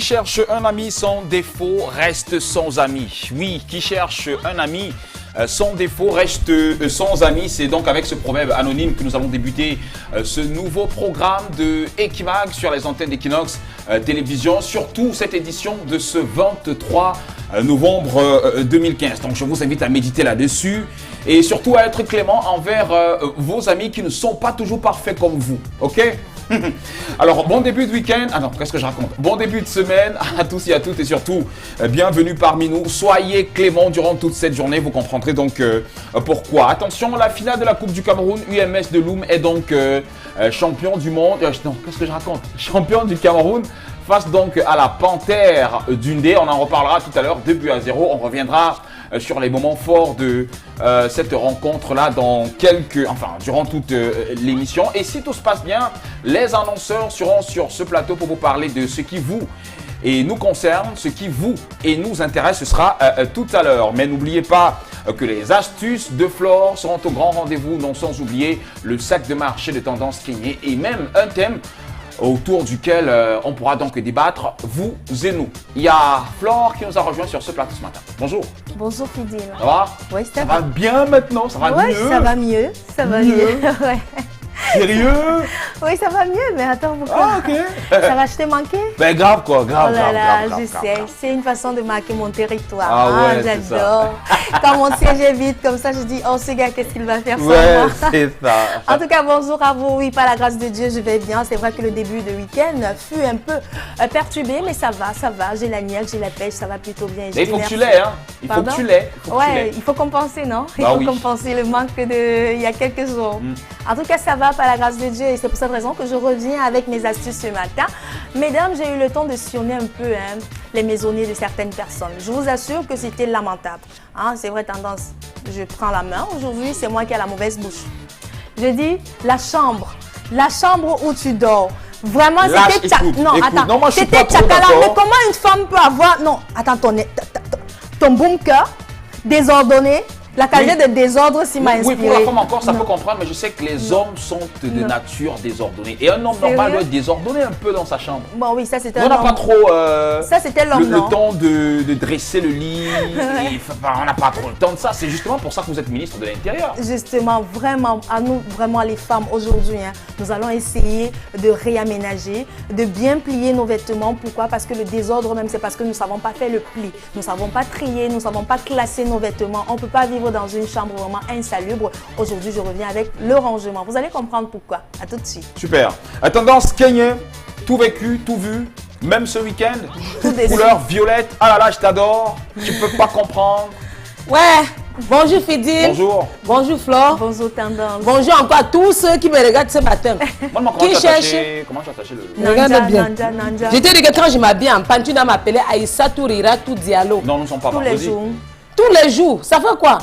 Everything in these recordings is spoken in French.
cherche un ami sans défaut reste sans ami. Oui, qui cherche un ami sans défaut reste sans ami. C'est donc avec ce proverbe anonyme que nous allons débuter ce nouveau programme de Equimag sur les antennes d'Equinox Télévision, surtout cette édition de ce 23 novembre 2015. Donc je vous invite à méditer là-dessus et surtout à être clément envers vos amis qui ne sont pas toujours parfaits comme vous, ok? Alors, bon début de week-end. Ah non, qu'est-ce que je raconte? Bon début de semaine à tous et à toutes et surtout, bienvenue parmi nous. Soyez clément durant toute cette journée. Vous comprendrez donc pourquoi. Attention, la finale de la Coupe du Cameroun, UMS de Loum est donc champion du monde. Non, qu'est-ce que je raconte? Champion du Cameroun face donc à la Panthère d'Undé. On en reparlera tout à l'heure, 2-0. On reviendra sur les moments forts de cette rencontre-là durant toute l'émission. Et si tout se passe bien, les annonceurs seront sur ce plateau pour vous parler de ce qui vous et nous concerne, ce qui vous et nous intéresse. Ce sera tout à l'heure. Mais n'oubliez pas que les astuces de Flore seront au grand rendez-vous, non sans oublier le sac de marché de tendance Kenyé et même un thème autour duquel on pourra donc débattre, vous et nous. Il y a Flore qui nous a rejoint sur ce plateau ce matin. Bonjour. Bonjour Fidil. Ça va? Oui, ça va bien maintenant? Ça va mieux? Ça va mieux. Ça va mieux. Ouais. Sérieux? Oui, ça va mieux, mais attends, pourquoi? Ah, ok. Ça va, je t'ai manqué? Ben grave quoi, grave. Oh là là, grave, je sais. C'est une façon de marquer mon territoire. Ah ouais, j'adore. Quand mon siège est vide comme ça, je dis, oh ce gars, qu'est-ce qu'il va faire sans moi? C'est ça. En tout cas, bonjour à vous. Oui, par la grâce de Dieu, je vais bien. C'est vrai que le début de week-end fut un peu perturbé, mais ça va, ça va. J'ai la niaque, j'ai la pêche, ça va plutôt bien. Mais il faut que tu l'aies, hein. Il faut que tu l'aies. Ouais, il faut compenser, non? Il faut compenser le manque il y a quelques jours. En tout cas, ça va par la grâce de Dieu et c'est pour cette raison que je reviens avec mes astuces ce matin. Mesdames, j'ai eu le temps de sillonner un peu les maisonnées de certaines personnes. Je vous assure que c'était lamentable. C'est vrai, tendance, je prends la main. Aujourd'hui, c'est moi qui ai la mauvaise bouche. Je dis, la chambre où tu dors. Vraiment, c'était tchakala. Mais comment une femme peut avoir... Non, attends, ton bunker désordonné. La qualité de désordre s'il m'a inspiré. Oui, pour la femme encore, ça peut comprendre, mais je sais que les hommes sont de nature désordonnée. Et un homme normal doit être désordonné un peu dans sa chambre. Bon, oui, ça c'était un homme. On n'a pas trop ça, c'était l'homme, le temps de dresser le lit. On n'a pas trop le temps de ça. C'est justement pour ça que vous êtes ministre de l'Intérieur. Justement, vraiment, à nous, vraiment les femmes aujourd'hui, nous allons essayer de réaménager, de bien plier nos vêtements. Pourquoi? Parce que le désordre même, c'est parce que nous ne savons pas faire le pli. Nous ne savons pas trier, nous ne savons pas classer nos vêtements. On ne peut pas vivre dans une chambre vraiment insalubre. Aujourd'hui, je reviens avec le rangement. Vous allez comprendre pourquoi. À tout de suite. Super. À tendance Kenyé, tout vécu, tout vu, même ce week-end. Couleur violette. Ah là là, je t'adore. Tu peux pas comprendre. Ouais. Bonjour Fidil. Bonjour. Bonjour Flore. Bonjour Tendance. Bonjour encore à tous ceux qui me regardent ce matin. Comment tu as attaché le... Regarde bien. Je te dis que quand je m'habille en pan, tu dois m'appeler Aïssatou Riratou Diallo. Non, nous ne sommes pas vendredi. Tous les jours. Tous les jours, ça fait quoi?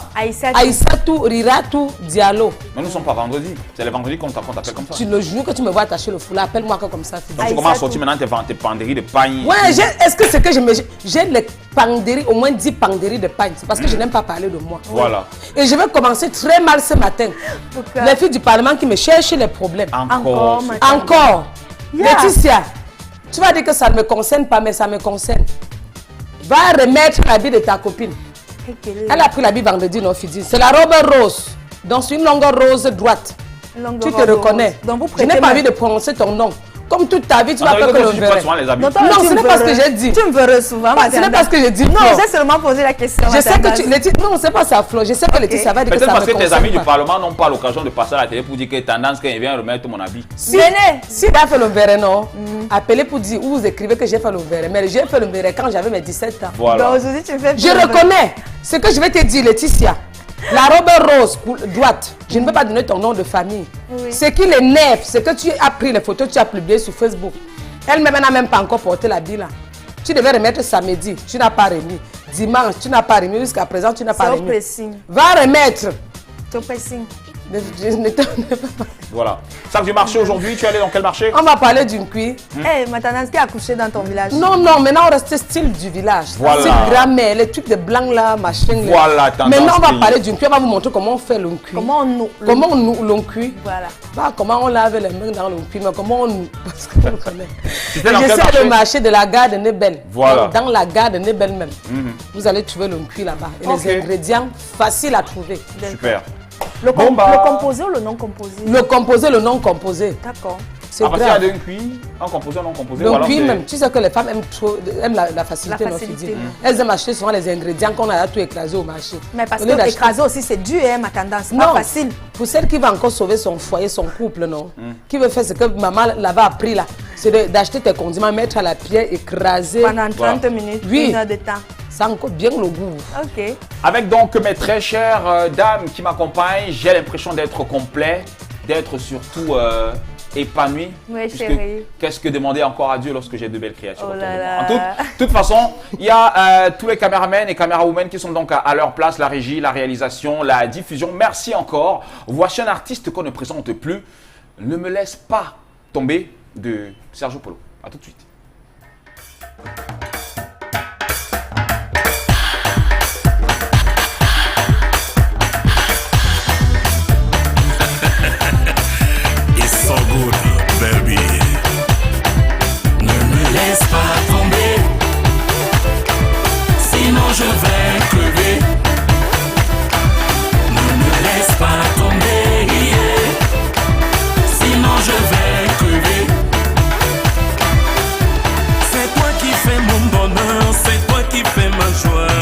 Aïssatou Riratou Diallo. Mais nous ne sommes pas vendredi. C'est le vendredi qu'on t'appelle comme ça. Tu le jour que tu me vois attacher le foulard, appelle-moi comme ça. Donc tu commences à sortir maintenant tes penderies de pagne. Ouais, est-ce que c'est que j'ai les penderies, au moins 10 penderies de pagne. C'est parce que je n'aime pas parler de moi. Voilà. Et je vais commencer très mal ce matin. Pourquoi? Les filles du Parlement qui me cherchent les problèmes. Encore. Laetitia, tu vas dire que ça ne me concerne pas, mais ça me concerne. Va remettre l'habit de ta copine. Elle a pris l'habit vendredi, non, Fidji. C'est la robe rose. Donc, c'est une longueur rose droite. Tu te reconnais. Je n'ai pas envie de prononcer ton nom. Comme toute ta vie, tu vas pas que l'on verrait. Non, ce n'est pas ce que j'ai dit. Tu me verrais souvent. Ce n'est pas ce que j'ai dit. Non, j'ai seulement posé la question. Je sais que tu... Non, c'est pas ça, Flo. Je sais que Laetitia va dire que ça me concerne. Peut-être parce que tes amis du Parlement n'ont pas l'occasion de passer à la télé pour dire que tendance qu'il vient remettre mon habit. Venez. Si tu as fait le verre, non, appelez pour dire où vous écrivez que j'ai fait le verre. Mais j'ai fait le verre quand j'avais mes 17 ans. Voilà. Aujourd'hui, tu fais. Je reconnais ce que je vais te dire, Laetitia. La robe rose droite, je ne veux pas donner ton nom de famille. Oui. Ce qui l'énerve, c'est que tu as pris les photos, tu as publié sur Facebook. Elle-même n'a même pas encore porté l'habit là. Tu devais remettre samedi, tu n'as pas remis. Dimanche, tu n'as pas remis. Jusqu'à présent, tu n'as pas remis. Pressing. Va remettre. C'est pressing. Voilà. Sac du marché aujourd'hui, tu es allé dans quel marché? On va parler d'une cuir. Ma tendance qui a accouché dans ton village. Non, maintenant on reste style du village. Voilà. C'est grammaire, les trucs de blanc là, machin. Voilà, tendance. Maintenant on va parler d'une cuir, on va vous montrer comment on fait le cuir. Comment on noue le cuir. Voilà. Pas comment on lave les mains dans le cuir, mais comment on noue. Parce que on connaît. J'essaie le marché de la gare de Nebel. Voilà. Dans la gare de Nebel même. Vous allez trouver le cuir là-bas. Et les ingrédients faciles à trouver. Super. Le composé ou le non composé? Le composé, le non composé. D'accord. C'est grave. Parce qu'il y a d'un cuir, un composé, non composé. Le cuir même, tu sais que les femmes aiment la facilité. Elles aiment acheter souvent les ingrédients qu'on a tout écrasé au marché. Mais parce que écraser aussi, c'est dur, hein, ma tendance. Non, pas facile. Pour celle qui va encore sauver son foyer, son couple, non. Qui veut faire ce que maman l'avait appris là. C'est d'acheter tes condiments, mettre à la pierre, écraser. Pendant 30 minutes, 1 heure de temps. Ça a encore bien le goût. Ok. Avec donc mes très chères dames qui m'accompagnent, j'ai l'impression d'être complet, d'être surtout épanoui. Oui, chérie. Qu'est-ce que demander encore à Dieu lorsque j'ai de belles créatures? Oh là là. En toute façon, il y a tous les caméramens et camérawomen qui sont donc à leur place, la régie, la réalisation, la diffusion. Merci encore. Voici un artiste qu'on ne présente plus. Ne me laisse pas tomber de Sergio Polo. A tout de suite. So good, baby. Ne me laisse pas tomber, sinon je vais crever. Ne me laisse pas tomber, sinon je vais crever. C'est toi qui fais mon bonheur, c'est toi qui fais ma joie.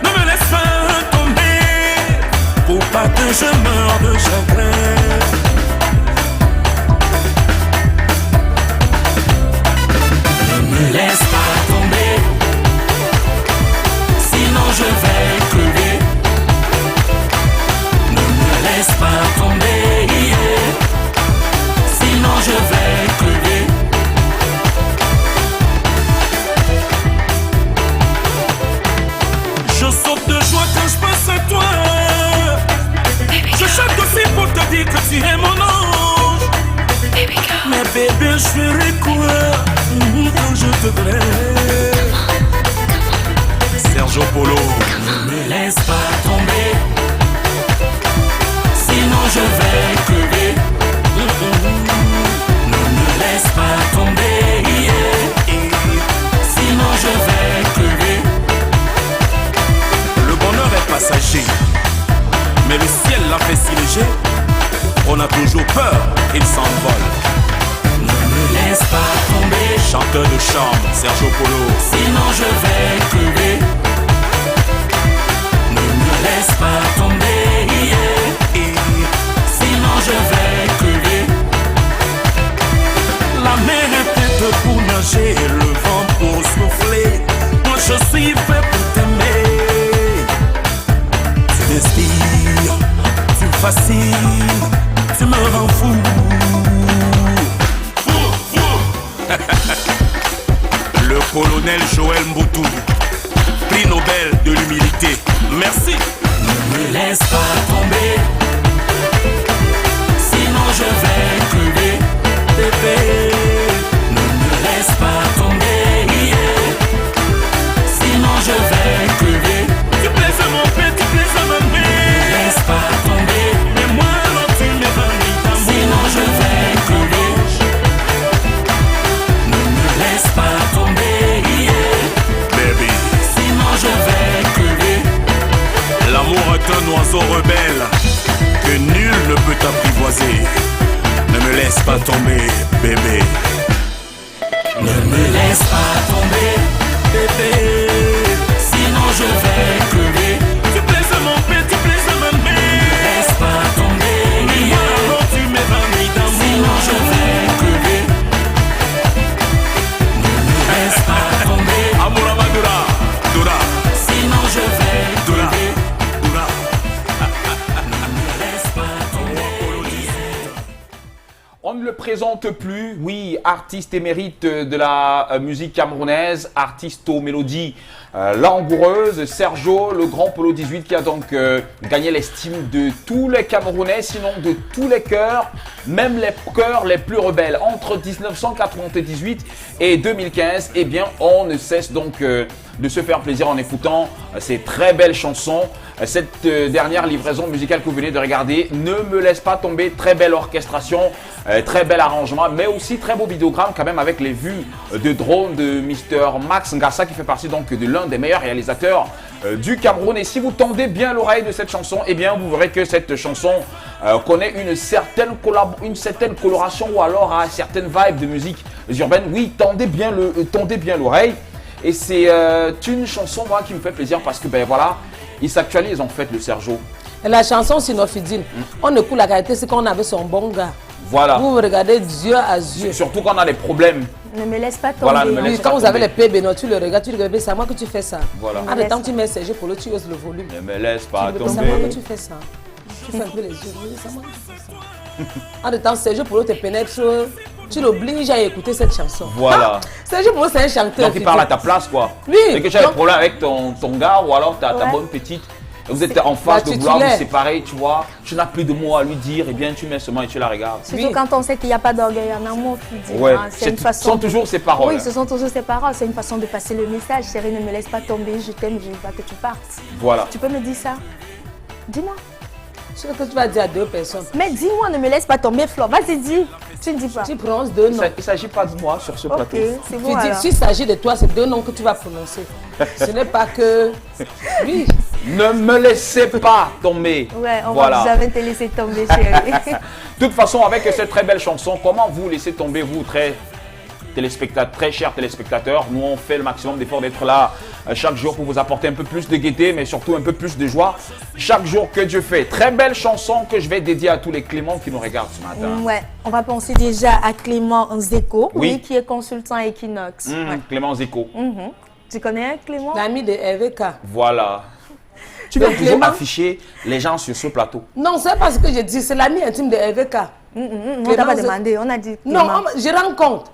Ne me laisse pas tomber, pour pas que je meure de chagrin. Ne me laisse pas tomber, sinon je vais crever. Ne me laisse pas tomber, sinon je vais crever. Je saute de joie quand je pense à toi. Je chante aussi pour te dire que tu es mon ange. Mais bébé, je ferai quoi quand je te verrai? Sergio Polo. Ne me laisse pas tomber, sinon je vais crever. Ne me laisse pas tomber, sinon je vais crever. Le bonheur est passager, mais le ciel l'a fait si léger. On a toujours peur qu'il s'envole. Ne me laisse pas tomber, chanteur de chambre, Sergio Polo. Sinon je vais crever. Ne me laisse pas tomber, sinon je vais crever. La mer est faite pour nager, le vent pour souffler. Moi je suis fait pour t'aimer. Tu m'inspires, tu me fascines, tu me rends fou. Le colonel Joël Mboutou, prix Nobel de l'humilité. Merci. Ne me laisse pas tomber, sinon je vais crever. Bébé, ne me laisse pas tomber, sinon je vais crever. Tu plaises à mon père, tu plaises à ma mère. Ne me laisse pas tomber, mais moi non tu m'es vendu d'amour. Sinon je vais crever. Ne me laisse pas tomber, baby, sinon je vais crever. L'amour est un oiseau rebelle que nul ne peut t'apprivoiser. Ne me laisse pas tomber, bébé. Ne me laisse pas tomber, bébé, sinon je vais crever. Tu plaises à mon père, tu plaises à ma mère. Ne me laisse pas tomber, alors tu m'es vendu d'amour. Sinon je vais crever. Ne me laisse pas tomber, Amour Amadura, Dura. Sinon je vais crever. Dura. Ne me laisse pas tomber. On ne le présente plus, oui, artiste émérite de la musique camerounaise, artiste aux mélodies langoureuses, Sergio, le grand Polo 18 qui a donc gagné l'estime de tous les Camerounais, sinon de tous les cœurs, même les cœurs les plus rebelles. Entre 1998 et 2015, eh bien, on ne cesse donc de se faire plaisir en écoutant ces très belles chansons. Cette dernière livraison musicale que vous venez de regarder ne me laisse pas tomber. Très belle orchestration, très bel arrangement, mais aussi très beau vidéogramme quand même avec les vues de drone de Mr. Max Ngassa qui fait partie donc de l'un des meilleurs réalisateurs du Cameroun. Et si vous tendez bien l'oreille de cette chanson, eh bien vous verrez que cette chanson connaît une certaine coloration ou alors a certaines vibes de musique urbaine. Oui, tendez bien l'oreille. Et c'est une chanson moi qui me fait plaisir parce que ben voilà, il s'actualise en fait le Sergio. Et la chanson Sinofidine, on écoute la qualité, c'est qu'on avait son bon gars. Voilà. Vous regardez yeux à yeux. Surtout quand on a des problèmes. Ne me laisse pas tomber. Voilà, ne me laisse Quand pas vous tomber. avez les PB, non, tu le regardes, tu regardes, c'est à moi que tu fais ça. Voilà. En temps tu mets Sergio Polo, tu oses le volume. Ne me laisse pas C'est à moi que tomber. tu fais ça. Tu fais un peu les yeux, c'est à moi que tu fais ça. En temps Sergio Polo te pénètre, tu l'obliges à écouter cette chanson. Voilà. Sergio Polo, c'est un chanteur. Donc il parle à ta place quoi. Oui. C'est que tu as des Donc- problèmes avec ton gars ou alors ta Ouais. bonne petite. Et vous êtes en face la de vouloir vous titulaire. séparer, tu vois. Tu n'as plus de mots à lui dire, et bien tu mets seulement et tu la regardes. Surtout Oui. quand on sait qu'il n'y a pas d'orgueil en amour, tu dis. Ouais, hein, c'est une ce façon. sont toujours ces paroles. Oui, ce sont toujours ces paroles. C'est une façon de passer le message. Chérie, ne me laisse pas tomber. Je t'aime, je veux pas que tu partes. Voilà. Tu peux me dire ça? Dis-moi. C'est ce que tu vas dire à deux personnes. Mais dis-moi, ne me laisse pas tomber, Flore. Vas-y, dis. Tu ne dis pas. Tu prononces deux noms. Il ne s'agit pas de moi sur ce Ok, plateau. c'est Tu bon dis, alors. s'il s'agit de toi, c'est deux noms que tu vas prononcer. Ce n'est pas que... Oui. Ne me laissez pas tomber. Ouais, on Voilà. va jamais te laisser tomber, chérie. De toute façon, avec cette très belle chanson, comment vous laissez tomber, vous, très chers téléspectateurs? Nous, on fait le maximum d'efforts d'être là chaque jour pour vous apporter un peu plus de gaieté, mais surtout un peu plus de joie. Chaque jour que Dieu fait. Très belle chanson que je vais dédier à tous les Cléments qui nous regardent ce matin. Ouais, on va penser déjà à Clément Zeko, Oui. qui est consultant Equinox. Ouais. Clément Zeko. Mhm. Tu connais Clément? L'ami de RVK. Voilà. Tu Le dois toujours Clément. afficher les gens sur ce plateau. Non, c'est pas ce que je dis, c'est l'ami intime de RVK. On t'a pas demandé, on a dit Non, Clément. je rends compte.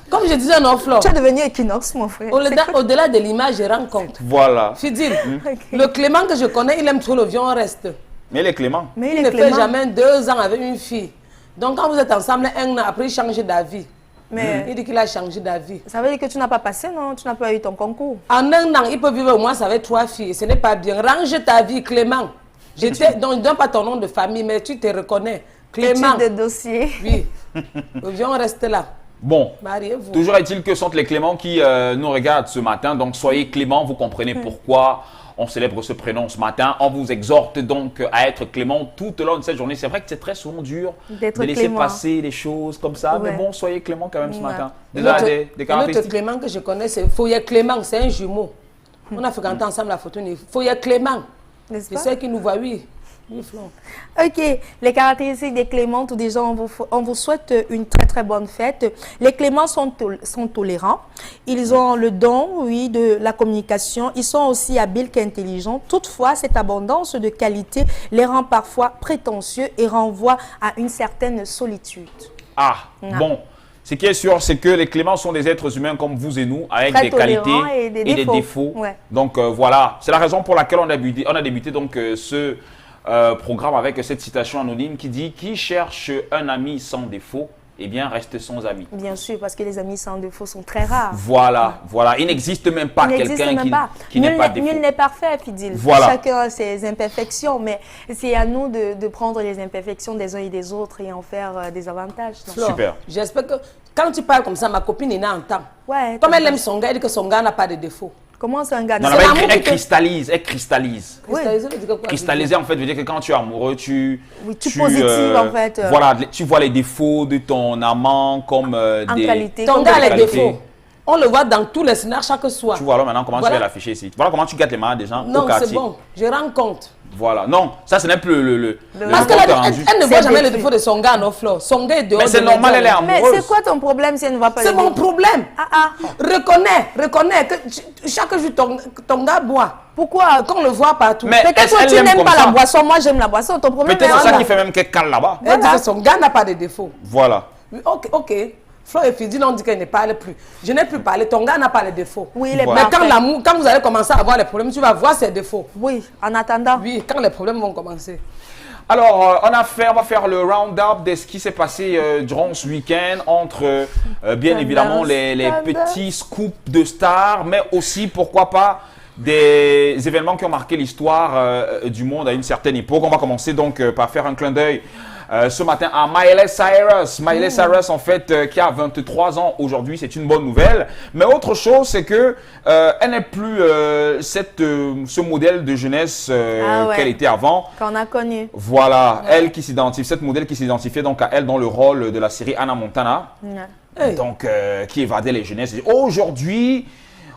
Comme je disais en Flore, Tu es devenu Equinox, mon frère. au-delà de l'image, je rends compte. Voilà. Fidil, Ok. le Clément que je connais, il aime trop le vieux, on reste. Mais les Clément. Mais Il il ne est fait Clément. jamais 2 ans avec une fille. Donc quand vous êtes ensemble un an, après il change d'avis. Mais Il dit qu'il a changé d'avis. ça veut dire que tu n'as pas passé, non? Tu n'as pas eu ton concours. En un an, il peut vivre au moins avec 3 filles. Ce n'est pas bien. Range ta vie, Clément. Donc, donne pas ton nom de famille, mais tu te reconnais. Clément. Étude de dossier. Oui. Le vieux, on reste là. Bon. Mariez-vous. Toujours est-il que sont les Cléments qui nous regardent ce matin. Donc soyez cléments, vous comprenez pourquoi on célèbre ce prénom ce matin. On vous exhorte donc à être clément tout au long de cette journée. C'est vrai que c'est très souvent dur D'être de laisser clément. passer les choses comme ça. Mais Ouais. bon, soyez clément quand même ce Ouais. matin. Et Déjà l'autre- des et l'autre caractéristiques. Clément que je connais, c'est Foyer Clément. C'est un jumeau. On a fréquenté ensemble la photo. Foyer Clément. N'est-ce C'est pas? celle qui nous voit, oui. Oui, Flore. Ok, les caractéristiques des Cléments, tout déjà, on vous souhaite une très très bonne fête. Les Cléments sont tolérants, ils ont le don, oui, de la communication, ils sont aussi habiles qu'intelligents. Toutefois, cette abondance de qualité les rend parfois prétentieux et renvoie à une certaine solitude. Ah, bon. Ce qui est sûr, c'est que les Cléments sont des êtres humains comme vous et nous, avec Très des qualités tolérants et des défauts. Ouais. Donc voilà, c'est la raison pour laquelle on a débuté donc, ce programme avec cette citation anonyme qui dit « Qui cherche un ami sans défaut, eh bien reste sans ami ». Bien sûr, parce que les amis sans défaut sont très rares. Voilà, voilà. Il n'existe même pas Il n'existe quelqu'un même pas. qui n'est pas de Nul défaut. n'est parfait, Fidil. Voilà. Chacun a ses imperfections, mais c'est à nous de prendre les imperfections des uns et des autres et en faire des avantages. non? Flore, Super. J'espère que quand tu parles comme ça, ma copine Ina entend. Ouais, Comme t'as elle aime raison. son gars, elle dit que son gars n'a pas de défaut. Comment c'est un gars? Non, C'est mais l'amour elle qui te- cristallise, elle cristallise. Oui. Cristalliser veut dire quoi? Cristalliser, en fait, veut dire que quand tu es amoureux, tu positives, en fait. Voilà, tu vois les défauts de ton amant comme En des qualité. Ton Comme gars de a les qualité. défauts. On le voit dans tous les scénarios chaque soir. Tu vois alors maintenant comment Voilà. tu vas l'afficher ici. Voilà comment tu gâtes les mains des gens au Non, quartier. c'est bon. Je rends compte. Voilà. Non, ça ce n'est plus le Parce compte qu'elle rendu. elle ne voit C'est jamais le détruit. défaut de son gars, non, Flore. Son gars est dehors. Mais c'est de normal, médias, elle est là. Mais amoureuse. c'est quoi ton problème si elle ne voit pas C'est le mon défaut? problème. Ah. Reconnais que chaque jour ton gars boit. Pourquoi? Qu'on le voit partout. Mais Peut-être est-ce que qu'elle tu l'aime n'aimes comme pas ça? la boisson, moi j'aime la boisson. Ton problème Peut-être est c'est ça là. qui fait même qu'elle cale là-bas. Elle dit que son gars n'a pas de défaut. Voilà. Oui, ok. Flo et Fidine, on dit qu'elle ne parle plus. Je n'ai plus parlé. Ton gars n'a pas les défauts. Oui, il est Mais quand vous allez commencer à avoir les problèmes, tu vas voir ses défauts. Oui, en attendant. Oui, quand les problèmes vont commencer. Alors, on va faire le round-up de ce qui s'est passé durant ce week-end entre, bien évidemment, les petits scoops de stars, mais aussi, pourquoi pas, des événements qui ont marqué l'histoire du monde à une certaine époque. On va commencer donc par faire un clin d'œil ce matin à Miley Cyrus. Miley Cyrus, en fait, qui a 23 ans aujourd'hui, c'est une bonne nouvelle. Mais autre chose, c'est que elle n'est plus ce modèle de jeunesse qu'elle était avant. Qu'on a connu. Voilà, elle qui s'identifie, cette modèle qui s'identifiait donc à elle dans le rôle de la série Hannah Montana. Donc, qui évadait les jeunesses. Aujourd'hui,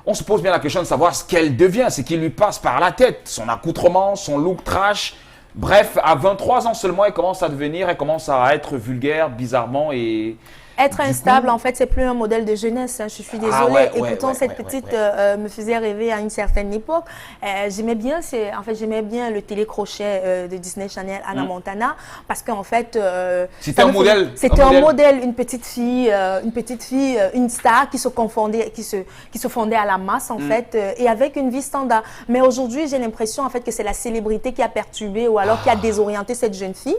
on se pose bien la question de savoir ce qu'elle devient, ce qui lui passe par la tête, son accoutrement, son look trash. Bref, à 23 ans seulement, elle commence à être vulgaire, bizarrement et... Être instable, en fait, c'est plus un modèle de jeunesse. Hein. Je suis désolée. Écoutons, cette petite me faisait rêver à une certaine époque. J'aimais bien le télécrochet de Disney Channel, Hannah Montana, parce qu'en fait, c'était un modèle. C'était un modèle, une petite fille, une star qui se fondait à la masse, en fait, et avec une vie standard. Mais aujourd'hui, j'ai l'impression, en fait, que c'est la célébrité qui a perturbé ou alors qui a désorienté cette jeune fille.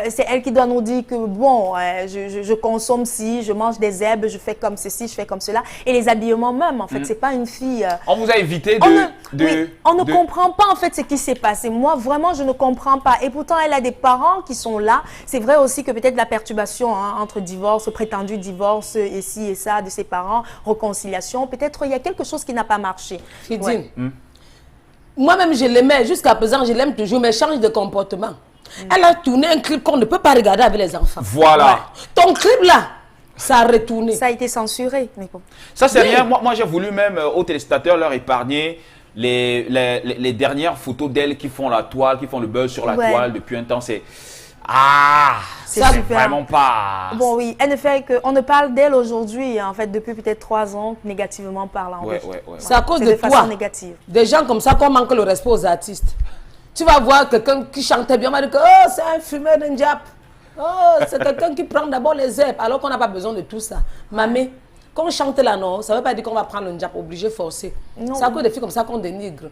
C'est elle qui doit nous dire que bon, je consomme je mange des herbes, je fais comme ceci, je fais comme cela. Et les habillements même, en fait, c'est pas une fille... On vous a évité on ne comprend pas, en fait, ce qui s'est passé. Moi, vraiment, je ne comprends pas. Et pourtant, elle a des parents qui sont là. C'est vrai aussi que peut-être la perturbation entre divorce, prétendu divorce, et ci et ça, de ses parents, réconciliation, peut-être il y a quelque chose qui n'a pas marché. Fidine, moi-même, je l'aimais. Jusqu'à présent, je l'aime toujours, mais change de comportement. Elle a tourné un clip qu'on ne peut pas regarder avec les enfants. Voilà. Ton clip, là, ça a retourné. Ça a été censuré. Mais bon. Ça, c'est rien. Moi j'ai voulu même aux téléspectateurs leur épargner les dernières photos d'elles qui font la toile, qui font le buzz sur la toile depuis un temps. C'est vraiment pas... Bon, oui, elle ne fait que... On ne parle d'elle aujourd'hui, en fait, depuis peut-être 3 ans, négativement parlant. C'est à cause de toi. Négative. Des gens comme ça qu'on manque le respect aux artistes. Tu vas voir quelqu'un qui chantait bien, on va dire que oh, c'est un fumeur d'un diable. Oh, c'est quelqu'un qui prend d'abord les herbes, alors qu'on n'a pas besoin de tout ça. Mamé, quand on chante là, non, ça ne veut pas dire qu'on va prendre un diable obligé, forcé. C'est à cause des filles comme ça qu'on dénigre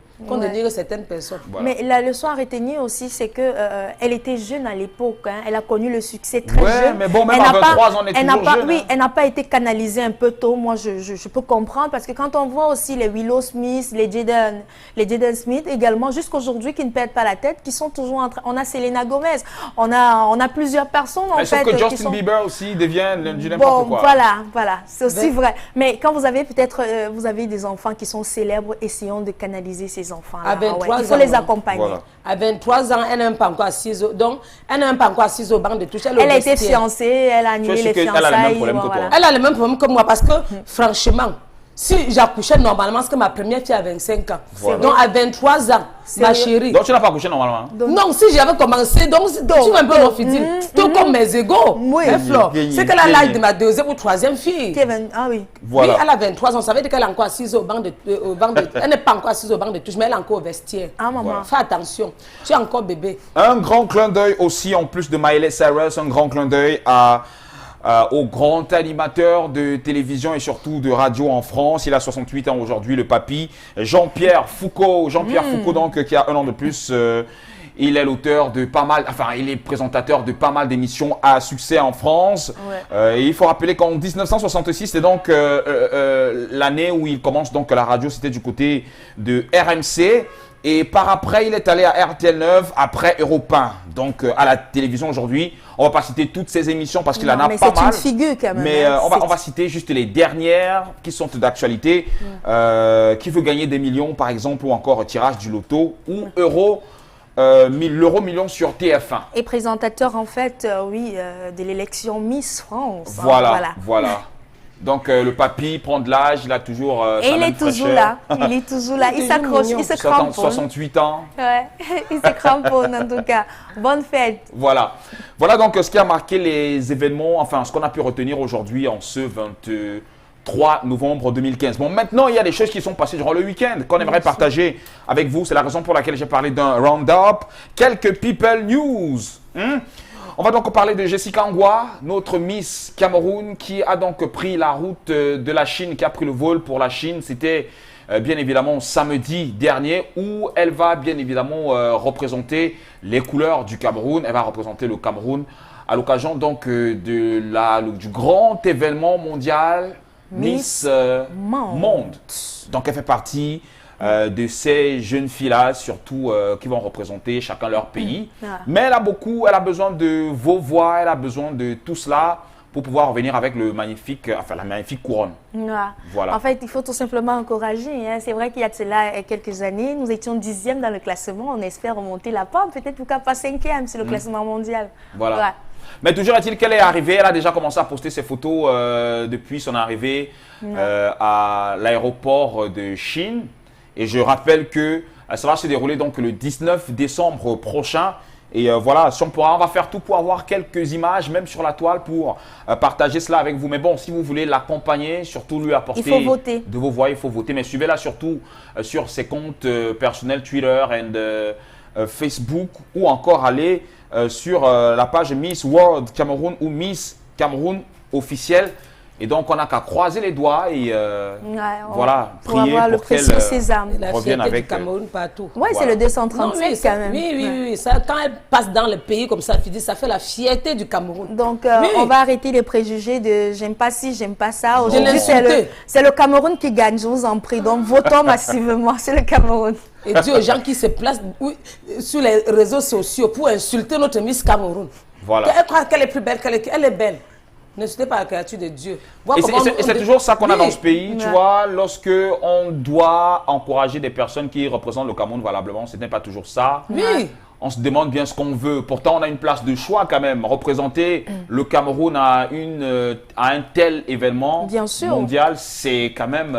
certaines personnes. Voilà. Mais la leçon à retenir aussi, c'est qu'elle elle était jeune à l'époque. Hein. Elle a connu le succès très jeune. Mais bon, même à 23 ans, on est toujours jeune. Oui, elle n'a pas été canalisée un peu tôt. Moi, je peux comprendre. Parce que quand on voit aussi les Willow Smith, les Jaden Smith également, jusqu'aujourd'hui, qui ne perdent pas la tête, qui sont toujours en train... On a Selena Gomez. On a plusieurs personnes, en fait. Sauf que Justin Bieber aussi devient du n'importe quoi. Voilà. C'est aussi vrai. Mais quand vous avez peut-être vous avez des enfants qui sont célèbres, essayons de canaliser ces enfants-là. Il faut les accompagner. Voilà. À 23 ans, elle n'a pas encore assise au banc de touche. Elle a été fiancée, elle a annulé les fiançailles. Elle a le même problème que toi. Elle a le même problème que moi parce que, franchement, si j'accouchais normalement, c'est que ma première fille a 25 ans. Voilà. Donc à 23 ans, ma chérie. Donc tu n'as pas accouché normalement? Non, si j'avais commencé, donc tu veux un peu mon fidèle. Tout comme mes égaux. Oui. C'est qu'elle a l'âge de ma deuxième ou troisième fille. Ah oui. Voilà. Oui, elle a 23 ans. Ça veut dire qu'elle est encore assise au banc de elle n'est pas encore assise au banc de touche, mais elle est encore au vestiaire. Ah maman. Voilà. Fais attention. Tu es encore bébé. Un grand clin d'œil aussi, en plus de Miley Cyrus, un grand clin d'œil au grand animateur de télévision et surtout de radio en France. Il a 68 ans aujourd'hui, le papy, Jean-Pierre Foucault. Jean-Pierre Foucault, donc, qui a 1 an de plus. Il est l'auteur de pas mal, il est présentateur de pas mal d'émissions à succès en France. Et il faut rappeler qu'en 1966, c'est donc l'année où il commence donc la radio, c'était du côté de RMC. Et par après, il est allé à RTL 9, après Europe 1. Donc, à la télévision aujourd'hui, on ne va pas citer toutes ces émissions parce qu'il en a pas mal. Mais c'est une figure quand même. Mais on va citer juste les dernières qui sont d'actualité. Qui veut gagner des millions, par exemple, ou encore tirage du loto ou l'euro million sur TF1. Et présentateur, en fait, de l'élection Miss France. Voilà. Donc, le papy prend de l'âge, il a toujours et il est toujours là. Il s'accroche, il se cramponne. 68 ans. Ouais, il se cramponne en tout cas. Bonne fête. Voilà donc ce qui a marqué les événements, ce qu'on a pu retenir aujourd'hui en ce 23 novembre 2015. Bon, maintenant, il y a des choses qui sont passées durant le week-end qu'on aimerait partager avec vous. C'est la raison pour laquelle j'ai parlé d'un round-up. Quelques people news. On va donc parler de Jessica Angwa, notre Miss Cameroun, qui a donc pris la route de la Chine, qui a pris le vol pour la Chine. C'était bien évidemment samedi dernier, où elle va bien évidemment représenter les couleurs du Cameroun. Elle va représenter le Cameroun à l'occasion donc du grand événement mondial Miss Monde. Donc elle fait partie de ces jeunes filles-là, surtout qui vont représenter chacun leur pays. Mais elle a besoin de vos voix, elle a besoin de tout cela pour pouvoir revenir avec la magnifique couronne. Voilà. En fait, il faut tout simplement encourager. Hein. C'est vrai qu'il y a de cela quelques années, nous étions 10e dans le classement. On espère remonter la pente, peut-être pourquoi pas 5e sur le classement mondial. Voilà. Mais toujours est-il qu'elle est arrivée, elle a déjà commencé à poster ses photos depuis son arrivée à l'aéroport de Chine. Et je rappelle que ça va se dérouler donc le 19 décembre prochain. Et voilà, si on va faire tout pour avoir quelques images, même sur la toile, pour partager cela avec vous. Mais bon, si vous voulez l'accompagner, surtout lui apporter de vos voix, il faut voter. Mais suivez-la surtout sur ses comptes personnels Twitter et Facebook, ou encore aller sur la page Miss World Cameroun ou Miss Cameroun officielle. Et donc, on n'a qu'à croiser les doigts et voilà, prier pour qu'elle revienne avec Cameroun partout. Oui, c'est le 237 quand même. Oui. Ça, quand elle passe dans le pays comme ça, ça fait la fierté du Cameroun. Donc, on va arrêter les préjugés de j'aime pas ci, j'aime pas ça. Aujourd'hui, c'est le Cameroun qui gagne, je vous en prie. Donc, votons massivement, c'est le Cameroun. Et dis aux gens qui se placent sur les réseaux sociaux pour insulter notre Miss Cameroun. Voilà. Elle croit qu'elle est plus belle, elle est belle. N'insultez pas la créature de Dieu. Et c'est toujours ça qu'on a dans ce pays, tu vois, lorsque on doit encourager des personnes qui représentent le Cameroun valablement, ce n'est pas toujours ça. Oui. On se demande bien ce qu'on veut. Pourtant, on a une place de choix quand même. Représenter le Cameroun à un tel événement mondial, c'est quand même…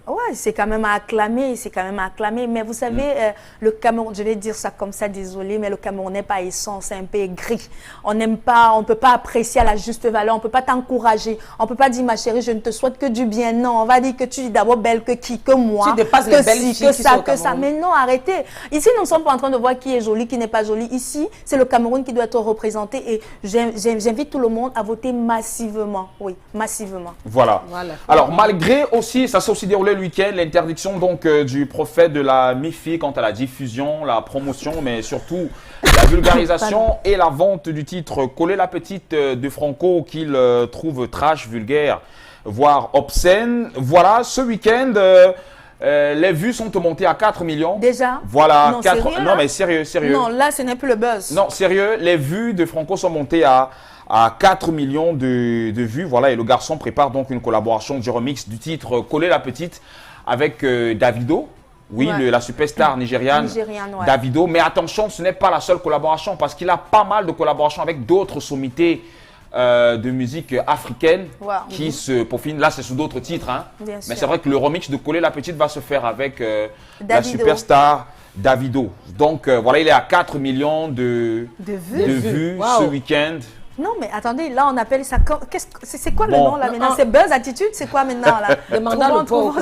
Ouais, c'est quand même à acclamer, Mais vous savez, le Cameroun, je vais dire ça comme ça, désolé, mais le Cameroun n'est pas essence, c'est un peu gris. On n'aime pas, on ne peut pas apprécier à la juste valeur, on ne peut pas t'encourager. On ne peut pas dire, ma chérie, je ne te souhaite que du bien. Non, on va dire que tu es d'abord belle que moi. Tu dépasses les belles filles que ça. Mais non, arrêtez. Ici, nous ne sommes pas en train de voir qui est jolie, qui n'est pas jolie. Ici, c'est le Cameroun qui doit être représenté et j'invite tout le monde à voter massivement. Oui, massivement. Voilà. Alors, malgré aussi, ça s'est aussi déroulé le week-end, l'interdiction donc du prophète de la MIFI quant à la diffusion, la promotion, mais surtout la vulgarisation et la vente du titre Coller la petite de Franco qu'il trouve trash, vulgaire, voire obscène. Voilà, ce week-end… les vues sont montées à 4 millions. Déjà? Voilà. Non, 4... sérieux, non mais sérieux. Non, là, ce n'est plus le buzz. Non, sérieux. Les vues de Franco sont montées à 4 millions de vues. Voilà, et le garçon prépare donc une collaboration du remix du titre Coller la petite avec Davido. Oui, la superstar nigériane Davido. Mais attention, ce n'est pas la seule collaboration parce qu'il a pas mal de collaborations avec d'autres sommités de musique africaine qui se peaufinent. Là, c'est sous d'autres titres. Hein. Mais c'est vrai que le remix de Coller la petite va se faire avec la superstar Davido. Donc, voilà, il est à 4 millions de vues ce week-end. Non, mais attendez, là, on appelle ça… C'est quoi le nom, là, maintenant? C'est Buzz Attitude? C'est quoi, maintenant, là?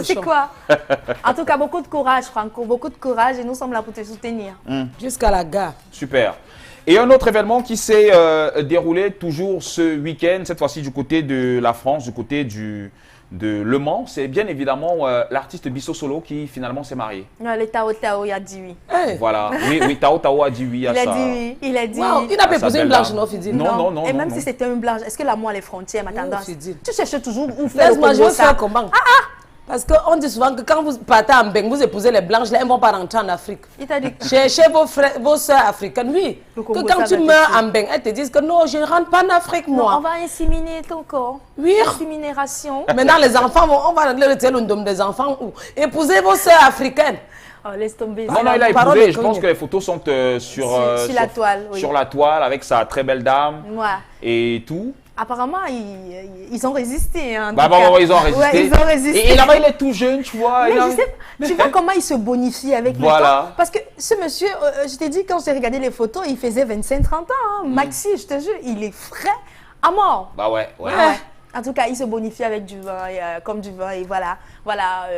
C'est quoi? En tout cas, beaucoup de courage, Franco. Beaucoup de courage et nous sommes là pour te soutenir. Jusqu'à la gare. Super. Et un autre événement qui s'est déroulé toujours ce week-end, cette fois-ci du côté de la France, du côté de Le Mans, c'est bien évidemment l'artiste Bisso Solo qui finalement s'est marié. Le Tao Tao, il a dit oui. Hey. Voilà, oui, Tao Tao a dit oui à ça. Il a dit wow. oui. Il n'a pas posé une blanche, non, Fidil? Non. Et même si c'était une blanche, est-ce que l'amour a les frontières, ma tendance? Tu cherches toujours où faire Laisse-moi, je vais faire comment? Parce qu'on dit souvent que quand vous partez en Beng, vous épousez les blanches, là, elles ne vont pas rentrer en Afrique. Il t'a dit cherchez vos soeurs africaines, oui. Que quand tu meurs en Beng, elles te disent que non, je ne rentre pas en Afrique, moi. Non, on va inséminer ton corps. Oui. Inséminération. Maintenant, les enfants, on va le retirer le nom des enfants où épousez vos soeurs africaines. Oh, laisse tomber. Non, il a épousé. Je pense que les photos sont sur la toile. Sur la toile avec sa très belle dame et tout. Apparemment, ils ont résisté. Hein, ils ont résisté. Ouais, ils ont résisté. Et là-bas, il est tout jeune, tu vois. Tu vois comment il se bonifie avec le temps. Parce que ce monsieur, je t'ai dit, quand j'ai regardé les photos, il faisait 25-30 ans. Hein. Maxi, je te jure, il est frais à mort. Bah ouais. En tout cas, il se bonifie avec du vin, comme du vin. Et voilà.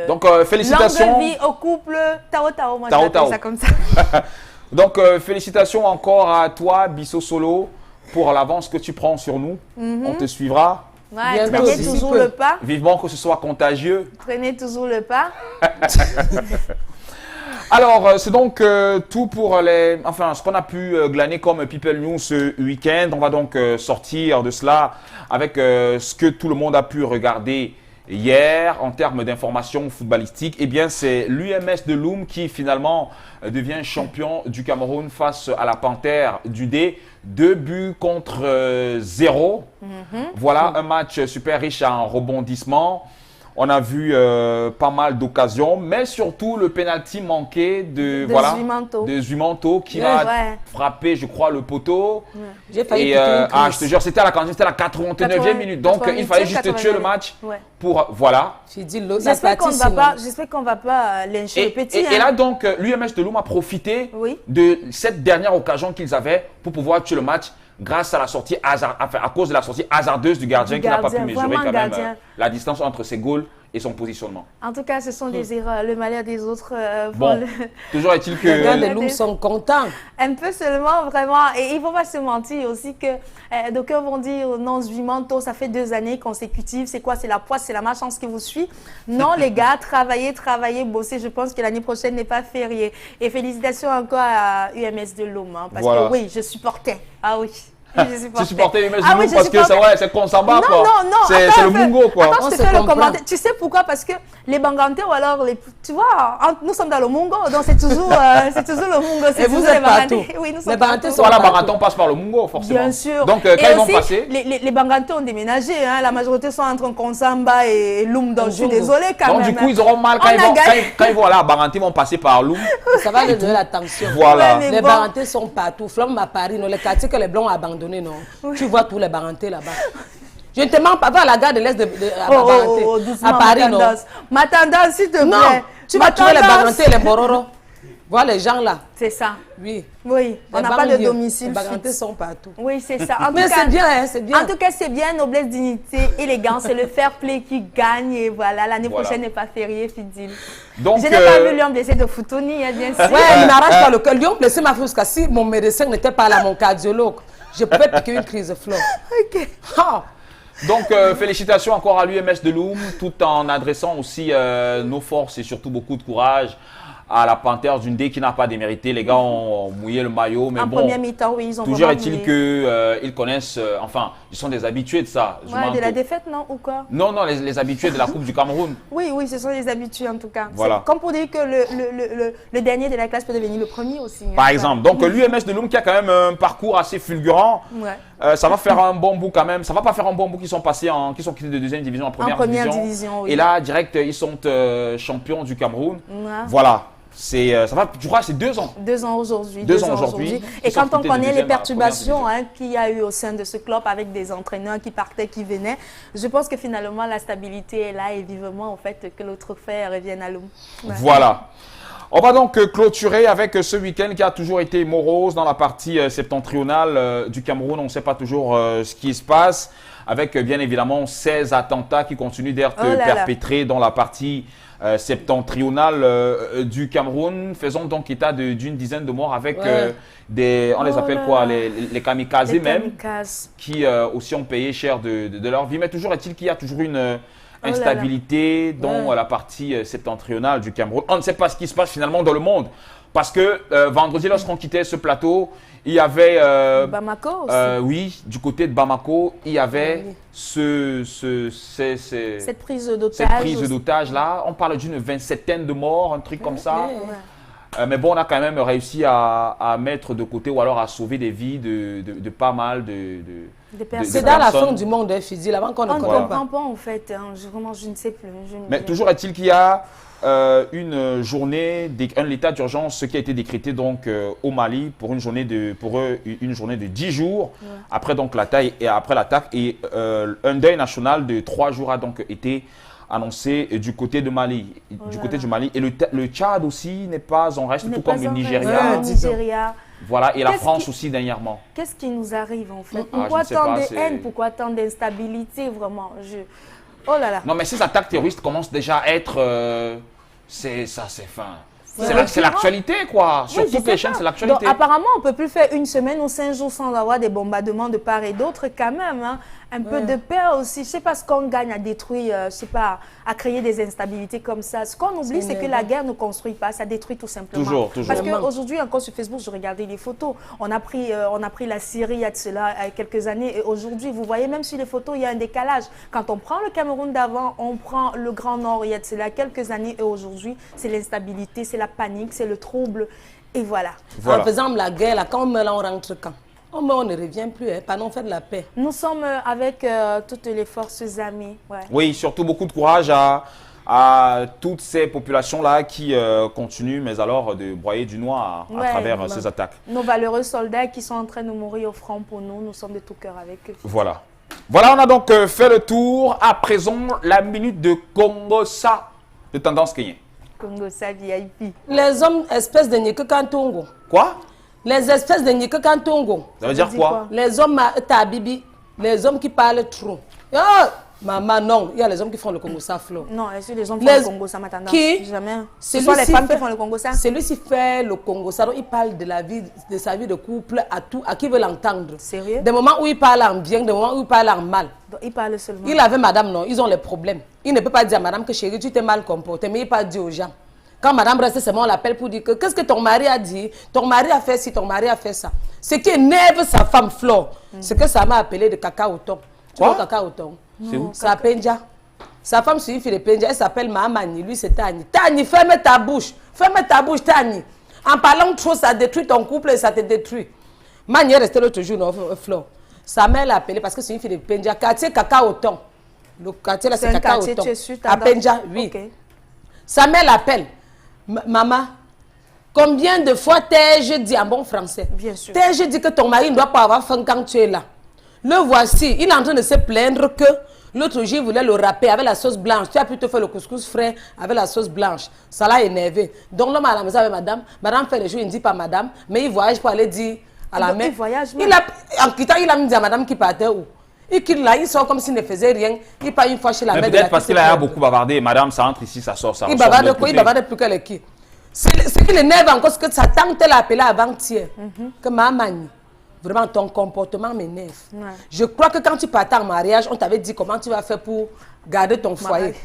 Donc, félicitations. Longue vie au couple. Tao Tao, moi je l'appelle ça comme ça. Donc, félicitations encore à toi, Bisso Solo. pour l'avance que tu prends sur nous. On te suivra. Ouais, traînez toujours le pas. Vivement que ce soit contagieux. Traînez toujours le pas. Alors, c'est donc tout pour ce qu'on a pu glaner comme People News ce week-end. On va donc sortir de cela avec ce que tout le monde a pu regarder hier en termes d'informations footballistiques. Eh bien, c'est l'UMS de Loum qui finalement devient champion du Cameroun face à la Panthère du D. 2 buts contre 0. Voilà, un match super riche en rebondissements. On a vu pas mal d'occasions, mais surtout le penalty manqué de Zuimanto qui va frapper, je crois, le poteau. J'ai failli je te jure, c'était à la 89e minute. Donc, il fallait juste tuer le match pour… Voilà. J'espère qu'on ne va pas lyncher le petit. Et là, donc, l'UMS de Loum a profité de cette dernière occasion qu'ils avaient pour pouvoir tuer le match grâce à la sortie à cause de la sortie hasardeuse du gardien qui n'a pas pu mesurer quand même la distance entre ses goals et son positionnement. En tout cas, ce sont des erreurs. Le malheur des autres. Toujours est-il que… Les gars de Loum sont contents. Un peu seulement, vraiment. Et il ne faut pas se mentir aussi que d'aucuns vont dire non, Zuimanto, ça fait 2 années consécutives. C'est quoi? C'est la poisse, c'est la malchance qui vous suit. Non, les gars, travaillez, bossez. Je pense que l'année prochaine n'est pas fériée. Et félicitations encore à UMS de Loum. Hein, parce que oui, je supportais. Ah oui. Tu supportais l'UMS de Loum parce que c'est Konsamba, quoi. Non, c'est le Mungo, quoi. Attends, je te fais le commentaire. Tu sais pourquoi? Parce que les Bangantais ou alors tu vois, nous sommes dans le Mungo, donc c'est toujours le Mungo. Et vous êtes partout. Oui, nous sommes les Bangantais sont là. Les Bangantais, on passe par le Mungo, forcément. Bien sûr. Donc, quand ils vont passer… Les Bangantais ont déménagé. Hein. La majorité sont entre Konsamba et Loum, donc je suis désolée quand même. Donc, du coup, ils auront mal quand ils vont là. Les Bangantais vont passer par Loum. Ça va leur donner l'attention. Voilà. Les Bangantais sont partout. Flamme à Paris, les quartiers que les Blancs ont abandonnés, non. Tu vois tous les Barantais là-bas. Je ne te mens pas, va à la gare de l'Est à Paris, non. Ma tendance, s'il te plaît. Non, tu vas trouver les Barantais et les Bororo. Vois les gens là. C'est ça. Oui. Oui, on n'a pas de domicile. Les Barantais sont partout. Oui, c'est ça. Mais c'est bien, hein, c'est bien. En tout cas, c'est bien, noblesse, dignité, élégance. C'est le fair play qui gagne. Et voilà, l'année prochaine n'est pas fériée, Fidil. Donc, je n'ai pas vu Lyon blessé de Foutouni, bien sûr. Ouais, il n'arrache pas le cœur. Lyon blessé m'a fait jusqu'à si mon médecin n'était pas là, mon cardiologue. Je pouvais piquer une crise de flore. Ok. Ah. Donc, félicitations encore à l'UMS de Loum, tout en adressant aussi nos forces et surtout beaucoup de courage à la Panthère d'une D qui n'a pas démérité. Les gars ont mouillé le maillot, mais en première mi-temps, oui, ils ont toujours est-il qu'ils connaissent, ils sont des habitués de ça. Ouais, de la défaite, non, ou quoi? Non, les habitués de la Coupe du Cameroun. Oui, ce sont les habitués en tout cas. Voilà. Comme pour dire que le dernier de la classe peut devenir le premier aussi. Par exemple. Donc, l'UMS de Loum qui a quand même un parcours assez fulgurant. Ouais. Ça va faire un bon bout quand même. Ça va pas faire un bon bout qui sont quittés de deuxième division en première division. Oui. Et là, direct, ils sont champions du Cameroun. Ouais. Voilà. Ça va, je crois que c'est 2 ans. 2 ans aujourd'hui. 2 ans aujourd'hui. Et quand on connaît les perturbations qu'il y a eu au sein de ce club avec des entraîneurs qui partaient, qui venaient, je pense que finalement la stabilité est là et vivement en fait que le trophée revienne à Loum. Ouais. Voilà. On va donc clôturer avec ce week-end qui a toujours été morose dans la partie septentrionale du Cameroun. On ne sait pas toujours ce qui se passe, avec bien évidemment 16 attentats qui continuent d'être perpétrés dans la partie septentrionale du Cameroun. Faisons donc état d'une dizaine de morts avec on les appelle quoi, les kamikazes même, qui aussi ont payé cher de leur vie. Mais toujours est-il qu'il y a toujours une instabilité dans la partie septentrionale du Cameroun. On ne sait pas ce qui se passe finalement dans le monde. Parce que vendredi, lorsqu'on quittait ce plateau, il y avait… Bamako aussi. Oui, du côté de Bamako, il y avait cette prise d'otage. Cette prise d'otage là. On parle d'une 27aine de morts, un truc comme ça. Mais bon, on a quand même réussi à mettre de côté ou alors à sauver des vies de pas mal de c'est dans la fin du monde, Fidil, avant qu'on ne comprend pas en fait. Hein. Je ne sais plus. Mais toujours est-il qu'il y a une journée, l'état d'urgence qui a été décrété donc au Mali pour une journée de 10 jours après donc l'attaque et un deuil national de 3 jours a donc été annoncé du côté de Mali, côté du Mali, et le Tchad aussi n'est pas en reste, tout comme le Nigeria. Voilà, et la France aussi dernièrement. Qu'est-ce qui nous arrive en fait? Pourquoi tant de haine? Pourquoi tant d'instabilité vraiment? Oh là là. Non mais ces attaques terroristes commencent déjà à être… c'est fin. C'est l'actualité, quoi. Sur toutes les chaînes, c'est l'actualité. Donc, apparemment, on ne peut plus faire une semaine ou 5 jours sans avoir des bombardements de part et d'autre, quand même. Hein. Un peu de paix aussi. Je ne sais pas ce qu'on gagne à détruire, je ne sais pas, à créer des instabilités comme ça. Ce qu'on oublie, c'est que la guerre ne construit pas, ça détruit tout simplement. Toujours. Parce qu'aujourd'hui, encore sur Facebook, je regardais les photos. On a pris la Syrie il y a de cela quelques années. Et aujourd'hui, vous voyez, même sur les photos, il y a un décalage. Quand on prend le Cameroun d'avant, on prend le Grand Nord il y a de cela quelques années. Et aujourd'hui, c'est l'instabilité, c'est la panique, c'est le trouble. Et voilà. En faisant la guerre, là, quand on meurt là, on rentre quand? On ne revient plus, hein, pas non faire de la paix. Nous sommes avec toutes les forces armées. Ouais. Oui, surtout beaucoup de courage à toutes ces populations-là qui continuent, mais alors de broyer du noir à travers ces attaques. Nos valeureux soldats qui sont en train de mourir au front pour nous, nous sommes de tout cœur avec eux. Voilà. Voilà, on a donc fait le tour. À présent, la minute de Congossa de tendance kenyan. Congossa VIP. Les hommes espèces de Nyeke-Kantongo. Quoi? Les espèces de Nyeke-Kantongo. Ça veut dire quoi? Les hommes tabibi, les hommes qui parlent trop. Oh, maman, non, il y a les hommes qui font le Congossa flow. Non, est-ce que les hommes font le Congossa ma tendance? Qui? Jamais. Ce sont les femmes qui font le Congossa. Celui-ci fait le Congossa, donc il parle de la vie, de sa vie de couple à qui veut l'entendre. Sérieux? Des moments où il parle en bien, des moments où il parle en mal. Donc il parle seulement. Il avait madame, non, ils ont les problèmes. Il ne peut pas dire à madame que chérie, tu t'es mal comportée, mais il peut pas dire aux gens. Quand madame reste seulement, on l'appelle pour dire que qu'est-ce que ton mari a dit, ton mari a fait ci, ton mari a fait ça. Ce qui énerve sa femme Flore, c'est que ça m'a appelé de caca au thon. Tu vois caca au thon? C'est où? C'est à Penja. Sa femme suit fille de Penja, elle s'appelle Mahamani, lui c'est Tani. Tani, ferme ta bouche, Tani. En parlant trop, ça détruit ton couple et ça te détruit. Mani est restée l'autre jour, non, Flore. Sa mère l'a appelé parce que c'est une fille de Penja, quartier caca au thon. Le quartier là c'est caca au thon. À Penja, oui. Okay. Sa mère l'appelle. Maman, combien de fois t'ai-je dit en bon français? Bien sûr. T'ai-je dit que ton mari ne doit pas avoir faim quand tu es là? Le voici, il est en train de se plaindre que l'autre jour, il voulait le râper avec la sauce blanche. Tu as plutôt fait le couscous frais avec la sauce blanche. Ça l'a énervé. Donc l'homme à la maison avec madame fait le jour, il ne dit pas madame, mais il voyage pour aller dire à la mère. Il voyage même. En quittant, il a mis à madame qui partait où? Il quitte là, il sort comme s'il ne faisait rien. Il part une fois chez la mère. Peut-être parce qu'il a beaucoup bavardé. Madame, ça entre ici, ça sort, ça il bavarde quoi? Il bavarde plus qu'elle est qui? Ce qui l'énerve encore, c'est que sa tante l'a appelé avant-hier. Que maman, vraiment, ton comportement m'énerve. Ouais. Je crois que quand tu partais en mariage, on t'avait dit comment tu vas faire pour garder ton foyer.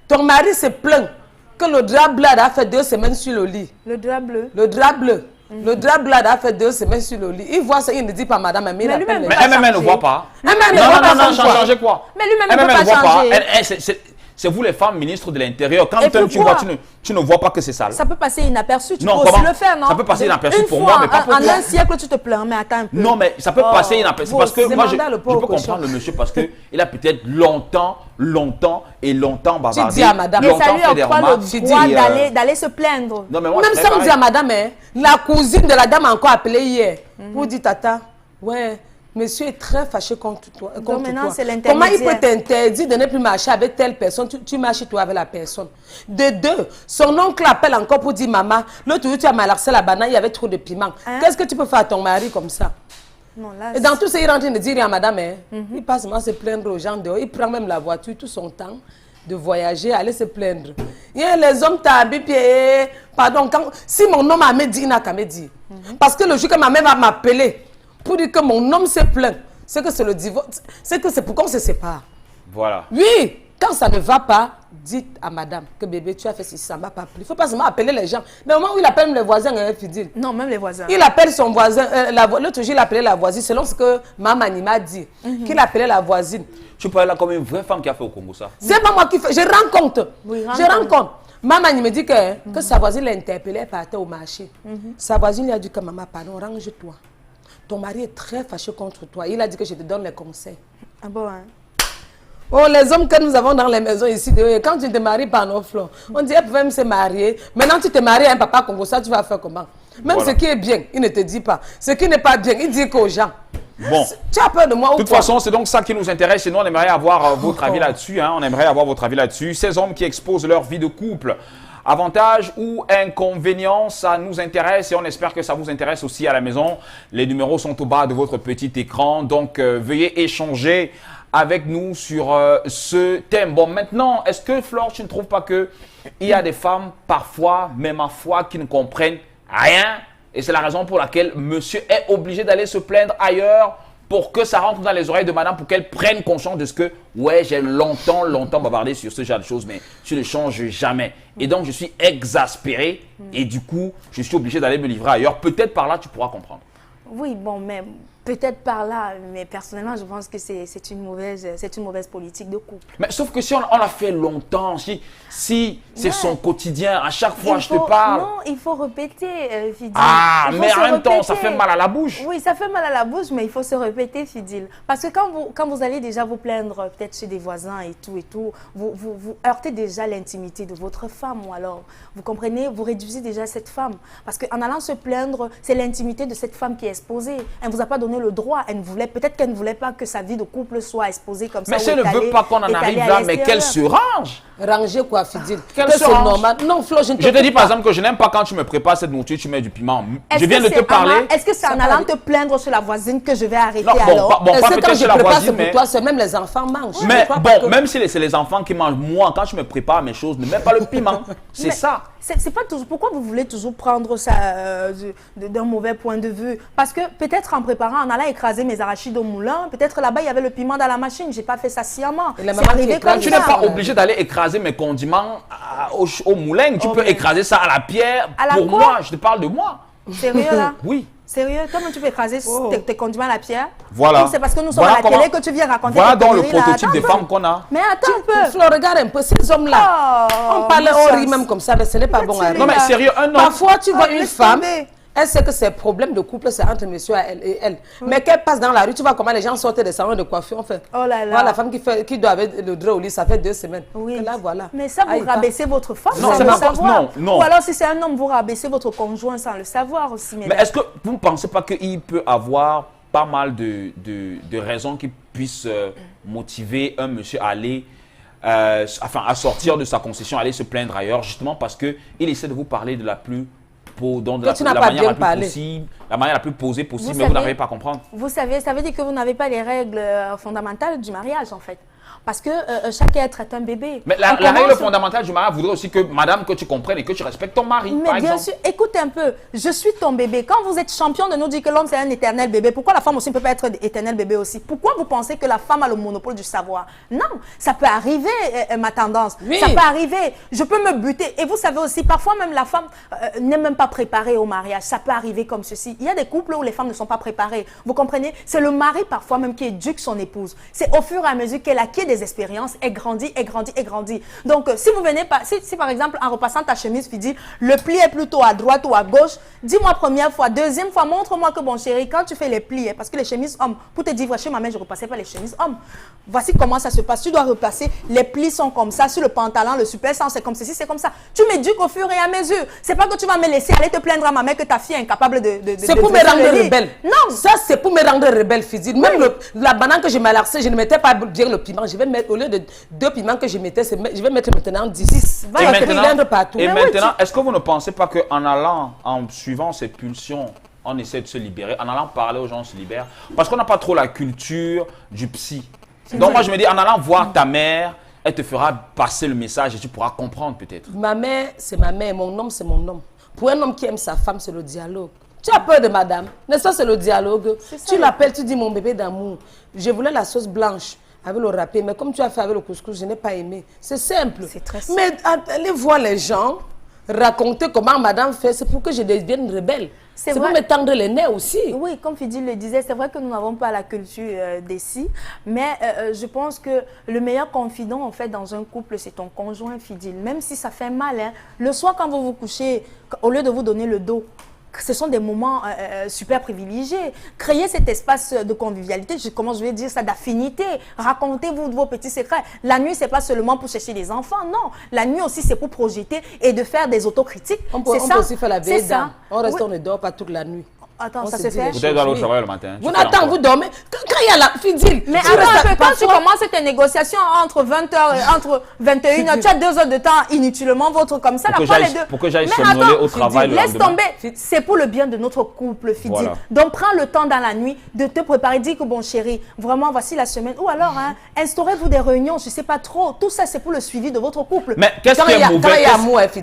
Ton mari se plaint que le drap bleu a fait 2 semaines sur le lit. Le drap bleu? Le drap bleu. Le drap bleu a fait 2 semaines sur le lit. Il voit ça, il ne dit pas madame, mais il appelle. Mais elle-même ne voit pas. Elle-même ne voit pas. Non, changer quoi? Mais lui-même ne peut pas changer. C'est vous les femmes ministres de l'Intérieur. Quand tu vois, tu ne vois pas que c'est sale. Ça peut passer inaperçu. Tu peux aussi le faire, non? Ça peut passer inaperçu pour moi, mais pas pour toi. En un siècle, tu te plains, mais attends un peu. Non, mais ça peut passer inaperçu. Parce que moi, je peux comprendre le monsieur parce qu'il a peut-être longtemps bavardé. Tu dis à madame. Et ça lui octroie le droit d'aller se plaindre. Non, mais moi, même ça, on dit à madame, la cousine de la dame a encore appelé hier. Pour dire, tata, ouais. Monsieur est très fâché contre toi. Donc maintenant, c'est l'intermédiaire. Comment il peut t'interdire de ne plus marcher avec telle personne? Tu marches toi avec la personne. De deux, son oncle appelle encore pour dire maman, l'autre jour tu as malaxé la banane, il y avait trop de piment. Qu'est-ce que tu peux faire à ton mari comme ça? Non, là, et dans tout ça, il est en train de dire à madame, il passe à se plaindre aux gens dehors. Il prend même la voiture, tout son temps de voyager, aller se plaindre. Les hommes t'habillent, pardon, si mon homme m'a dit, il n'a qu'à me dire. Parce que le jour que ma mère va m'appeler, pour dire que mon homme se plaint, c'est que c'est le divorce, c'est que c'est pourquoi on se sépare. Voilà. Oui, quand ça ne va pas, dites à madame que bébé, tu as fait si ça ne m'a pas plu. Il ne faut pas seulement appeler les gens. Mais au moment où il appelle les voisins, fidèle. Non, même les voisins. Il appelle son voisin, l'autre jour il appelait la voisine, selon ce que maman m'a dit, qu'il appelait la voisine. Tu parles là comme une vraie femme qui a fait au Congo ça. C'est pas moi qui fais, je rends compte. Oui, je rends compte. Maman me dit que sa voisine l'a interpellée, elle partait au marché. Sa voisine lui a dit que maman, pardon, range-toi. Ton mari est très fâché contre toi. Il a dit que je te donne les conseils. Ah bon, hein? Oh, les hommes que nous avons dans les maisons ici, quand tu te maries par nos fleurs, on dit qu'elle pouvait même se marier. Maintenant, tu te maries à un papa Congo, ça, tu vas faire comment? Même ce qui est bien, il ne te dit pas. Ce qui n'est pas bien, il dit qu'aux gens. Bon. Tu as peur de moi ou quoi? De toute façon, c'est donc ça qui nous intéresse. Et nous, on aimerait avoir votre avis là-dessus. On aimerait avoir votre avis là-dessus. Ces hommes qui exposent leur vie de couple. Avantages ou inconvénients, ça nous intéresse et on espère que ça vous intéresse aussi à la maison. Les numéros sont au bas de votre petit écran, donc veuillez échanger avec nous sur ce thème. Bon, maintenant, est-ce que Flore, tu ne trouves pas qu'il y a des femmes parfois, même ma foi, qui ne comprennent rien? Et c'est la raison pour laquelle monsieur est obligé d'aller se plaindre ailleurs pour que ça rentre dans les oreilles de madame, pour qu'elle prenne conscience de ce que, ouais, j'ai longtemps bavardé sur ce genre de choses, mais tu ne changes jamais. Et donc, je suis exaspéré et du coup, je suis obligé d'aller me livrer ailleurs. Peut-être par là, tu pourras comprendre. Oui, bon, mais peut-être par là, mais personnellement, je pense que c'est une mauvaise politique de couple. Mais sauf que si on l'a fait longtemps, si c'est son quotidien, à chaque fois je te parle. Non, il faut répéter, Fidil. Ah, mais en même temps, ça fait mal à la bouche. Oui, ça fait mal à la bouche, mais il faut se répéter, Fidil. Parce que quand vous allez déjà vous plaindre, peut-être chez des voisins et tout, vous heurtez déjà l'intimité de votre femme. Ou alors, vous comprenez, vous réduisez déjà cette femme. Parce qu'en allant se plaindre, c'est l'intimité de cette femme qui est exposée. Elle ne vous a pas donné le droit. Peut-être qu'elle ne voulait pas que sa vie de couple soit exposée comme ça. Mais si elle ne veut pas qu'on en arrive là, mais qu'elle se range. Ranger quoi, Fidil? Qu'elle se range. Normal. Non, Flo, je te dis par exemple que je n'aime pas quand tu me prépares cette nourriture, tu mets du piment. Je viens de te parler. Est-ce que c'est en allant te plaindre sur la voisine que je vais arrêter non, alors? Bon, pas peut-être chez la voisine, mais... Toi, c'est même les enfants mangent. Mais bon, même si c'est les enfants qui mangent, moi, quand tu me prépares mes choses, ne mets pas le piment. C'est ça. C'est pas toujours. Pourquoi vous voulez toujours prendre ça d'un mauvais point de vue? Parce que peut-être en préparant, en allant écraser mes arachides au moulin, peut-être là-bas, il y avait le piment dans la machine. J'ai pas fait ça sciemment. C'est arrivé comme ça. Tu n'es pas obligé d'aller écraser mes condiments au moulin. Tu peux écraser ça à la pierre. Pour moi, je te parle de moi. Sérieux là? Oui. Sérieux? Comment tu peux écraser tes condiments à la pierre? Voilà. C'est parce que nous sommes à la télé que tu viens raconter. Voilà donc le prototype des femmes qu'on a. Mais attends un peu. Flo, regarde un peu ces hommes-là. On parle, on rit même comme ça, mais ce n'est pas bon à rire. Non mais sérieux, un homme. Parfois, tu vois une femme. Elle sait que ses problèmes de couple, c'est entre monsieur et elle. Mais qu'elle passe dans la rue, tu vois comment les gens sortent des salons de coiffure. En fait. Oh là là. Voilà, la femme qui doit avoir le drap au lit, ça fait 2 semaines. Oui. Là, voilà. Mais ça, vous rabaissez votre femme non, sans le savoir. Non. Ou alors, si c'est un homme, vous rabaissez votre conjoint sans le savoir aussi. Mais est-ce que vous ne pensez pas qu'il peut avoir pas mal de raisons qui puissent motiver un monsieur à aller, à sortir de sa concession, à aller se plaindre ailleurs, justement parce qu'il essaie de vous parler de la plus... Donc de la manière la plus possible, la manière la plus posée possible, mais vous n'arrivez pas à comprendre. Vous savez, ça veut dire que vous n'avez pas les règles fondamentales du mariage, en fait. Parce que chaque être est un bébé. Mais la règle fondamentale du mariage voudrait aussi que, madame, que tu comprennes et que tu respectes ton mari, mais par exemple. Bien sûr, écoute un peu, je suis ton bébé. Quand vous êtes champion de nous dire que l'homme c'est un éternel bébé, pourquoi la femme aussi ne peut pas être éternel bébé aussi? Pourquoi vous pensez que la femme a le monopole du savoir? Non, ça peut arriver, ma tendance. Oui. Ça peut arriver. Je peux me buter. Et vous savez aussi, parfois même la femme n'est même pas préparée au mariage. Ça peut arriver comme ceci. Il y a des couples où les femmes ne sont pas préparées. Vous comprenez? C'est le mari parfois même qui éduque son épouse. C'est au fur et à mesure qu'elle acquiert des expériences, elle grandit. Donc, si vous venez, si par exemple, en repassant ta chemise, tu dis, le pli est plutôt à droite ou à gauche, dis-moi première fois, deuxième fois, montre-moi que, bon chéri, quand tu fais les plis, parce que les chemises hommes, pour te dire, chez ma mère, je ne repassais pas les chemises hommes. Voici comment ça se passe. Tu dois repasser, les plis sont comme ça, sur le pantalon, le super sang, c'est comme ceci, c'est comme ça. Tu m'éduques au fur et à mesure. C'est pas que tu vas me laisser aller te plaindre à ma mère que ta fille est incapable de c'est pour me rendre rebelle. Non. Ça, c'est pour me rendre rebelle, Fidil. Même la banane que je m'ai lancée, je ne mettais pas dire le piment. Je vais mettre, au lieu de 2 piments que je mettais, je vais mettre maintenant 10. Et maintenant, est-ce que vous ne pensez pas qu'en allant, en suivant ces pulsions, on essaie de se libérer, en allant parler aux gens, on se libère? Parce qu'on n'a pas trop la culture du psy. Donc moi, je me dis, en allant voir ta mère, elle te fera passer le message et tu pourras comprendre peut-être. Ma mère, c'est ma mère. Mon homme, c'est mon homme. Pour un homme qui aime sa femme, c'est le dialogue. Tu as peur de madame, n'est-ce pas, c'est le dialogue. Tu l'appelles, tu dis, mon bébé d'amour, je voulais la sauce blanche avec le râpé, mais comme tu as fait avec le couscous, je n'ai pas aimé. C'est simple. C'est très simple. Mais allez voir les gens raconter comment madame fait, c'est pour que je devienne rebelle. C'est pour me tendre les nez aussi. Oui, comme Fidil le disait, c'est vrai que nous n'avons pas la culture d'ici, mais je pense que le meilleur confident en fait dans un couple, c'est ton conjoint, Fidil. Même si ça fait mal, hein. Le soir quand vous vous couchez, au lieu de vous donner le dos, ce sont des moments super privilégiés. Créez cet espace de convivialité, comment je vais dire ça, d'affinité. Racontez-vous vos petits secrets. La nuit, c'est pas seulement pour chercher les enfants, non. La nuit aussi, c'est pour projeter et de faire des autocritiques. On peut aussi faire la veille dame. On reste, on ne dort pas toute la nuit. Attends, ça se fait. Vous êtes aller au travail le matin. Vous n'attendez, vous dormez. Quand il y a la Fidil. Mais attends un peu, quand tu commences tes négociations entre 20h, entre 21h, tu as 2 heures de temps inutilement, votre comme ça. Pour que j'aille somnoler au travail. Laisse tomber. C'est pour le bien de notre couple, Fidil. Voilà. Donc, prends le temps dans la nuit de te préparer. Dis que bon, chérie, vraiment, voici la semaine. Ou alors, instaurez-vous des réunions, je ne sais pas trop. Tout ça, c'est pour le suivi de votre couple. Mais qu'est-ce qui est mauvais?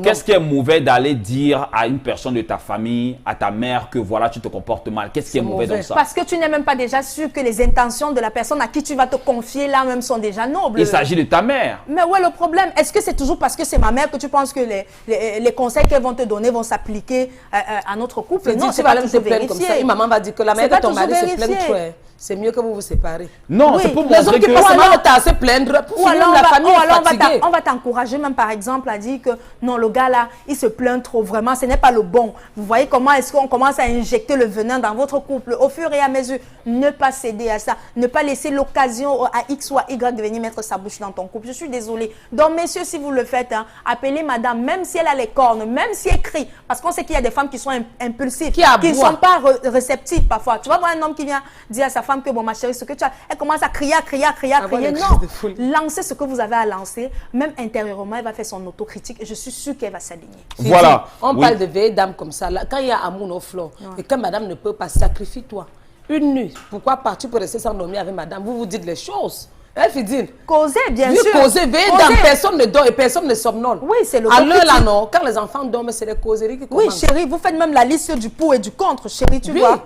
Qu'est-ce qui est mauvais d'aller dire à une personne de ta famille, à ta mère, que voilà, tu te comportes mal? Qu'est-ce qui est mauvais dans ça? Parce que tu n'es même pas déjà sûr que les intentions de la personne à qui tu vas te confier là même sont déjà nobles. Il s'agit de ta mère. Mais ouais, le problème, est-ce que c'est toujours parce que c'est ma mère que tu penses que les conseils qu'elles vont te donner vont s'appliquer à notre couple? Non, c'est pas toujours vérifié. Comme ça. Une maman va dire que la mère de ton mari se plaint, c'est mieux que vous vous séparez. Non, oui. C'est pour montrer les hommes qui passent à se plaindre pour finir la famille fatiguée. On va t'encourager même par exemple à dire que non, le gars là, il se plaint trop vraiment, ce n'est pas le bon. Vous voyez comment est-ce qu'on commence à injecter le venin dans votre couple au fur et à mesure. Ne pas céder à ça, ne pas laisser l'occasion à X ou à Y de venir mettre sa bouche dans ton couple. Je suis désolée. Donc messieurs, si vous le faites, appelez madame, même si elle a les cornes, même si elle crie, parce qu'on sait qu'il y a des femmes qui sont impulsives, qui ne sont pas réceptives parfois. Tu vas voir un homme qui vient dire à sa femme que bon ma chérie, ce que tu as, elle commence à crier. Non, lancez ce que vous avez à lancer, même intérieurement, elle va faire son autocritique et je suis sûre qu'elle va s'aligner. Voilà. On parle de vieilles dames comme ça. Là, quand il y a amour au flot et que madame ne peut pas, sacrifie-toi. Une nuit, pourquoi pas, tu peux rester sans dormir avec madame, vous vous dites les choses. Fidil. Causer, bien sûr. Causer, veiller dame, personne ne dort et personne ne somnole. Oui, c'est le à l'heure là, non, quand les enfants dorment, c'est les causeries qui commencent. Oui, chérie, vous faites même la liste du pour et du contre, chérie, tu vois.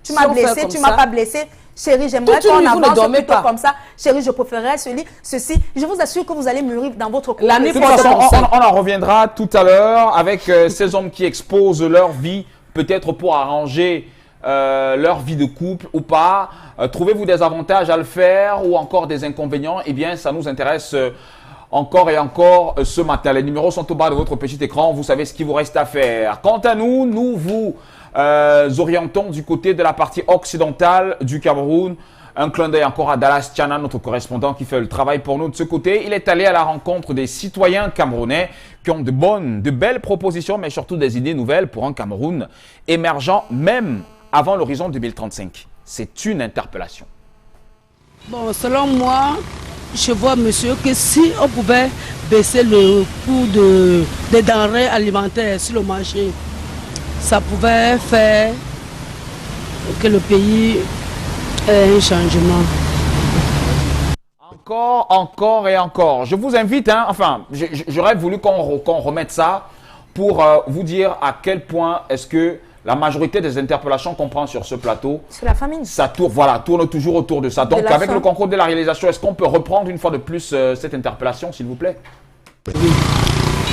Tu m'as blessé, tu m'as pas blessé. Chérie, j'aimerais qu'on avance plutôt comme ça. Chérie, je préférerais ceci. Je vous assure que vous allez mûrir dans votre couple. De toute façon, on en reviendra tout à l'heure avec ces hommes qui exposent leur vie, peut-être pour arranger leur vie de couple ou pas. Trouvez-vous des avantages à le faire ou encore des inconvénients? Eh bien, ça nous intéresse encore et encore ce matin. Les numéros sont au bas de votre petit écran. Vous savez ce qu'il vous reste à faire. Quant à nous, nous vous orientons du côté de la partie occidentale du Cameroun. Un clin d'œil encore à Dallas Tiana, notre correspondant qui fait le travail pour nous de ce côté. Il est allé à la rencontre des citoyens camerounais qui ont de belles propositions, mais surtout des idées nouvelles pour un Cameroun émergent même avant l'horizon 2035. C'est une interpellation. Bon, selon moi, je vois, monsieur, que si on pouvait baisser le coût des denrées alimentaires sur le marché, ça pouvait faire que le pays ait un changement. Encore et encore. Je vous invite, j'aurais voulu qu'on remette ça pour vous dire à quel point est-ce que la majorité des interpellations qu'on prend sur ce plateau, c'est la famine. Ça tourne toujours autour de ça. Donc, avec le concours de la réalisation, est-ce qu'on peut reprendre une fois de plus cette interpellation, s'il vous plaît? Oui.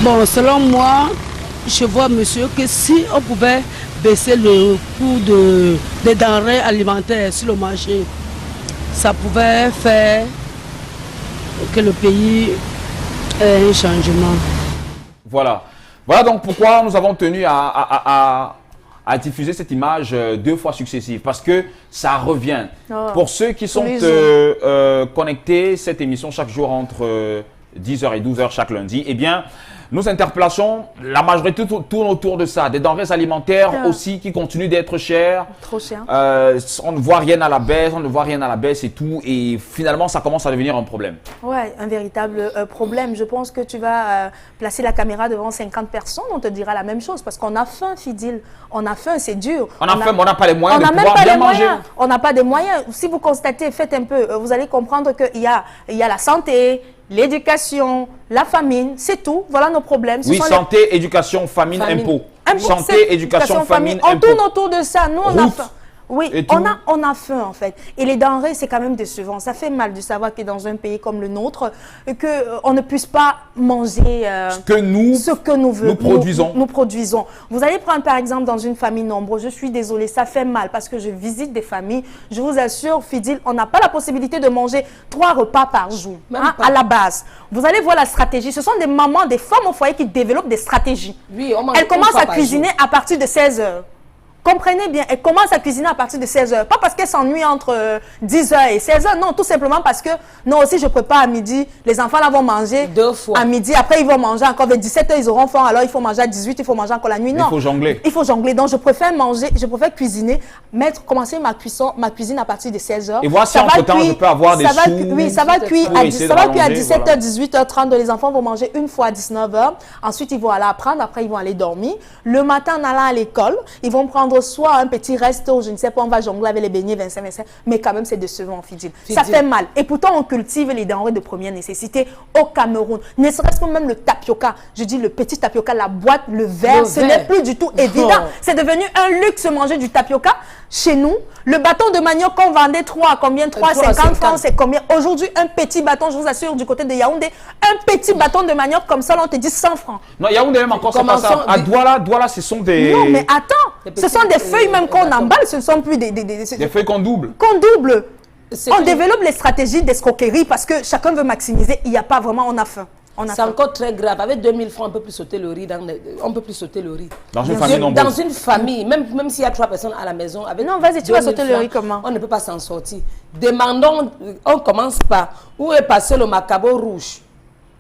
Bon, selon moi, je vois, monsieur, que si on pouvait baisser le coût des denrées alimentaires sur le marché, ça pouvait faire que le pays ait un changement. Voilà. Voilà donc pourquoi nous avons tenu à diffuser cette image 2 fois successive, parce que ça revient. Pour ceux qui sont connectés, cette émission chaque jour entre 10h et 12h chaque lundi, eh bien, nos interpellations, la majorité tourne autour de ça. Des denrées alimentaires aussi qui continuent d'être chères. Trop cher. On ne voit rien à la baisse, et tout. Et finalement, ça commence à devenir un problème. Ouais, un véritable problème. Je pense que tu vas placer la caméra devant 50 personnes, on te dira la même chose. Parce qu'on a faim, Fidil. On a faim, c'est dur. On a faim, mais on n'a pas les moyens de pouvoir bien manger. On n'a pas de moyens. Si vous constatez, faites un peu, vous allez comprendre qu'il y a la santé, l'éducation, la famine, c'est tout. Voilà nos problèmes. Oui, santé, éducation, famine, impôt. Santé, éducation, famine, impôt. On tourne autour de ça. Nous, on a faim. Oui, on a faim en fait. Et les denrées, c'est quand même décevant. Ça fait mal de savoir que dans un pays comme le nôtre, qu'on ne puisse pas manger ce que nous produisons. Vous allez prendre par exemple dans une famille nombreuse, je suis désolée, ça fait mal parce que je visite des familles. Je vous assure, Fidil, on n'a pas la possibilité de manger 3 repas par jour à la base. Vous allez voir la stratégie. Ce sont des mamans, des femmes au foyer qui développent des stratégies. Oui, elles commencent à cuisiner à partir de 16h. Comprenez bien, elle commence à cuisiner à partir de 16h. Pas parce qu'elle s'ennuie entre 10h et 16h, non, tout simplement parce que, non, aussi je prépare à midi, les enfants là vont manger 2 fois. à midi, après ils vont manger encore vers 17h, ils auront faim, alors il faut manger à 18h, il faut manger encore la nuit, non. Il faut jongler. Il faut jongler, donc je préfère manger, je préfère cuisiner, commencer ma cuisine à partir de 16h. Et voir si entre-temps je peux avoir des sous. Oui, ça va cuire à 17h, 18h30, les enfants vont manger une fois à 19h, ensuite ils vont aller apprendre, après ils vont aller dormir. Le matin en allant à l'école, ils vont prendre soit un petit resto, je ne sais pas, on va jongler avec les beignets 25, mais quand même c'est décevant, Fidil. Ça fait mal. Et pourtant on cultive les denrées de première nécessité au Cameroun. Ne serait-ce que même le tapioca, je dis le petit tapioca, la boîte, le verre, ce n'est plus du tout évident. C'est devenu un luxe manger du tapioca. Chez nous, le bâton de manioc qu'on vendait 3 à combien? 3,50 francs, c'est combien? Aujourd'hui, un petit bâton, je vous assure, du côté de Yaoundé, un petit bâton de manioc comme ça, là, on te dit 100 francs. Non, Yaoundé même encore, c'est pas ça. À Douala, ce sont des... Non, mais attends, ce sont des feuilles même qu'on emballe, ce ne sont plus des feuilles qu'on double. Qu'on double. On développe les stratégies d'escroquerie parce que chacun veut maximiser, il n'y a pas vraiment, on a faim. C'est encore très grave. Avec 2000 francs, on peut plus sauter le riz. On peut plus sauter le riz. Dans une famille nombreuse. Dans une famille, même s'il y a 3 personnes à la maison. Avec non, vas-y, tu vas sauter le riz comment? On ne peut pas s'en sortir. Demandons, on commence par où est passé le macabo rouge.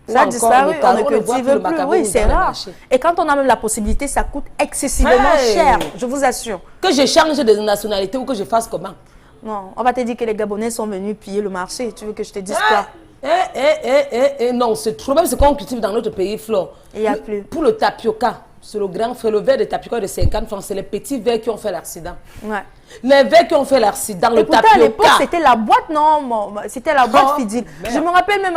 Ça a disparu, on ne cultive plus. Oui, c'est rare. Et quand on a même la possibilité, ça coûte excessivement cher, je vous assure. Que je change de nationalité ou que je fasse comment? Non, on va te dire que les Gabonais sont venus piller le marché. Tu veux que je te dise quoi? Non, c'est trop. Même ce qu'on cultive dans notre pays, Flore. Il n'y a plus. Pour le tapioca, c'est le grand fait, le verre de tapioca de 50 francs, c'est les petits verres qui ont fait l'accident. Ouais. Les verres qui ont fait l'accident, le tapioca. À l'époque, c'était la boîte, non? C'était la boîte Fidil. Je me rappelle même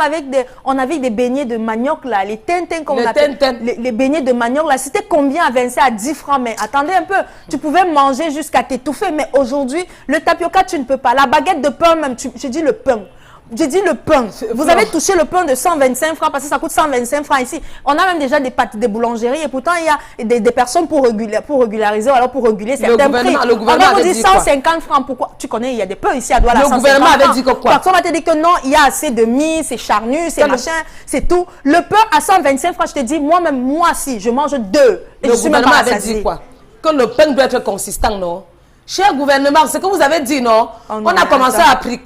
on avait des beignets de manioc là, les tintins qu'on appelle. Les beignets de manioc là, c'était combien à 20 à 10 francs? Mais attendez un peu, tu pouvais manger jusqu'à t'étouffer. Mais aujourd'hui, le tapioca, tu ne peux pas. La baguette de pain même, je dis le pain. J'ai dit le pain. Vous avez touché le pain de 125 francs parce que ça coûte 125 francs ici. On a même déjà des boulangeries et pourtant il y a des personnes pour régulariser ou alors pour réguler certains prix. Le gouvernement on va vous dire 150 francs. Pourquoi? Tu connais, il y a des pains ici à Douala. Le gouvernement avait dit quoi? Personne va te dire que non, il y a assez de mie, c'est charnu, c'est machin, c'est tout. Le pain à 125 francs, je te dis, moi-même, moi si, je mange 2. Le gouvernement avait dit quoi? Que le pain doit être consistant, non? Cher gouvernement, ce que vous avez dit, non? On a commencé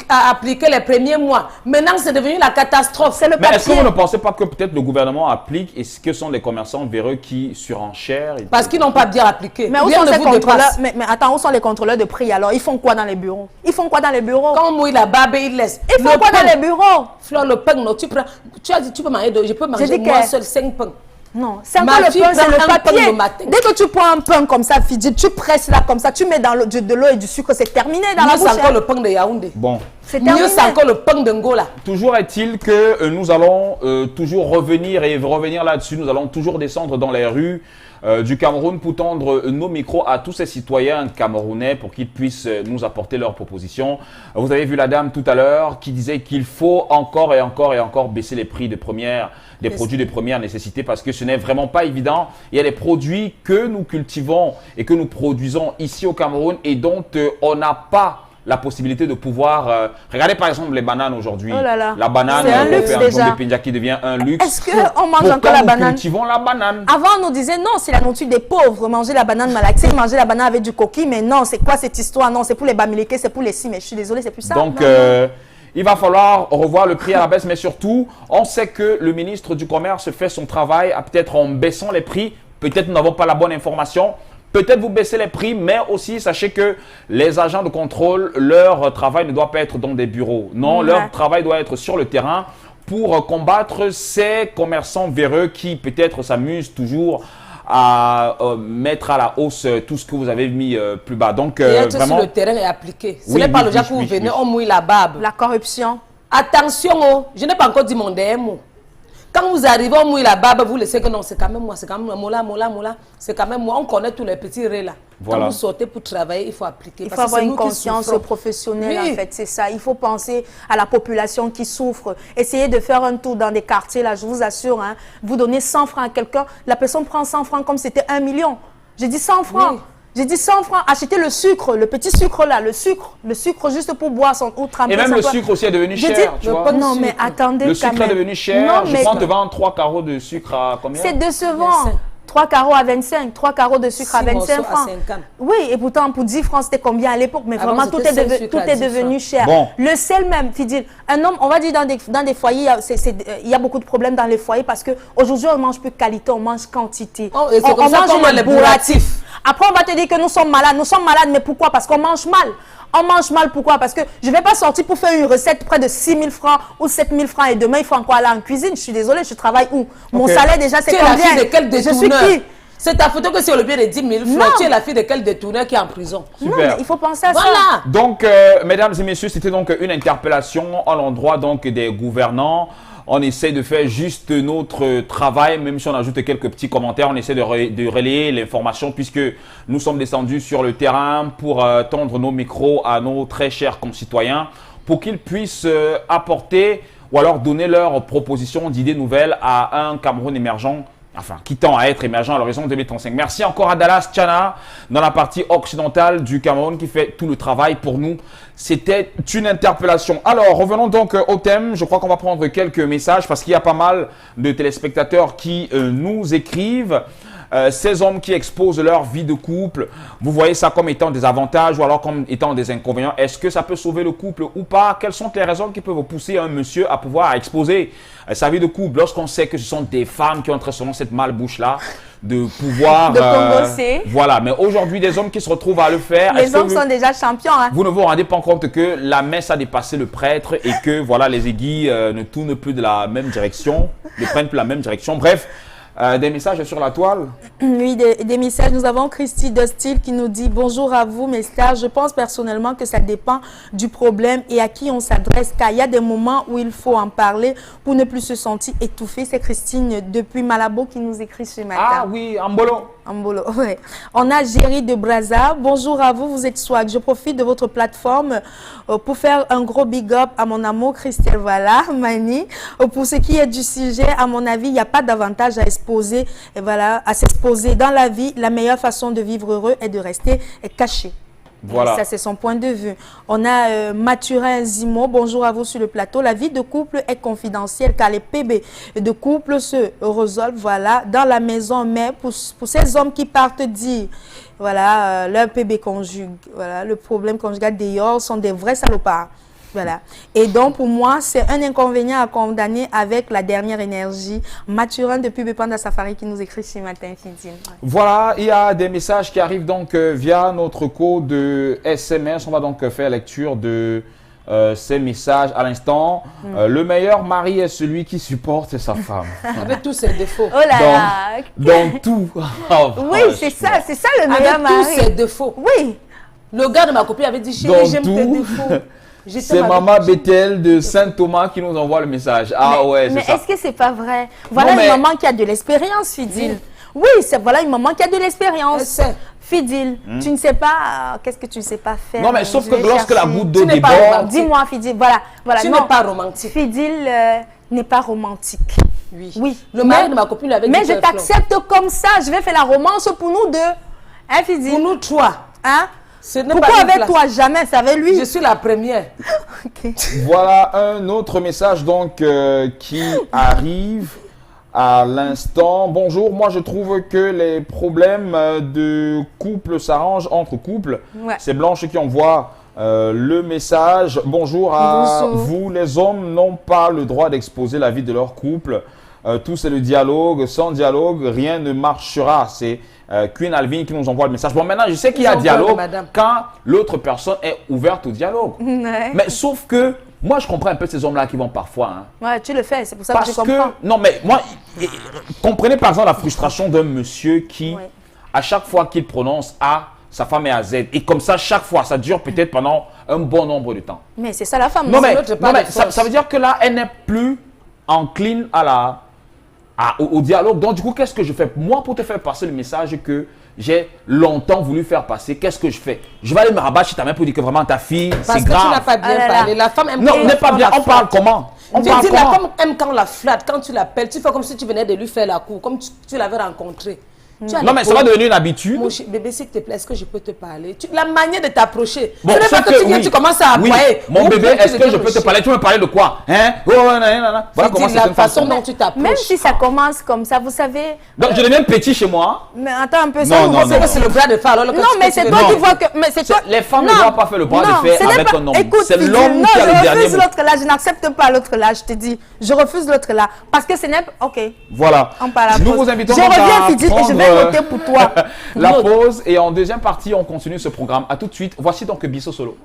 à appliquer les premiers mois. Maintenant, c'est devenu la catastrophe. C'est le papier. Mais est-ce que vous ne pensez pas que peut-être le gouvernement applique et ce que sont les commerçants véreux qui surenchèrent? Parce qu'ils n'ont pas bien appliqué. Mais où sont les contrôleurs? Mais attends, où sont les contrôleurs de prix alors? Ils font quoi dans les bureaux? Ils font quoi dans les bureaux? Quand on mouille la barbe, ils laissent. Ils font quoi dans les bureaux? Flore, le pain, non, tu as dit, tu peux manger, je peux manger moi seul 5 pains. Non, c'est encore le pain, c'est le papier. Dès que tu prends un pain comme ça, Fidji, tu presses là comme ça, tu mets dans de l'eau et du sucre, c'est terminé dans la bouche. C'est encore le pain de Yaoundé. Bon. C'est terminé. Mieux, c'est encore le pain d'Angola. Toujours est-il que nous allons toujours revenir là-dessus. Nous allons toujours descendre dans les rues du Cameroun pour tendre nos micros à tous ces citoyens camerounais pour qu'ils puissent nous apporter leurs propositions. Vous avez vu la dame tout à l'heure qui disait qu'il faut encore et encore baisser les prix des produits de première nécessité parce que ce n'est vraiment pas évident. Il y a des produits que nous cultivons et que nous produisons ici au Cameroun et dont on n'a pas la possibilité de pouvoir... regardez par exemple les bananes aujourd'hui. Oh là là. La banane, c'est un luxe déjà. Qui devient un luxe. Est-ce qu'on mange encore la banane? Nous cultivons la banane. Avant, on nous disait non, c'est la nourriture des pauvres. Manger la banane malaxée, manger la banane avec du coquille. Mais non, c'est quoi cette histoire? Non, c'est pour les bamiliqués, c'est pour les si. Mais je suis désolée, c'est plus ça. Donc, il va falloir revoir le prix à la baisse. Mais surtout, on sait que le ministre du Commerce fait son travail peut-être en baissant les prix. Peut-être nous n'avons pas la bonne information. Peut-être vous baissez les prix, mais aussi sachez que les agents de contrôle, leur travail ne doit pas être dans des bureaux. Non, leur travail doit être sur le terrain pour combattre ces commerçants véreux qui peut-être s'amusent toujours à mettre à la hausse tout ce que vous avez mis plus bas. Donc, être vraiment, sur le terrain et appliquer. Ce n'est pas le jour où vous venez, on mouille la barbe. La corruption. Attention, je n'ai pas encore dit mon dernier mot. Quand vous arrivez, on mouille la barbe, vous laissez que non, c'est quand même moi, c'est quand même mola, c'est quand même moi. On connaît tous les petits raies là. Voilà. Quand vous sortez pour travailler, il faut appliquer. Il faut avoir une conscience professionnelle, en fait, c'est ça. Il faut penser à la population qui souffre. Essayez de faire un tour dans des quartiers, là, je vous assure. Hein, vous donnez 100 francs à quelqu'un, la personne prend 100 francs comme c'était 1 million. J'ai dit 100 francs. Oui. J'ai dit 100 francs, achetez le sucre, le petit sucre là, le sucre juste pour boire son ou tremper. Et même le sucre aussi est devenu cher, tu vois. Non, mais attendez. Le sucre est devenu cher. Non, je prends te vendre 3 carreaux de sucre à combien? C'est décevant. 3 carreaux à 25, 3 carreaux de sucre à 25 francs. À 50. Oui, et pourtant, pour 10 francs, c'était combien à l'époque? Mais vraiment, tout est devenu cher. Bon. Le sel même, Fidil, un homme, on va dire dans des foyers, il y a beaucoup de problèmes dans les foyers parce qu'aujourd'hui, on ne mange plus qualité, on mange quantité. Oh, et c'est comme ça qu'on mange les bourratifs. Après, on va te dire que nous sommes malades. Nous sommes malades, mais pourquoi? Parce qu'on mange mal. On mange mal, pourquoi? Parce que je ne vais pas sortir pour faire une recette près de 6 000 francs ou 7 000 francs et demain, il faut encore aller en cuisine. Je suis désolée, je travaille où? Mon salaire déjà, c'est combien? Tu es la fille de quel détourneur? Je suis qui? C'est ta photo que c'est au lieu de 10 000 francs. Tu es la fille de quel détourneur qui est en prison? Super. Non, mais il faut penser à ça. Donc, mesdames et messieurs, c'était donc une interpellation à l'endroit donc des gouvernants. On essaie de faire juste notre travail, même si on ajoute quelques petits commentaires, on essaie de relayer l'information puisque nous sommes descendus sur le terrain pour tendre nos micros à nos très chers concitoyens pour qu'ils puissent apporter ou alors donner leurs propositions d'idées nouvelles à un Cameroun émergent, enfin qui tend à être émergent à l'horizon 2035. Merci encore à Dallas Tchana dans la partie occidentale du Cameroun qui fait tout le travail pour nous. C'était une interpellation. Alors, revenons donc au thème. Je crois qu'on va prendre quelques messages parce qu'il y a pas mal de téléspectateurs qui nous écrivent. Ces hommes qui exposent leur vie de couple, vous voyez ça comme étant des avantages ou alors comme étant des inconvénients. Est-ce que ça peut sauver le couple ou pas? Quelles sont les raisons qui peuvent pousser un monsieur à pouvoir exposer sa vie de couple lorsqu'on sait que ce sont des femmes qui ont très souvent cette malbouche-là de pouvoir… de congosser. Voilà, mais aujourd'hui, des hommes qui se retrouvent à le faire… Les hommes sont déjà champions. Hein. Vous ne vous rendez pas compte que la messe a dépassé le prêtre et que voilà, les aiguilles ne tournent plus de la même direction, ne prennent plus la même direction. Bref, des messages sur la toile? Oui, des messages. Nous avons Christy Dostil qui nous dit « Bonjour à vous, mes stars. Je pense personnellement que ça dépend du problème et à qui on s'adresse, car il y a des moments où il faut en parler pour ne plus se sentir étouffé. » C'est Christine depuis Malabo qui nous écrit ce matin. Ah oui, Ambolo. Ambolo, ouais. On a Géry de Brazza. Bonjour à vous, vous êtes swag. Je profite de votre plateforme pour faire un gros big up à mon amour Christelle, voilà, Mani. Pour ce qui est du sujet, à mon avis, il n'y a pas d'avantage à exposer, et voilà, à s'exposer. Dans la vie, la meilleure façon de vivre heureux est de rester caché. Voilà. Ça, c'est son point de vue. On a Mathurin Zimo. Bonjour à vous sur le plateau. La vie de couple est confidentielle car les PB de couple se résolvent voilà, dans la maison. Mais pour ces hommes qui partent dire voilà, leur PB conjugue, voilà, le problème conjugal d'ailleurs sont des vrais salopards. Voilà. Et donc, pour moi, c'est un inconvénient à condamner avec la dernière énergie. Mathurin depuis Bepanda Safari qui nous écrit ce matin, Fidine. Voilà, il y a des messages qui arrivent donc via notre code de SMS. On va donc faire lecture de ces messages à l'instant. Le meilleur mari est celui qui supporte sa femme. Avec tous ses défauts. Oh là là. Dans tout. Oh, oui, c'est ça le meilleur mari. Avec tous ses défauts. Oui. Le gars de ma copine avait dit, chérie, j'aime tes défauts. C'est Maman Bethel de Saint-Thomas qui nous envoie le message. Ah ouais, c'est ça. Mais est-ce que c'est pas vrai? Voilà une maman qui a de l'expérience, Fidil. Oui, voilà une maman qui a de l'expérience. Fidil, tu ne sais pas, qu'est-ce que tu ne sais pas faire? Non, mais sauf que lorsque la goutte d'eau déborde… Dis-moi, Fidil, voilà. Tu n'es pas romantique. Fidil n'est pas romantique. Oui. Le mari de ma copine lui avait dit… Mais je t'accepte comme ça, je vais faire la romance pour nous deux. Hein, Fidil? Pour nous trois. Hein? Pourquoi avec toi jamais? C'est avec lui. Je suis la première. Okay. Voilà un autre message donc qui arrive à l'instant. Bonjour, moi je trouve que les problèmes de couple s'arrangent entre couples. Ouais. C'est Blanche qui envoie le message. Bonjour à vous. Les hommes n'ont pas le droit d'exposer la vie de leur couple. Tout c'est le dialogue. Sans dialogue, rien ne marchera. C'est Queen Alvin qui nous envoie le message. Bon, maintenant, je sais qu'il y a dialogue quand l'autre personne est ouverte au dialogue. Ouais. Mais sauf que, moi, je comprends un peu ces hommes-là qui vont parfois… Hein, ouais, tu le fais, c'est pour ça que je comprends. Non, mais moi, comprenez par exemple la frustration d'un monsieur qui, à chaque fois qu'il prononce A, sa femme est à Z. Et comme ça, chaque fois, ça dure peut-être pendant un bon nombre de temps. Mais c'est ça la femme. Non, mais ça veut dire que là, elle n'est plus encline à au dialogue. Donc, du coup, qu'est-ce que je fais? Moi, pour te faire passer le message que j'ai longtemps voulu faire passer, qu'est-ce que je fais? Je vais aller me rabattre chez ta mère pour dire que vraiment ta fille, c'est grave. Parce que tu n'as pas bien parlé. La femme aime non, on n'est pas bien. On parle comment? On parle comment? La femme aime quand on la flatte, quand tu l'appelles, tu fais comme si tu venais de lui faire la cour, comme tu l'avais rencontré. Non, mais ça va devenir une habitude. Mon bébé, s'il te plaît, est-ce que je peux te parler? La manière de t'approcher. Bon, ce n'est pas que tu commences à aboyer. Mon bébé, est-ce que je peux te parler? Tu veux me parler de quoi? Hein? Voilà comment c'est la façon dont tu t'approches. Même si ça commence comme ça, vous savez. Donc, je deviens petit chez moi. Mais attends un peu, ça. Non. C'est le bras de fer. Non, mais c'est toi qui vois que. Les femmes ne doivent pas faire le bras de fer avec un homme. C'est l'homme qui a le dernier mot. Je refuse l'autre là, je n'accepte pas l'autre là, je te dis. Je refuse l'autre là. Parce que ce n'est pas. Ok. Voilà. Nous vous invitons à prendre je vais voter pour toi. La pause et en deuxième partie, on continue ce programme. À tout de suite. Voici donc Bisso Solo.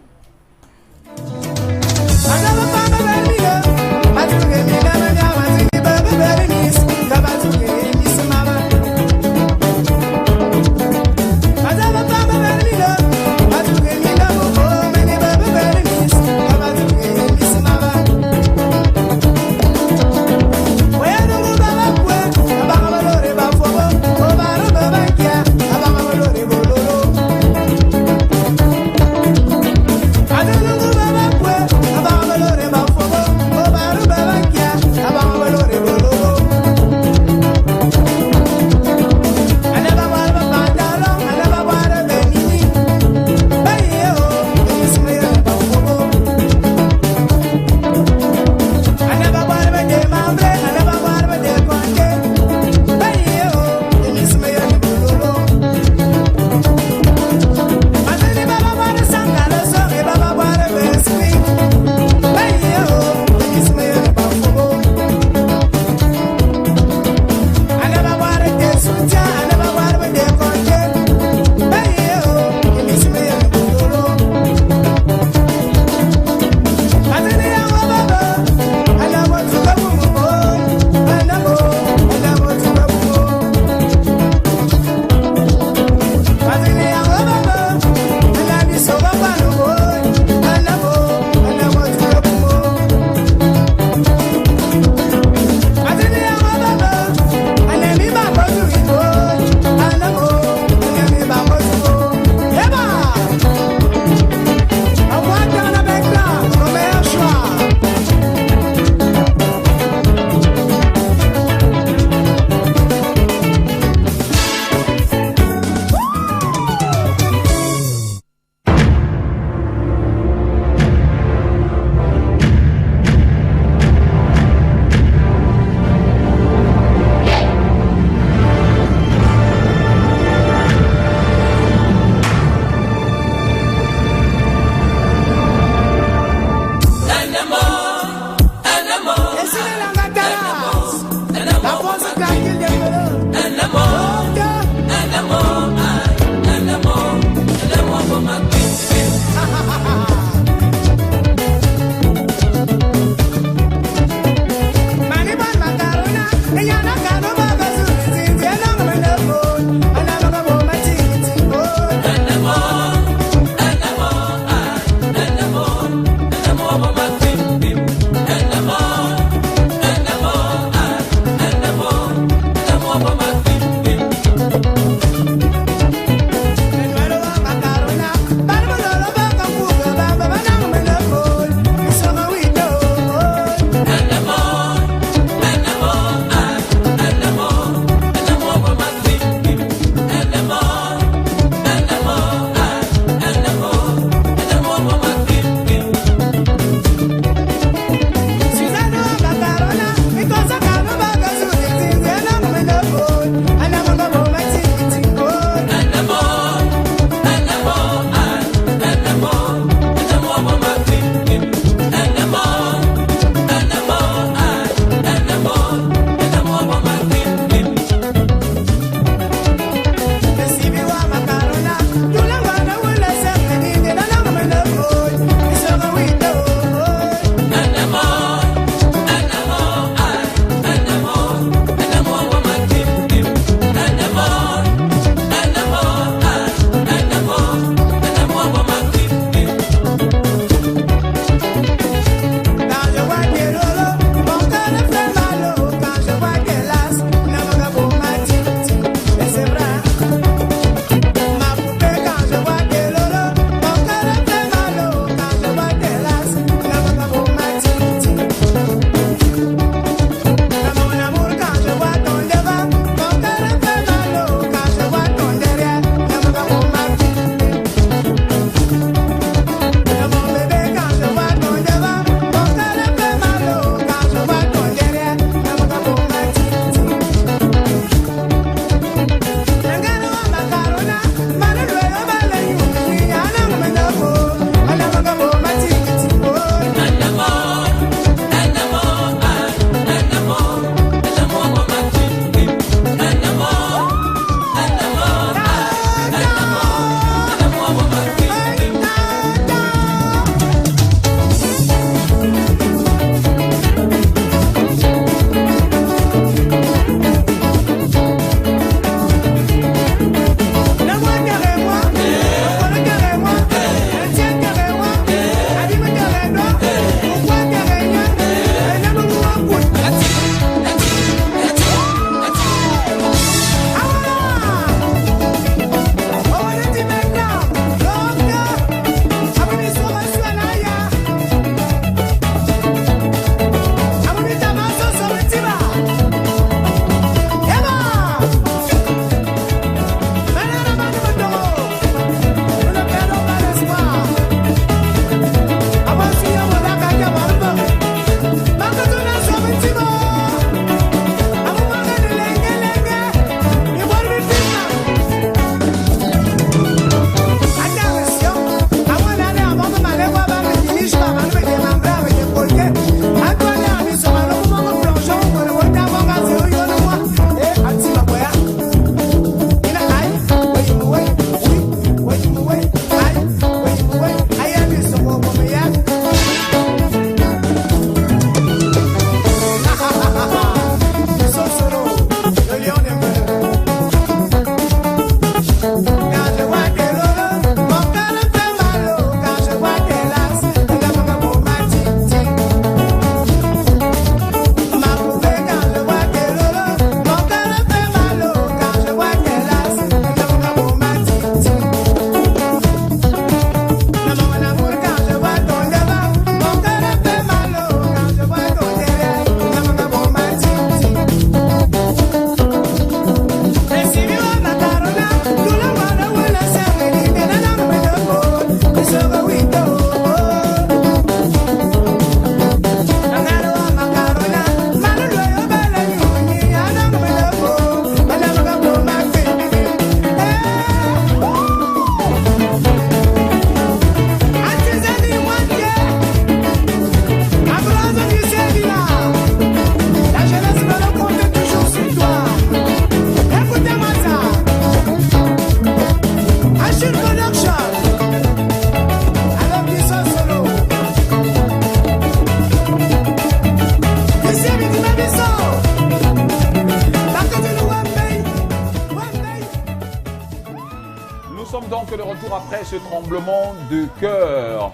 donc de retour après ce tremblement de cœur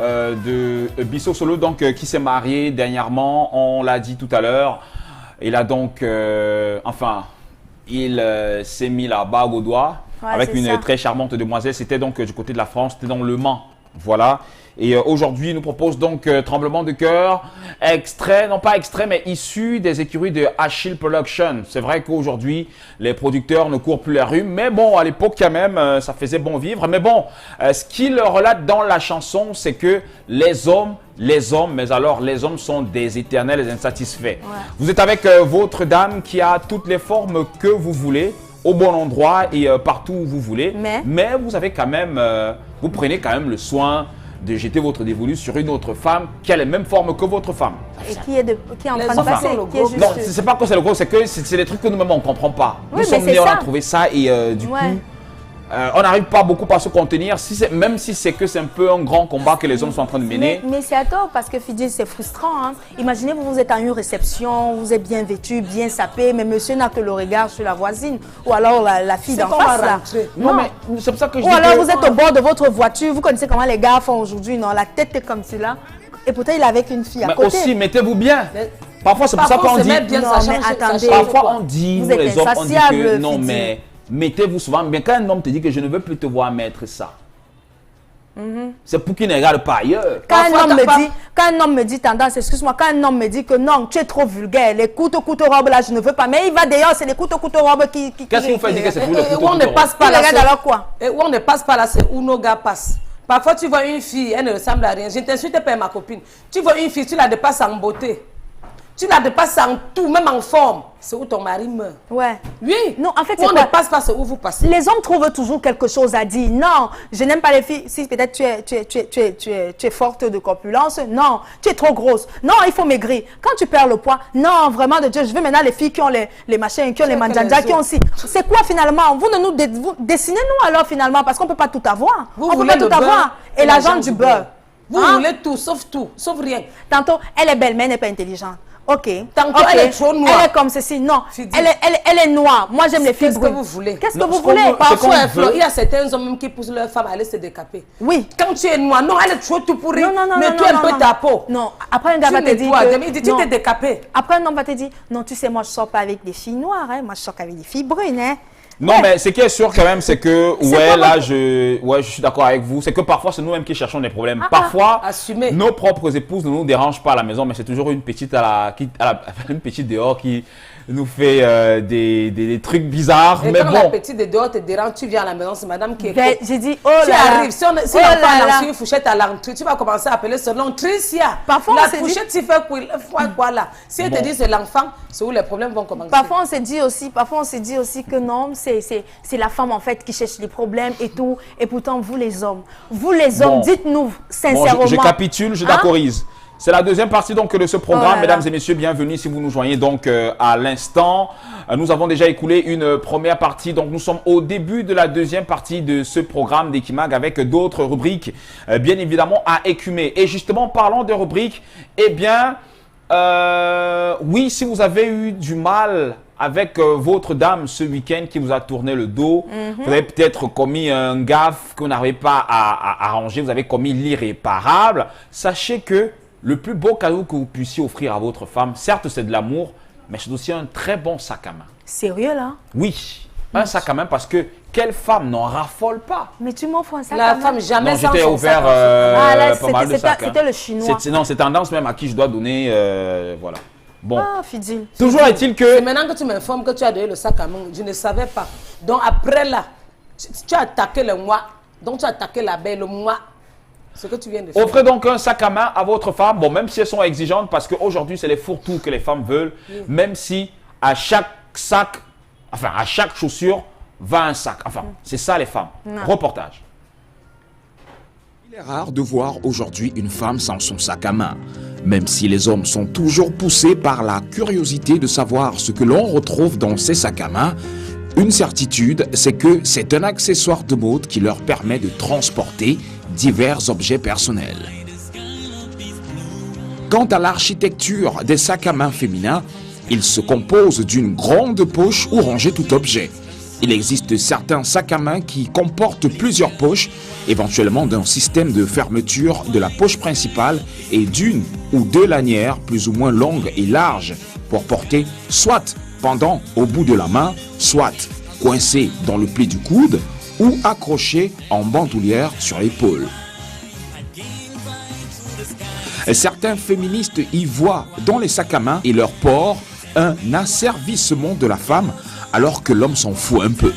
de Bisso Solo, donc qui s'est marié dernièrement, on l'a dit tout à l'heure. Il a donc, il s'est mis la bague au doigt avec une très charmante demoiselle. C'était donc du côté de la France, c'était dans Le Mans. Voilà. Et aujourd'hui, il nous propose donc Tremblement de cœur, extrait, non pas extrait, mais issu des écuries de Achille Production. C'est vrai qu'aujourd'hui, les producteurs ne courent plus les rues, mais bon, à l'époque quand même, ça faisait bon vivre. Mais bon, ce qu'il relate dans la chanson, c'est que les hommes, mais alors les hommes sont des éternels insatisfaits. Ouais. Vous êtes avec votre dame qui a toutes les formes que vous voulez, au bon endroit et partout où vous voulez. Mais vous avez quand même, vous prenez quand même le soin de jeter votre dévolu sur une autre femme qui a les mêmes formes que votre femme. Et qui est en train de passer. Non, c'est pas que c'est le gros, c'est que c'est des trucs que nous-mêmes on ne comprend pas. Oui, nous sommes nés, on a trouvé ça et du coup, on n'arrive pas beaucoup à se contenir, même si c'est un peu un grand combat que les hommes sont en train de mener. Mais c'est à tort parce que Fidji, c'est frustrant. Hein. Imaginez, vous êtes à une réception, vous êtes bien vêtu, bien sapé, mais monsieur n'a que le regard sur la voisine ou alors la fille d'en face. Là. Non, mais c'est pour ça que je dis. Ou alors vous êtes au bord de votre voiture, vous connaissez comment les gars font aujourd'hui, non, la tête est comme cela. Et pourtant, il est avec une fille à côté. Mais aussi, mettez-vous bien. Parfois, c'est pour ça qu'on dit. Parfois, on dit, nous les hommes, on dit que non, mais mettez-vous souvent bien. Quand un homme te dit que je ne veux plus te voir mettre ça, c'est pour qu'il ne regarde pas ailleurs. Quand un homme me dit tendance, excuse-moi, quand un homme me dit que non, tu es trop vulgaire, les couteaux robes là, je ne veux pas, mais il va d'ailleurs, c'est les couteaux robes qui qu'est-ce que vous faites dire que c'est pour les couteaux on ne passe pas là. Alors quoi? Et où on ne passe pas là, c'est où nos gars passent. Parfois, tu vois une fille, elle ne ressemble à rien. Je ne t'insulte pas, ma copine. Tu vois une fille, tu la dépasses en beauté. Tu la dépasses en tout, même en forme. C'est où ton mari meurt. Ouais. Oui. Non, en fait, on ne passe pas, c'est où vous passez. Les hommes trouvent toujours quelque chose à dire. Non, je n'aime pas les filles. Si peut-être tu es forte de corpulence, non, tu es trop grosse. Non, il faut maigrir. Quand tu perds le poids, non, vraiment de Dieu, je veux maintenant les filles qui ont les machins, qui ont les manjanja, qui ont aussi. C'est quoi finalement? Vous dessinez-nous alors finalement, parce qu'on ne peut pas tout avoir. On ne peut pas tout avoir. Et l'argent du beurre. Vous voulez tout, sauf rien. Tantôt, elle est belle, mais elle n'est pas intelligente. Ok. Tantôt, elle est trop noire. Elle est comme ceci. Non, elle est noire. Moi, j'aime les filles brunes. Qu'est-ce que vous voulez? Qu'est-ce que vous voulez? Parfois, il y a certains hommes qui poussent leur femme à aller se décaper. Oui. Quand tu es noire, non, elle est trop tout pourrie. Non, mets-toi un peu ta peau. Non, après un gars va te dire que... Tu t'es décapé. Après un homme va te dire, non, tu sais, moi, je ne sors pas avec des filles noires. Hein. Moi, je sors avec des filles brunes. Hein. Non, mais ce qui est sûr quand même, c'est que, je suis d'accord avec vous, c'est que parfois, c'est nous-mêmes qui cherchons des problèmes. Parfois, nos propres épouses ne nous dérangent pas à la maison, mais c'est toujours une petite une petite dehors qui nous fait des trucs bizarres. Et mais quand bon. la petite de dehors te dérange, tu viens à la maison, c'est madame qui est j'ai dit, tu arrives, si l'enfant lance une fourchette à l'entrée, tu vas commencer à appeler ce nom, Tricia. Parfois, la fourchette, tu fais quoi là? Si elle te dit c'est l'enfant, c'est où les problèmes vont commencer. Parfois, on se dit aussi que non, c'est la femme en fait qui cherche les problèmes et tout. Et pourtant, vous les hommes, dites-nous sincèrement. Je capitule, je d'accorise. C'est la deuxième partie donc de ce programme. Mesdames et messieurs, bienvenue si vous nous joignez donc à l'instant. Nous avons déjà écoulé une première partie. Donc nous sommes au début de la deuxième partie de ce programme d'Ekimag avec d'autres rubriques bien évidemment à écumer. Et justement, parlant de rubriques, eh bien, oui, si vous avez eu du mal avec votre dame ce week-end qui vous a tourné le dos, vous avez peut-être commis un gaffe que vous n'arrivez pas à arranger, vous avez commis l'irréparable, sachez que le plus beau cadeau que vous puissiez offrir à votre femme, certes c'est de l'amour, mais c'est aussi un très bon sac à main. Sérieux là? Oui, un sac à main parce que quelle femme n'en raffole pas? Mais tu m'offres un sac à main? La femme jamais sans j'étais ouvert pas mal de sacs. C'était le chinois. Non, c'est tendance même à qui je dois donner, voilà. Bon. Ah, Fidji. Toujours est-il que... C'est maintenant que tu m'informes que tu as donné le sac à main, je ne savais pas. Donc après là, tu as attaqué le moi, donc tu as attaqué la belle, le moi. Ce que tu viens de faire. Offrez donc un sac à main à votre femme, bon, même si elles sont exigeantes, parce qu'aujourd'hui, c'est les fourre-tout que les femmes veulent, même si à chaque sac, enfin, à chaque chaussure, va un sac. Enfin, c'est ça les femmes. Reportage. Il est rare de voir aujourd'hui une femme sans son sac à main. Même si les hommes sont toujours poussés par la curiosité de savoir ce que l'on retrouve dans ces sacs à main, une certitude, c'est que c'est un accessoire de mode qui leur permet de transporter divers objets personnels. Quant à l'architecture des sacs à main féminins, ils se composent d'une grande poche où ranger tout objet. Il existe certains sacs à main qui comportent plusieurs poches, éventuellement d'un système de fermeture de la poche principale et d'une ou deux lanières plus ou moins longues et larges pour porter soit pendant au bout de la main, soit coincé dans le pli du coude ou accroché en bandoulière sur l'épaule. Certains féministes y voient dans les sacs à main et leur port un asservissement de la femme alors que l'homme s'en fout un peu.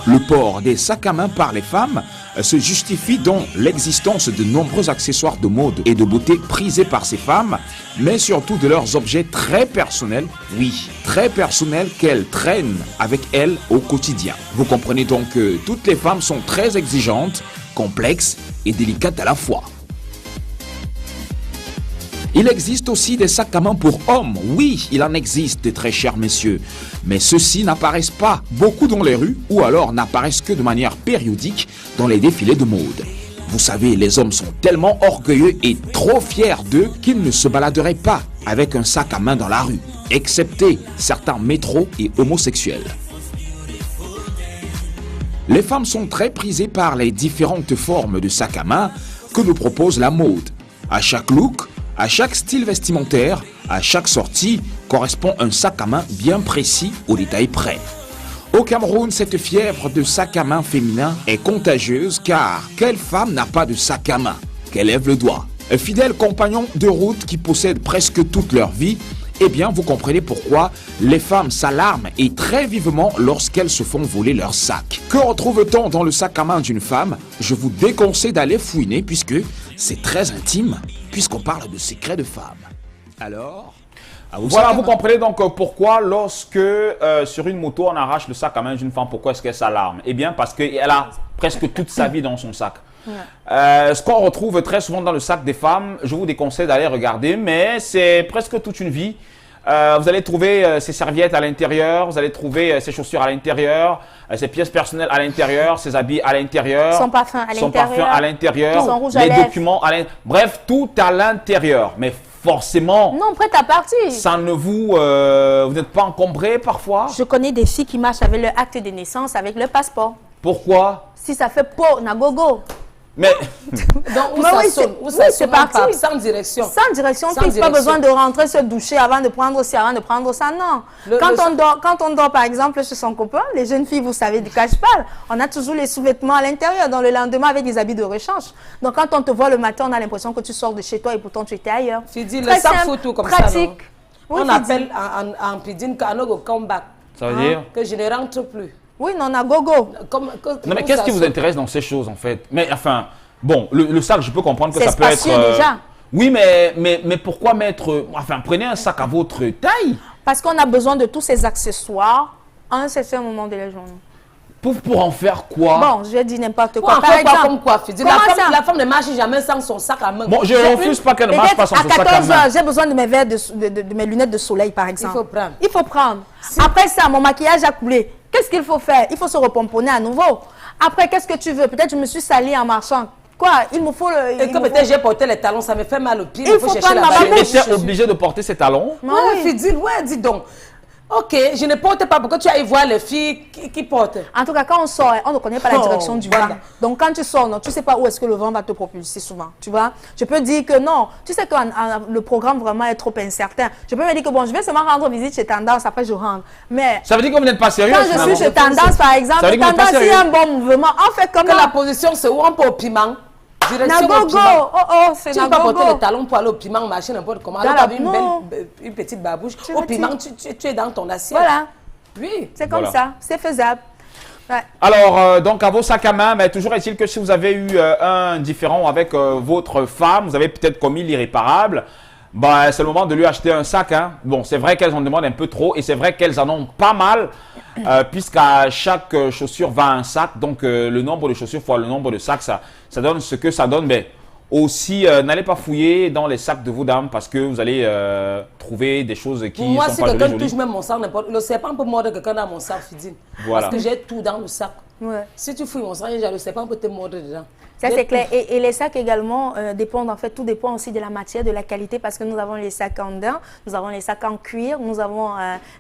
Le port des sacs à main par les femmes se justifie dans l'existence de nombreux accessoires de mode et de beauté prisés par ces femmes, mais surtout de leurs objets très personnels, oui, très personnels qu'elles traînent avec elles au quotidien. Vous comprenez donc que toutes les femmes sont très exigeantes, complexes et délicates à la fois. Il existe aussi des sacs à main pour hommes. Oui, il en existe, très chers messieurs. Mais ceux-ci n'apparaissent pas beaucoup dans les rues ou alors n'apparaissent que de manière périodique dans les défilés de mode. Vous savez, les hommes sont tellement orgueilleux et trop fiers d'eux qu'ils ne se baladeraient pas avec un sac à main dans la rue, excepté certains métros et homosexuels. Les femmes sont très prisées par les différentes formes de sacs à main que nous propose la mode. À chaque look, à chaque style vestimentaire, à chaque sortie, correspond un sac à main bien précis au détail près. Au Cameroun, cette fièvre de sac à main féminin est contagieuse car quelle femme n'a pas de sac à main? Qu'elle lève le doigt. Fidèles compagnons de route qui possèdent presque toute leur vie, eh bien vous comprenez pourquoi les femmes s'alarment et très vivement lorsqu'elles se font voler leur sac. Que retrouve-t-on dans le sac à main d'une femme? Je vous déconseille d'aller fouiner puisque c'est très intime, puisqu'on parle de secrets de femmes. Alors, voilà, vous comprenez donc pourquoi lorsque sur une moto on arrache le sac à main d'une femme, pourquoi est-ce qu'elle s'alarme? Eh bien parce qu'elle a presque toute sa vie dans son sac. Ce qu'on retrouve très souvent dans le sac des femmes, je vous déconseille d'aller regarder, mais c'est presque toute une vie. Vous allez trouver ses serviettes à l'intérieur, vous allez trouver ses chaussures à l'intérieur, ses pièces personnelles à l'intérieur, ses habits à l'intérieur, son parfum à l'intérieur, son rouge à lèvres, les documents à l'intérieur, bref, tout à l'intérieur. Mais forcément, non, prête à partir. Ça ne vous n'êtes pas encombré parfois? Je connais des filles qui marchent avec leur acte de naissance, avec leur passeport. Pourquoi? Si ça fait peau, na gogo. Mais donc, où ça sonne, c'est parti. Sans direction. Sans direction. Tu n'as pas besoin de rentrer se doucher avant de prendre ci, avant de prendre ça. Non. Quand on dort, par exemple, chez son copain, les jeunes filles, vous savez de quoi je parle, on a toujours les sous-vêtements à l'intérieur, dans le lendemain avec des habits de rechange. Donc, quand on te voit le matin, on a l'impression que tu sors de chez toi et pourtant tu étais ailleurs. Fidi, le sac photo comme pratique. Ça. Oui, on appelle en Pidine qu'un comeback. Ça veut dire que je ne rentre plus. Oui, non, on a gogo. Non, mais qu'est-ce qui vous intéresse dans ces choses en fait? Mais enfin, bon, le sac, je peux comprendre que ça peut être. Déjà. Oui, mais pourquoi mettre. Enfin, prenez un sac à votre taille. Parce qu'on a besoin de tous ces accessoires à un certain moment de la journée. Pour en faire quoi? Bon, je dis n'importe quoi. Par exemple, comme quoi, la femme ne marche jamais sans son sac à main. Bon, je ne refuse pas qu'elle ne marche pas sans son sac à main. À 14 h, j'ai besoin de mes verres, de mes lunettes de soleil, par exemple. Il faut prendre. Il faut prendre. Après ça, mon maquillage a coulé. Qu'est-ce qu'il faut faire? Il faut se repomponner à nouveau. Après, qu'est-ce que tu veux? Peut-être je me suis salie en marchant. Quoi? Il me faut le... Et que peut-être j'ai porté les talons, ça me fait mal au pied. Il faut chercher la balle. Tu étais obligé de porter ces talons? Oui, Fidil, ouais, dis donc. Ok, je ne porte pas pour que tu ailles voir les filles qui portent. En tout cas, quand on sort, on ne connaît pas la direction du vent. Donc, quand tu sors, non, tu ne sais pas où est-ce que le vent va te propulser souvent. Tu vois? Je peux dire que non. Tu sais que le programme vraiment est trop incertain. Je peux me dire que bon, je vais seulement rendre visite chez Tendance, après je rentre. Mais ça veut dire que vous n'êtes pas sérieux? Quand je suis chez Tendance, par exemple, Tendance, il y a un bon mouvement. On fait comment? Que la position, c'est où on peut au piment. Nagogo, c'est tu ne peux pas porter les talons pour aller au piment, marcher n'importe comment. Alors, tu as une petite babouche. Au piment, tu es dans ton assiette. Voilà. Oui. C'est comme ça. C'est faisable. Ouais. Alors, donc à vos sacs à main, mais toujours est-il que si vous avez eu un différend avec votre femme, vous avez peut-être commis l'irréparable, bah, c'est le moment de lui acheter un sac. Hein. Bon, c'est vrai qu'elles en demandent un peu trop et c'est vrai qu'elles en ont pas mal, puisqu'à chaque chaussure va un sac. Donc, le nombre de chaussures fois le nombre de sacs, ça donne ce que ça donne. Mais aussi, n'allez pas fouiller dans les sacs de vos dames parce que vous allez trouver des choses qui moi, sont si pas jolies. Moi, si quelqu'un touche même mon sac, le serpent peut mordre quelqu'un dans mon sac, Fidine. Voilà. Parce que j'ai tout dans le sac. Ouais. Si tu fouilles mon sac, je ne sais pas, on peut te mordre dedans. Ça, c'est clair. Et les sacs également dépendent, en fait, tout dépend aussi de la matière, de la qualité, parce que nous avons les sacs en daim, nous avons les sacs en cuir, nous avons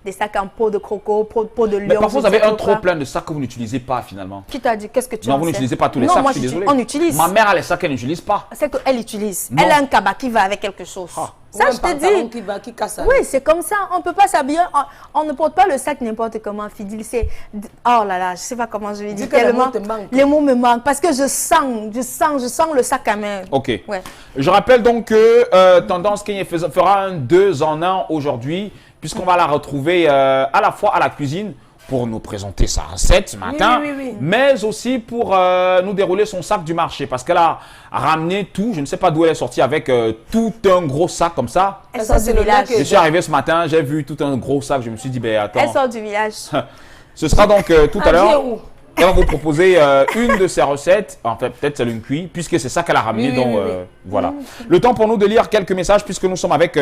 des sacs en peau de croco, peau de lion. Mais parfois, vous avez un trop plein de sacs que vous n'utilisez pas, finalement. Qui t'a dit? Qu'est-ce que tu Non, vous n'utilisez pas tous les sacs, moi, je suis désolé. On utilise. Ma mère a les sacs qu'elle n'utilise pas. C'est qu'elle utilise. Non. Elle a un cabas qui va avec quelque chose. Ah. Ça, je te dis. Qui casse. Oui, c'est comme ça. On ne peut pas s'habiller. On ne porte pas le sac n'importe comment, Fidil. Oh là là, je ne sais pas comment je vais dire. Les mots me manquent. Parce que je sens le sac à main. Ok. Ouais. Je rappelle donc que Tendance Kenya fera un 2 en 1 aujourd'hui, puisqu'on va la retrouver à la fois à la cuisine pour nous présenter sa recette ce matin, oui. mais aussi pour nous dérouler son sac du marché, parce qu'elle a ramené tout, je ne sais pas d'où elle est sortie avec tout un gros sac comme ça. Elle sort du village. Je suis arrivé ce matin, j'ai vu tout un gros sac, je me suis dit, ben attends. Elle sort du village. Ce sera donc tout à l'heure. Elle va vous proposer une de ses recettes, en fait peut-être c'est une cuit, puisque c'est ça qu'elle a ramené. Voilà. Le temps pour nous de lire quelques messages, puisque nous sommes avec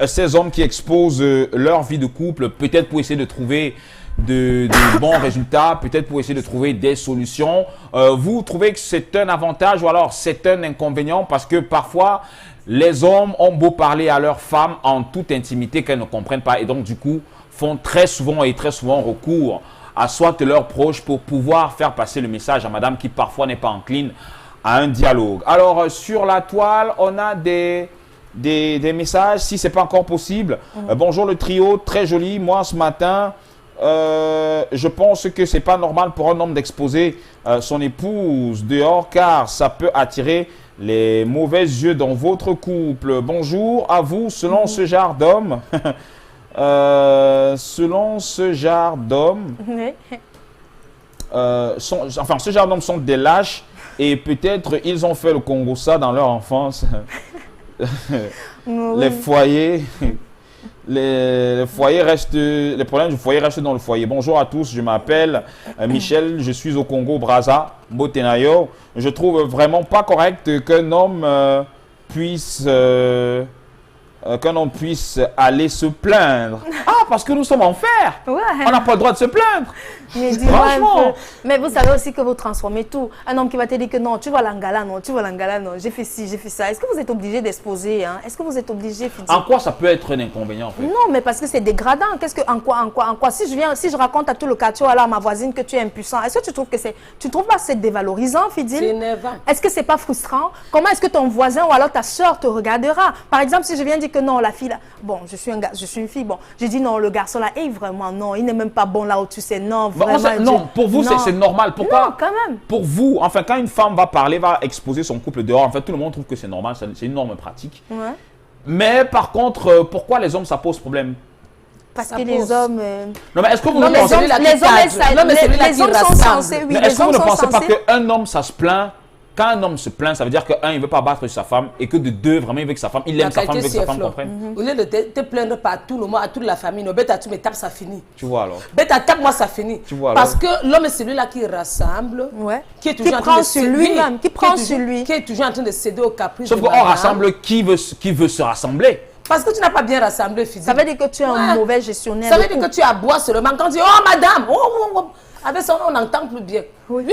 ces hommes qui exposent leur vie de couple, peut-être pour essayer de trouver de bons résultats, peut-être pour essayer de trouver des solutions. Vous trouvez que c'est un avantage ou alors c'est un inconvénient, parce que parfois les hommes ont beau parler à leurs femmes en toute intimité qu'elles ne comprennent pas, et donc du coup font très souvent recours à soit leurs proches pour pouvoir faire passer le message à madame qui parfois n'est pas encline à un dialogue. Alors sur la toile, on a des messages, si ce n'est pas encore possible. Bonjour le trio, très joli. Moi ce matin, je pense que ce n'est pas normal pour un homme d'exposer son épouse dehors, car ça peut attirer les mauvais yeux dans votre couple. Bonjour à vous, selon ce genre d'homme. Selon ce genre d'hommes, ce genre d'hommes sont des lâches et peut-être ils ont fait le Congo ça dans leur enfance. Les foyers, les problèmes du foyer restent dans le foyer. Bonjour à tous, je m'appelle Michel, je suis au Congo Brazza, Botenayo. Je trouve vraiment pas correct qu'un homme puisse aller se plaindre. Ah, parce que nous sommes en fer. Ouais. On n'a pas le droit de se plaindre. Mais franchement. Mais vous savez aussi que vous transformez tout. Un homme qui va te dire que non, tu vois l'angala, non, tu vois l'angala, non, j'ai fait ci, j'ai fait ça. Est-ce que vous êtes obligé d'exposer, hein? Est-ce que vous êtes obligé, Fidji? En quoi ça peut être un inconvénient, en fait? Non, mais parce que c'est dégradant. En quoi? Si je raconte à tout le quartier, à ma voisine que tu es impuissant, est-ce que tu trouves que tu trouves pas que c'est dévalorisant, Fidji? C'est énervant. Est-ce que c'est pas frustrant? Comment est-ce que ton voisin ou alors ta soeur te regardera? Par exemple, si je viens dire que non, la fille là, bon, je suis une fille, bon, je dis non, le garçon là, vraiment non, il n'est même pas bon là où tu sais, non, vraiment. Non, pour vous c'est normal. Pourquoi? Non, quand même. Pour vous, enfin, quand une femme va parler, va exposer son couple dehors, en fait, tout le monde trouve que c'est normal, c'est une norme pratique. Ouais. Mais par contre, pourquoi les hommes ça pose problème? Parce que les hommes. Non, mais est-ce que vous ne pensez pas qu'un homme ça se plaint? Quand un homme se plaint, ça veut dire que il ne veut pas battre sa femme et que de deux, vraiment, il veut que sa femme, il aime sa femme, il veut que sa femme comprenne. Au lieu de te plaindre par tout le monde, à toute la famille, non, bête, tu me tapes, ça finit. Tu vois alors. Bête, tape-moi, ça finit. Tu vois alors. Parce que l'homme est celui-là qui rassemble, qui est toujours en train de sur lui-même, qui prend sur lui. Qui est toujours en train de céder au caprice. Sauf qu'on rassemble qui veut se rassembler. Parce que tu n'as pas bien rassemblé physiquement. Ça veut dire que tu es un mauvais gestionnaire. Ça veut dire que tu aboies seulement quand tu dis oh madame, avec ça on n'entend plus bien. Oui.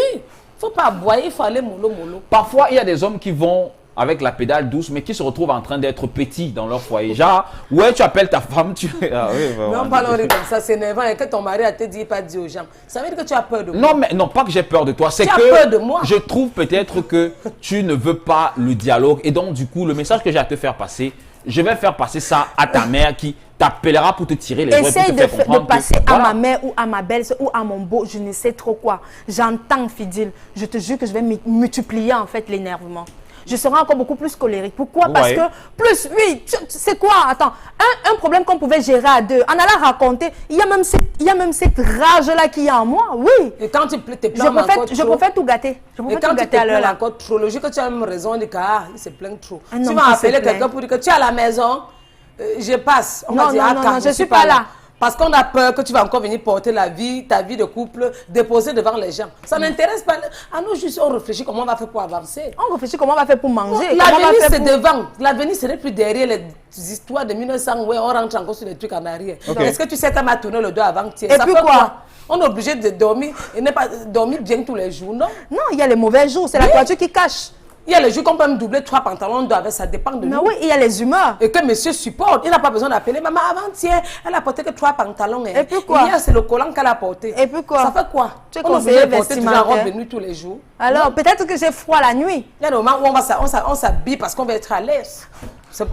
Il ne faut pas aboyer, il faut aller mollo. Parfois, il y a des hommes qui vont avec la pédale douce, mais qui se retrouvent en train d'être petits dans leur foyer. Genre, ouais, tu appelles ta femme, Ah, oui, non, pas comme ça, c'est énervant. Et que ton mari a te dit, pas dit aux gens. Ça veut dire que tu as peur de moi. Non, mais non, pas que j'ai peur de toi. C'est que tu as peur de moi. Je trouve peut-être que tu ne veux pas le dialogue. Et donc, du coup, le message que j'ai à te faire passer, je vais faire passer ça à ta mère qui t'appellera pour te tirer les oreilles. Essaye de passer à ma mère ou à ma belle-sœur ou à mon beau, je ne sais trop quoi. J'entends, Fidil. Je te jure que je vais multiplier en fait l'énervement. Je serai encore beaucoup plus colérique. Pourquoi? Parce que plus, oui, c'est quoi? Attends, un problème qu'on pouvait gérer à deux, en allant raconter, il y a même cette rage-là qu'il y a en moi, oui. Et quand tu te plains je préfère tout gâter. Et quand tu te plains encore trop, logique que tu as même raison de dire il se plaint trop. Tu vas appeler quelqu'un pour dire que tu es à la maison, je passe. Non, je ne suis pas là. Parce qu'on a peur que tu vas encore venir porter ta vie de couple, déposer devant les gens. Ça n'intéresse pas. À nous, juste, on réfléchit comment on va faire pour avancer. On réfléchit comment on va faire pour manger. L'avenir, c'est devant. L'avenir, ce n'est plus derrière les histoires de 1900 où on rentre encore sur des trucs en arrière. Est-ce que tu sais, tu m'as tourné le dos avant-hier? Et puis quoi? On est obligé de dormir et ne pas dormir bien tous les jours, non? Non, il y a les mauvais jours. C'est la toiture qui cache. Il y a les jours qu'on peut me doubler 3 pantalons, ça dépend de nous. Oui, il y a les humeurs. Et que monsieur supporte. Il n'a pas besoin d'appeler maman avant-hier. Elle a porté que 3 pantalons. Et puis quoi? Hier, c'est le collant qu'elle a porté. Et puis quoi? Ça fait quoi? Tu es conseiller vestimentaire. On est obligé de tous les jours. Alors, peut-être que j'ai froid la nuit. Il y a des moments où on s'habille parce qu'on veut être à l'aise.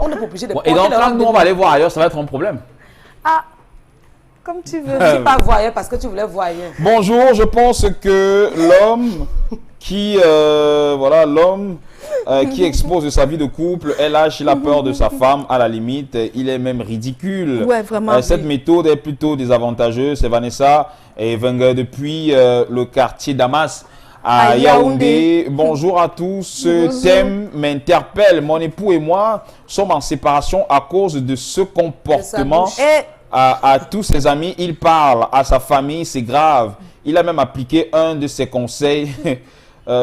On est obligé de porter. Et donc, quand nous, on va aller voir ailleurs, ça va être un problème. Ah, comme tu veux. Je ne pas voyeur parce que tu voulais voyeur. Bonjour, je pense que l'homme qui, qui expose de sa vie de couple est lâche, il a peur de sa femme, à la limite, il est même ridicule. Ouais, vraiment. Cette méthode est plutôt désavantageuse. C'est Vanessa et Wenger depuis le quartier Damas à Yaoundé. Bonjour à tous. Ce thème m'interpelle. Mon époux et moi sommes en séparation à cause de ce comportement. À tous ses amis, il parle à sa famille, c'est grave. Il a même appliqué un de ses conseils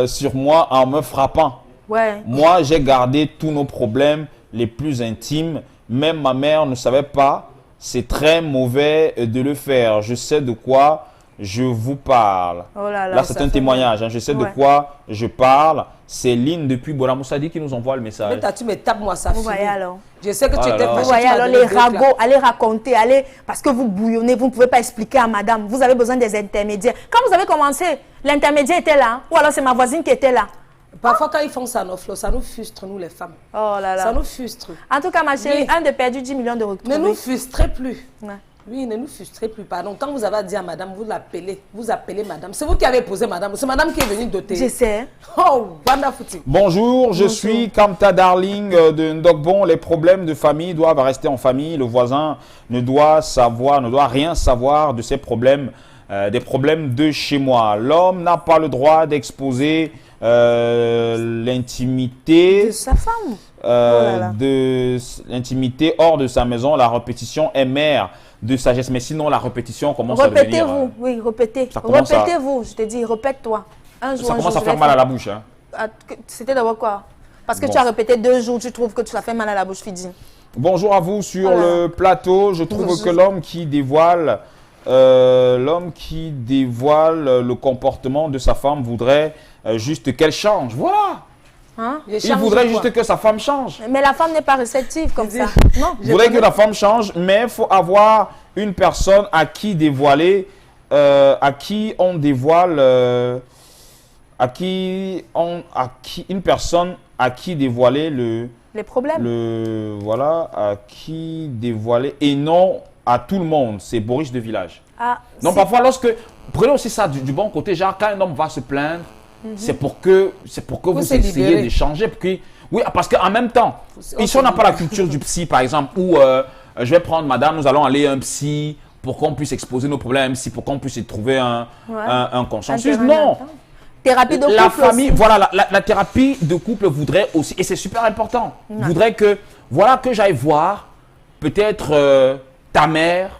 sur moi en me frappant. Ouais. Moi, j'ai gardé tous nos problèmes les plus intimes. Même ma mère ne savait pas. C'est très mauvais de le faire. Je sais de quoi je vous parle. Oh là, là c'est un témoignage. Je sais de quoi je parle. C'est Lynn depuis Boramoussadi qui nous envoie le message. Mais tu me tapes moi ça. Vous voyez alors. Je sais que tu étais fâché. Vous voyez alors les ragots, allez raconter, allez, parce que vous bouillonnez, vous ne pouvez pas expliquer à madame. Vous avez besoin des intermédiaires. Quand vous avez commencé, l'intermédiaire était là. Ou alors c'est ma voisine qui était là. Parfois, quand ils font ça, ça nous frustre, nous les femmes. Oh là là. Ça nous frustre. En tout cas, ma chérie, un de perdu, 10 millions de retrouvés. Ne nous frustrez plus. Ouais. Oui, ne nous frustrez plus. Pardon. Quand vous avez à dire à madame, vous appelez madame. C'est vous qui avez posé madame. C'est madame qui est venue doter. Je sais. Oh, wonderful. Bonjour, je suis Kamta Darling de Ndogbon. Les problèmes de famille doivent rester en famille. Le voisin ne doit rien savoir de ces problèmes, des problèmes de chez moi. L'homme n'a pas le droit d'exposer l'intimité de sa femme. De l'intimité hors de sa maison. La répétition est mère de sagesse. Mais sinon, la répétition commence à devenir... Répétez-vous, oui, répétez. Répétez-vous, je te dis, répète-toi. Ça commence à faire mal à la bouche. Hein. C'était d'abord quoi? Parce que tu as répété 2 jours, tu trouves que tu as fait mal à la bouche, Fidi. Bonjour à vous sur le plateau. Je trouve que l'homme qui dévoile le comportement de sa femme voudrait juste qu'elle change. Voilà. Hein? Il voudrait juste que sa femme change. Mais la femme n'est pas réceptive comme ça. Non. Il voudrait que la femme change, mais il faut avoir une personne à qui dévoiler, une personne à qui dévoiler les problèmes. À qui dévoiler et non à tout le monde. C'est Boris de Village. Ah, donc parfois prenez aussi ça du bon côté, genre quand un homme va se plaindre, c'est pour que vous essayez de changer. Oui, parce qu'en même temps, si on n'a pas la culture du psy, par exemple, où je vais prendre madame, nous allons aller à un psy pour qu'on puisse exposer nos problèmes à un psy, pour qu'on puisse y trouver un consensus. Non. Thérapie de couple. La famille, voilà, la thérapie de couple voudrait aussi, et c'est super important, voudrait que j'aille voir peut-être ta mère.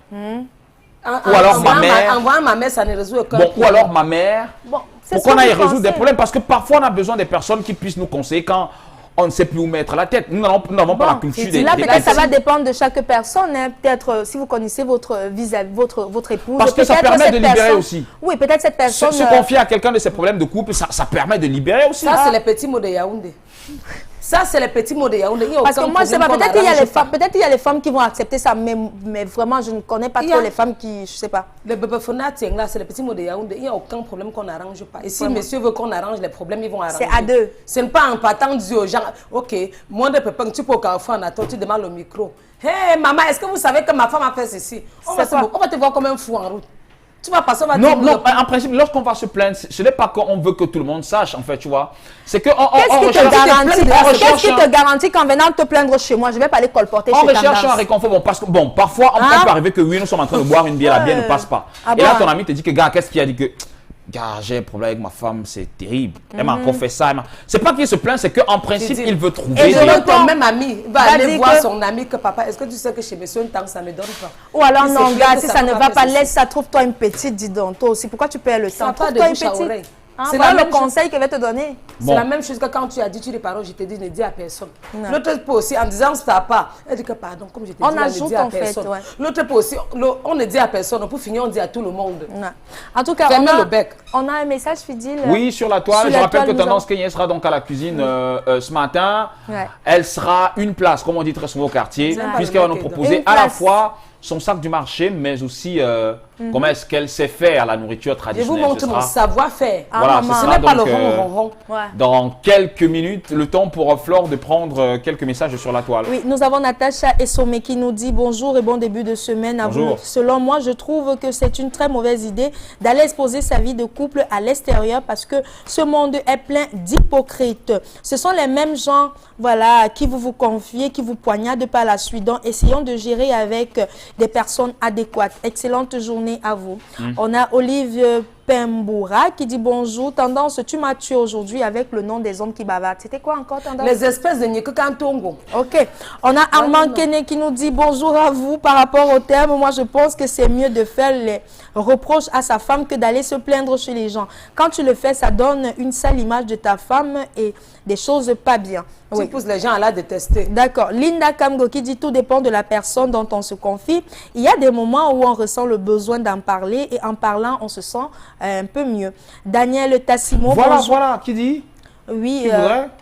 Ou alors ma mère. Envoyer ma mère, ça ne résout aucun problème. Ou alors ma mère. Bon, pour qu'on aille résoudre des problèmes. Parce que parfois, on a besoin des personnes qui puissent nous conseiller quand on ne sait plus où mettre la tête. Nous n'avons pas la culture des... Là, peut-être ça va dépendre de chaque personne. Hein. Peut-être si vous connaissez votre épouse. Parce que ça permet de libérer aussi. Oui, peut-être cette personne... Se confier à quelqu'un de ses problèmes de couple, ça permet de libérer aussi. Ça, c'est les petits mots de Yaoundé. Ça, c'est les petits mots de Yaoundé. Parce que moi, je sais pas, peut-être qu'il y a les femmes qui vont accepter ça, mais vraiment, je ne connais pas trop les femmes qui, je sais pas. Les bébés fonatiens, là, c'est les petits mots de Yaoundé. Il n'y a aucun problème qu'on n'arrange pas. Et si monsieur veut qu'on arrange les problèmes, ils vont arranger. C'est à deux. Ce n'est pas en partant du aux gens, ok, moi, de pépin, tu peux au carrefour en attendant, tu demandes le micro. Hé, maman, est-ce que vous savez que ma femme a fait ceci? On va te voir comme un fou en route. Tu vas passer, on va non, en principe, lorsqu'on va se plaindre, ce n'est pas qu'on veut que tout le monde sache, en fait, tu vois. C'est que qu'est-ce qui te garantit qu'en venant te plaindre chez moi, je ne vais pas aller colporter chez Tendance? On recherche un réconfort. Bon, parce que, parfois, on peut arriver que oui, nous sommes en train de boire une bière, la bière ne passe pas. Et là, ton ami te dit que, gars, qu'est-ce qu'il a dit que... Gars, j'ai un problème avec ma femme, c'est terrible. Elle m'a encore fait ça. C'est pas qu'il se plaint, c'est qu'en principe, il veut trouver. Et ton même ami va aller voir son ami que papa, est-ce que tu sais que chez monsieur, un temps, ça ne donne pas? Ou alors, non, gars, si ça ne va pas, laisse ça, trouve-toi une petite, dis donc. Toi aussi, pourquoi tu perds le temps? Trouve-toi une petite. C'est là le conseil qu'elle va te donner. C'est la même chose que quand tu as dit, tu les paroles, je t'ai dit, ne dis à personne. L'autre peut aussi, en disant ça pas, elle dit que pardon, comme je t'ai dit, ne dis à personne. L'autre peut aussi, on ne dit à personne, pour finir, on dit à tout le monde. En tout cas, on a un message fidèle. Oui, sur la toile. Je rappelle que Tendance Kenya sera donc à la cuisine ce matin. Elle sera une place, comme on dit très souvent au quartier, puisqu'elle va nous proposer à la fois son sac du marché, mais aussi comment est-ce qu'elle sait faire la nourriture traditionnelle. Je vous montre mon savoir-faire. Voilà, ce sera pas donc, le ronron. dans quelques minutes, le temps pour Flore de prendre quelques messages sur la toile. Oui, nous avons Natacha Essomé qui nous dit bonjour et bon début de semaine à vous. Selon moi, je trouve que c'est une très mauvaise idée d'aller exposer sa vie de couple à l'extérieur parce que ce monde est plein d'hypocrites. Ce sont les mêmes gens, voilà, qui vous confiez, qui vous poignardent par la suite. Donc, essayons de gérer avec des personnes adéquates. Excellente journée à vous. On a Olive Pemboura qui dit bonjour. Tendance, tu m'as tué aujourd'hui avec le nom des hommes qui bavardent. C'était quoi encore, Tendance? Les espèces de Nyekukantongo. Ok. On a Armand Kene qui nous dit bonjour à vous. Par rapport au terme, moi je pense que c'est mieux de faire les reproches à sa femme que d'aller se plaindre chez les gens. Quand tu le fais, ça donne une sale image de ta femme et des choses pas bien. Tu pousses les gens à la détester. D'accord. Linda Kamgo qui dit tout dépend de la personne dont on se confie. Il y a des moments où on ressent le besoin d'en parler et en parlant, on se sent un peu mieux. Daniel Tassimo. Voilà, qui dit? Oui,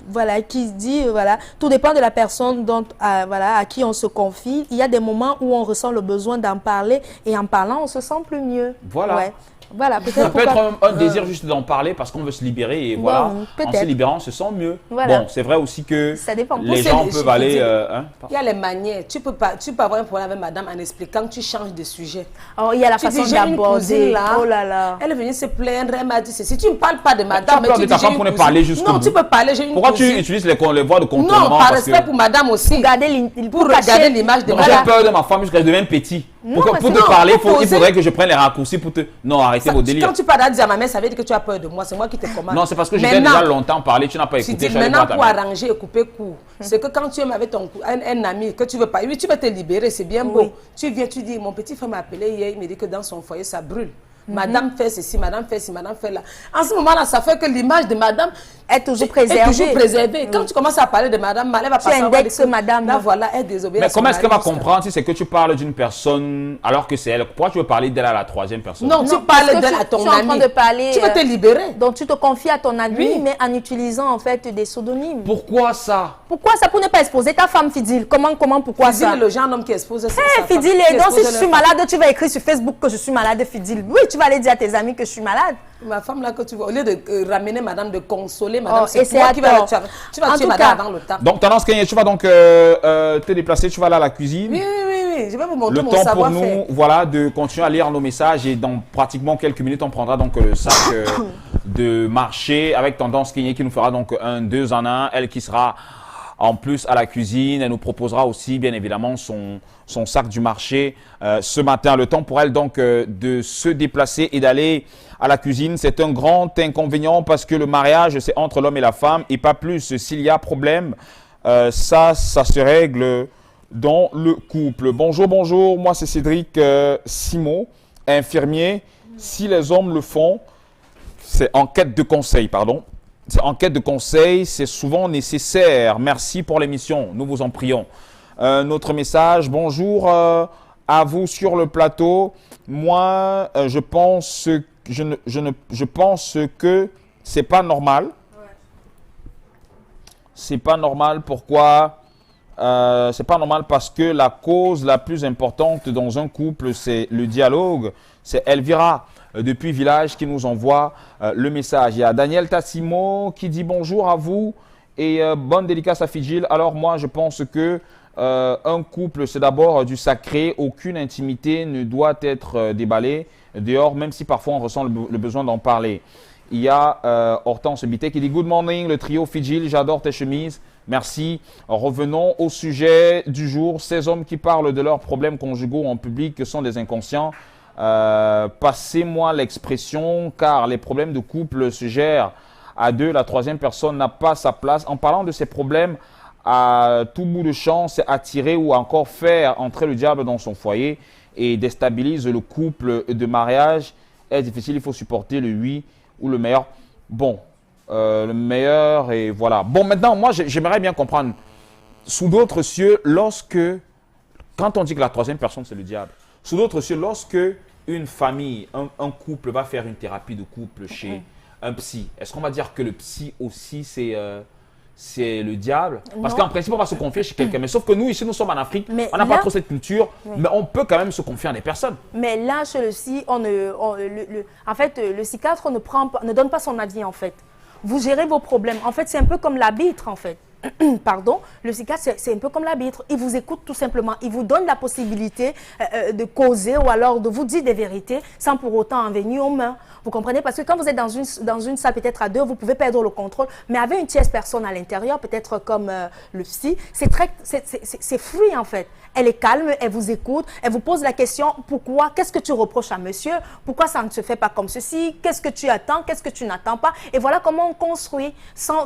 voilà, qui dit, voilà, tout dépend de la personne dont, voilà, à qui on se confie. Il y a des moments où on ressent le besoin d'en parler et en parlant, on se sent plus mieux. Voilà. Ouais. Voilà, ça peut être un désir juste d'en parler parce qu'on veut se libérer et voilà, en se libérant, on se sent mieux. Voilà. Bon, c'est vrai aussi que les gens peuvent aller... il y a les manières. Tu peux avoir un problème avec madame en expliquant que tu changes de sujet. Oh, il y a la façon d'aborder. Oh là là. Elle est venue se plaindre, elle m'a dit ceci. Tu ne parles pas de madame. Tu parles de ta femme pour ne parler jusqu'au bout. Non, tu peux parler, j'ai une Pourquoi tu utilises les voies de contournement? Non, par respect pour madame aussi. Pour regarder l'image de madame. J'ai peur de ma femme jusqu'à ce que je devienne petit. Pour te parler, il faudrait que je prenne les raccourcis pour te... Non, arrêtez vos délires. Quand tu parles à dire à ma mère, ça veut dire que tu as peur de moi. C'est moi qui te commande. Non, c'est parce que je t'ai déjà longtemps parlé, tu n'as pas écouté. Maintenant, pour arranger et couper court, c'est que quand tu aimes avec un ami que tu veux pas, oui, tu veux te libérer, c'est bien beau. Tu viens, tu dis, mon petit frère m'a appelé hier, il me dit que dans son foyer, ça brûle. Madame fait ceci, madame fait ci, madame fait là. En ce moment-là, ça fait que l'image de madame est toujours préservée. Quand tu commences à parler de madame, elle va passer à madame. Là, voilà, elle désobéit. Mais comment est-ce qu'elle va comprendre si c'est que tu parles d'une personne alors que c'est elle? Pourquoi tu veux parler d'elle à la troisième personne? Non, tu parles d'elle à ton ami. Tu veux te libérer. Donc tu te confies à ton ami, mais en utilisant en fait des pseudonymes. Pourquoi ça? Pourquoi ça? Pour ne pas exposer ta femme, Fidil. Pourquoi ça? Fidil, le genre d'homme qui expose ça. Fidil, donc si je suis malade, tu vas écrire sur Facebook que je suis malade, Fidil. Oui, tu vas aller dire à tes amis que je suis malade. Ma femme là que tu vois, au lieu de ramener madame, de consoler madame, c'est toi qui vas tu vas tuer madame avant le temps. Donc Tendance Kenya, tu vas donc te déplacer, tu vas aller à la cuisine. Oui, je vais vous montrer mon savoir-faire. savoir-faire. Le temps pour nous, voilà, de continuer à lire nos messages et dans pratiquement quelques minutes, on prendra donc le sac de marché avec Tendance Kenya qui nous fera donc un 2 en 1, elle qui sera en plus à la cuisine, elle nous proposera aussi bien évidemment son sac du marché ce matin. Le temps pour elle donc de se déplacer et d'aller à la cuisine. C'est un grand inconvénient parce que le mariage c'est entre l'homme et la femme et pas plus. S'il y a problème, ça se règle dans le couple. Bonjour, moi c'est Cédric Simon, infirmier. Si les hommes le font, c'est en quête de conseil, pardon. C'est en quête de conseil, c'est souvent nécessaire. Merci pour l'émission, nous vous en prions. Notre message, bonjour à vous sur le plateau. Moi, je pense que c'est pas normal. C'est pas normal. Pourquoi? C'est pas normal parce que la cause la plus importante dans un couple, c'est le dialogue. C'est Elvira depuis Village qui nous envoie le message. Il y a Daniel Tassimo qui dit bonjour à vous et bonne dédicace à Fidjil. Alors moi, je pense que un couple, c'est d'abord du sacré. Aucune intimité ne doit être déballée dehors, même si parfois on ressent le besoin d'en parler. Il y a Hortense Bité qui dit « Good morning, le trio Fidjil, j'adore tes chemises. » Merci. Revenons au sujet du jour. Ces hommes qui parlent de leurs problèmes conjugaux en public sont des inconscients. Passez-moi l'expression, car les problèmes de couple se gèrent à deux. La troisième personne n'a pas sa place. En parlant de ces problèmes, à tout bout de champ, c'est attirer ou encore faire entrer le diable dans son foyer et déstabilise le couple de mariage. Est difficile, il faut supporter le oui ou le meilleur. Bon, le meilleur et voilà. Bon, maintenant, moi, j'aimerais bien comprendre. Sous d'autres cieux, quand on dit que la troisième personne, c'est le diable, sous d'autres cieux, lorsque une famille, un couple va faire une thérapie de couple chez un psy, est-ce qu'on va dire que le psy aussi, c'est le diable? Parce qu'en principe, on va se confier chez quelqu'un. Mais sauf que nous, ici, nous sommes en Afrique, on n'a pas trop cette culture, mais on peut quand même se confier à des personnes. Mais là, chez le psy, en fait, le psychiatre ne donne pas son avis, en fait. Vous gérez vos problèmes. En fait, c'est un peu comme l'arbitre, en fait. Pardon, le psychiatre, c'est un peu comme l'arbitre. Il vous écoute tout simplement. Il vous donne la possibilité de causer ou alors de vous dire des vérités sans pour autant en venir aux mains. Vous comprenez? Parce que quand vous êtes dans une salle peut-être à deux, vous pouvez perdre le contrôle. Mais avec une tierce personne à l'intérieur, peut-être comme le psy, c'est free en fait. Elle est calme, elle vous écoute, elle vous pose la question, pourquoi, qu'est-ce que tu reproches à monsieur? Pourquoi ça ne se fait pas comme ceci? Qu'est-ce que tu attends? Qu'est-ce que tu n'attends pas? Et voilà comment on construit sans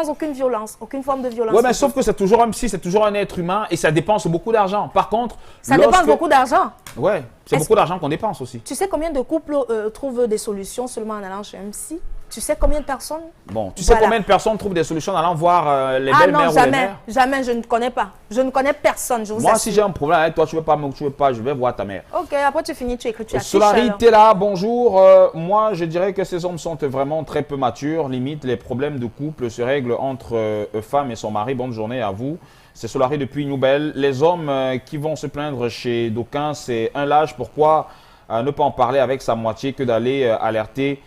aucune violence, aucune forme de violence. Oui, mais sauf que c'est toujours un psy, c'est toujours un être humain et ça dépense beaucoup d'argent. Par contre... Ça dépense beaucoup d'argent? Oui, c'est beaucoup d'argent qu'on dépense aussi. Tu sais combien de couples trouvent des solutions seulement en allant chez un psy? Tu sais combien de personnes? Bon, tu sais combien de personnes trouvent des solutions en allant voir les belles-mères ou les mères? Jamais, je ne connais pas. Je ne connais personne, je vous assure. Moi, si j'ai un problème avec toi, tu veux pas, je vais voir ta mère. Ok, après tu finis, tu écris, tu affiches. Solari, t'es là, bonjour. Moi, je dirais que ces hommes sont vraiment très peu matures. Limite, les problèmes de couple se règlent entre femme et son mari. Bonne journée à vous. C'est Solari depuis Nouvelle. Les hommes qui vont se plaindre chez d'aucuns, c'est un lâche. Pourquoi ne pas en parler avec sa moitié que d'aller alerter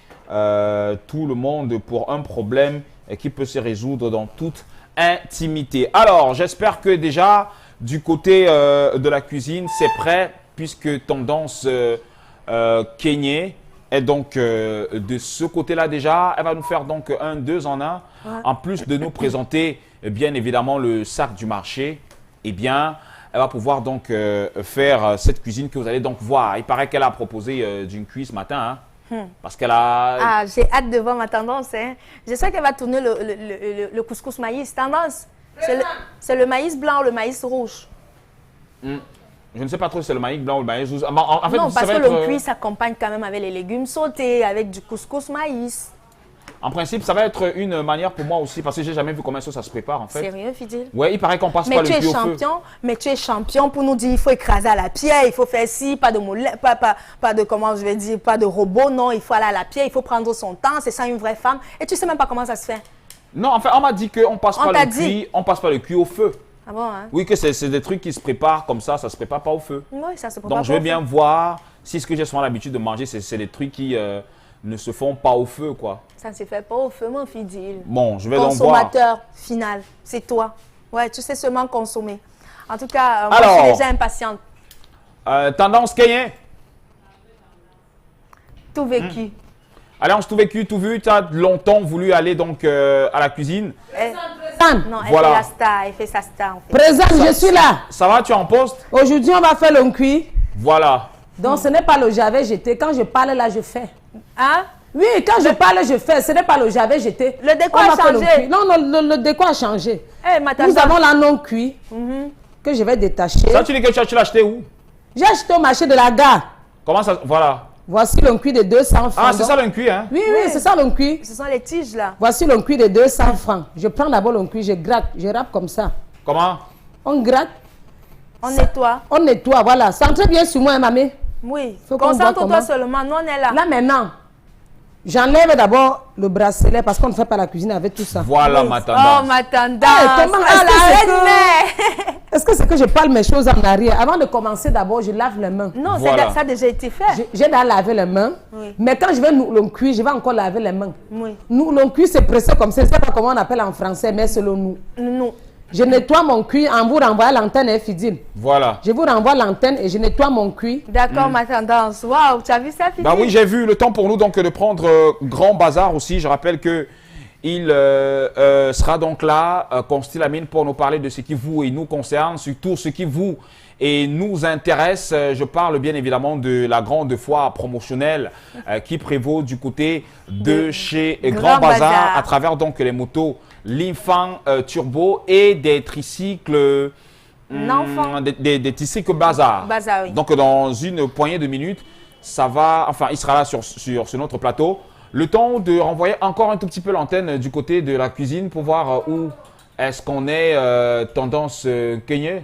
tout le monde pour un problème qui peut se résoudre dans toute intimité. Alors, j'espère que déjà, du côté de la cuisine, c'est prêt, puisque tendance Kenyé est donc de ce côté-là déjà. Elle va nous faire donc un 2 en 1. Ouais. En plus de nous présenter, bien évidemment, le sac du marché, eh bien, elle va pouvoir donc faire cette cuisine que vous allez donc voir. Il paraît qu'elle a proposé d'une cuisse ce matin, hein. Parce qu'elle a... Ah, j'ai hâte de voir ma tendance. Hein. J'espère qu'elle va tourner le couscous maïs. Tendance, c'est le maïs blanc ou le maïs rouge? Je ne sais pas trop si c'est le maïs blanc ou le maïs rouge. En fait, non, parce que le cuit s'accompagne quand même avec les légumes sautés, avec du couscous maïs. En principe, ça va être une manière pour moi aussi, parce que j'ai jamais vu comment ça se prépare en fait. Sérieux, Fidil? Oui, il paraît qu'on passe pas le cuit au feu. Mais tu es champion pour nous dire il faut écraser à la pierre, il faut faire ci, pas de moulin, pas de comment je vais dire, pas de robot, non, il faut aller à la pierre, il faut prendre son temps, c'est ça une vraie femme. Et tu sais même pas comment ça se fait. Non, en fait, on m'a dit qu'on passe pas le cuit, on passe pas le cuit au feu. Ah bon, hein? Oui, que c'est des trucs qui se préparent comme ça se prépare pas au feu. Oui, ça se prépare. Donc je vais bien voir si ce que j'ai souvent l'habitude de manger, c'est des trucs qui ne se font pas au feu, quoi. Ça ne se fait pas au feu, mon Fidil. Bon, je vais donc voir. Consommateur final, c'est toi. Ouais, tu sais seulement consommer. En tout cas, moi, je suis déjà impatiente. Tendance Kenyé. Tout vécu. Alliance tout vécu, tout vu. Tu as longtemps voulu aller donc à la cuisine. Non, elle fait la star, elle fait sa star. En fait. Présente, je suis là. Ça va, tu es en poste? Aujourd'hui, on va faire le cuit. Voilà. Donc, ce n'est pas le j'avais jeté. Quand je parle là, je fais. Hein? Oui, quand je parle, je fais. Ce n'est pas le j'avais jeté. Le déco a changé. Non, le déco a changé. Hey, nous avons la non cuit que je vais détacher. Ça, tu dis que tu l'as acheté où? J'ai acheté au marché de la gare. Comment ça? Voilà. Voici le cuit de 200 francs. Ah, c'est ça le cuit, hein? Oui, c'est ça le cuit. Ce sont les tiges là. Voici le cuit de 200 francs. Je prends d'abord le cuit, je gratte, je râpe comme ça. Comment? On gratte. On nettoie. On nettoie, voilà. Centrez bien sur moi, mamie. Oui. Concentre-toi seulement, nous on est là. Là maintenant, j'enlève d'abord le bracelet parce qu'on ne fait pas la cuisine avec tout ça. Voilà ma tendance. Oh ma tendance. Est-ce que c'est que je parle mes choses en arrière? Avant de commencer d'abord, je lave les mains. Non, voilà. Ça a déjà été fait. J'ai déjà lavé les mains. Oui. Mais quand je vais nous le cuire, je vais encore laver les mains. Oui. Nous le cuire, c'est pressé comme ça. Je ne sais pas comment on appelle en français, mais selon nous. Non. Je nettoie mon cuir en vous renvoyant l'antenne et Fidil. Voilà. Je vous renvoie l'antenne et je nettoie mon cuir. D'accord, ma tendance. Waouh, tu as vu ça, Fidil? Bah oui, j'ai vu. Le temps pour nous donc de prendre Grand Bazar aussi. Je rappelle que Il sera donc là, Consti Lamine, pour nous parler de ce qui vous et nous concerne, surtout ce qui vous et nous intéresse. Je parle bien évidemment de la grande foire promotionnelle qui prévaut du côté de chez Grand Bazar, à travers donc les motos Linfang Turbo et des tricycles, des tricycles Bazar. Oui. Donc dans une poignée de minutes, ça va, enfin il sera là sur notre plateau. Le temps de renvoyer encore un tout petit peu l'antenne du côté de la cuisine pour voir où est-ce qu'on est tendance Kenyé.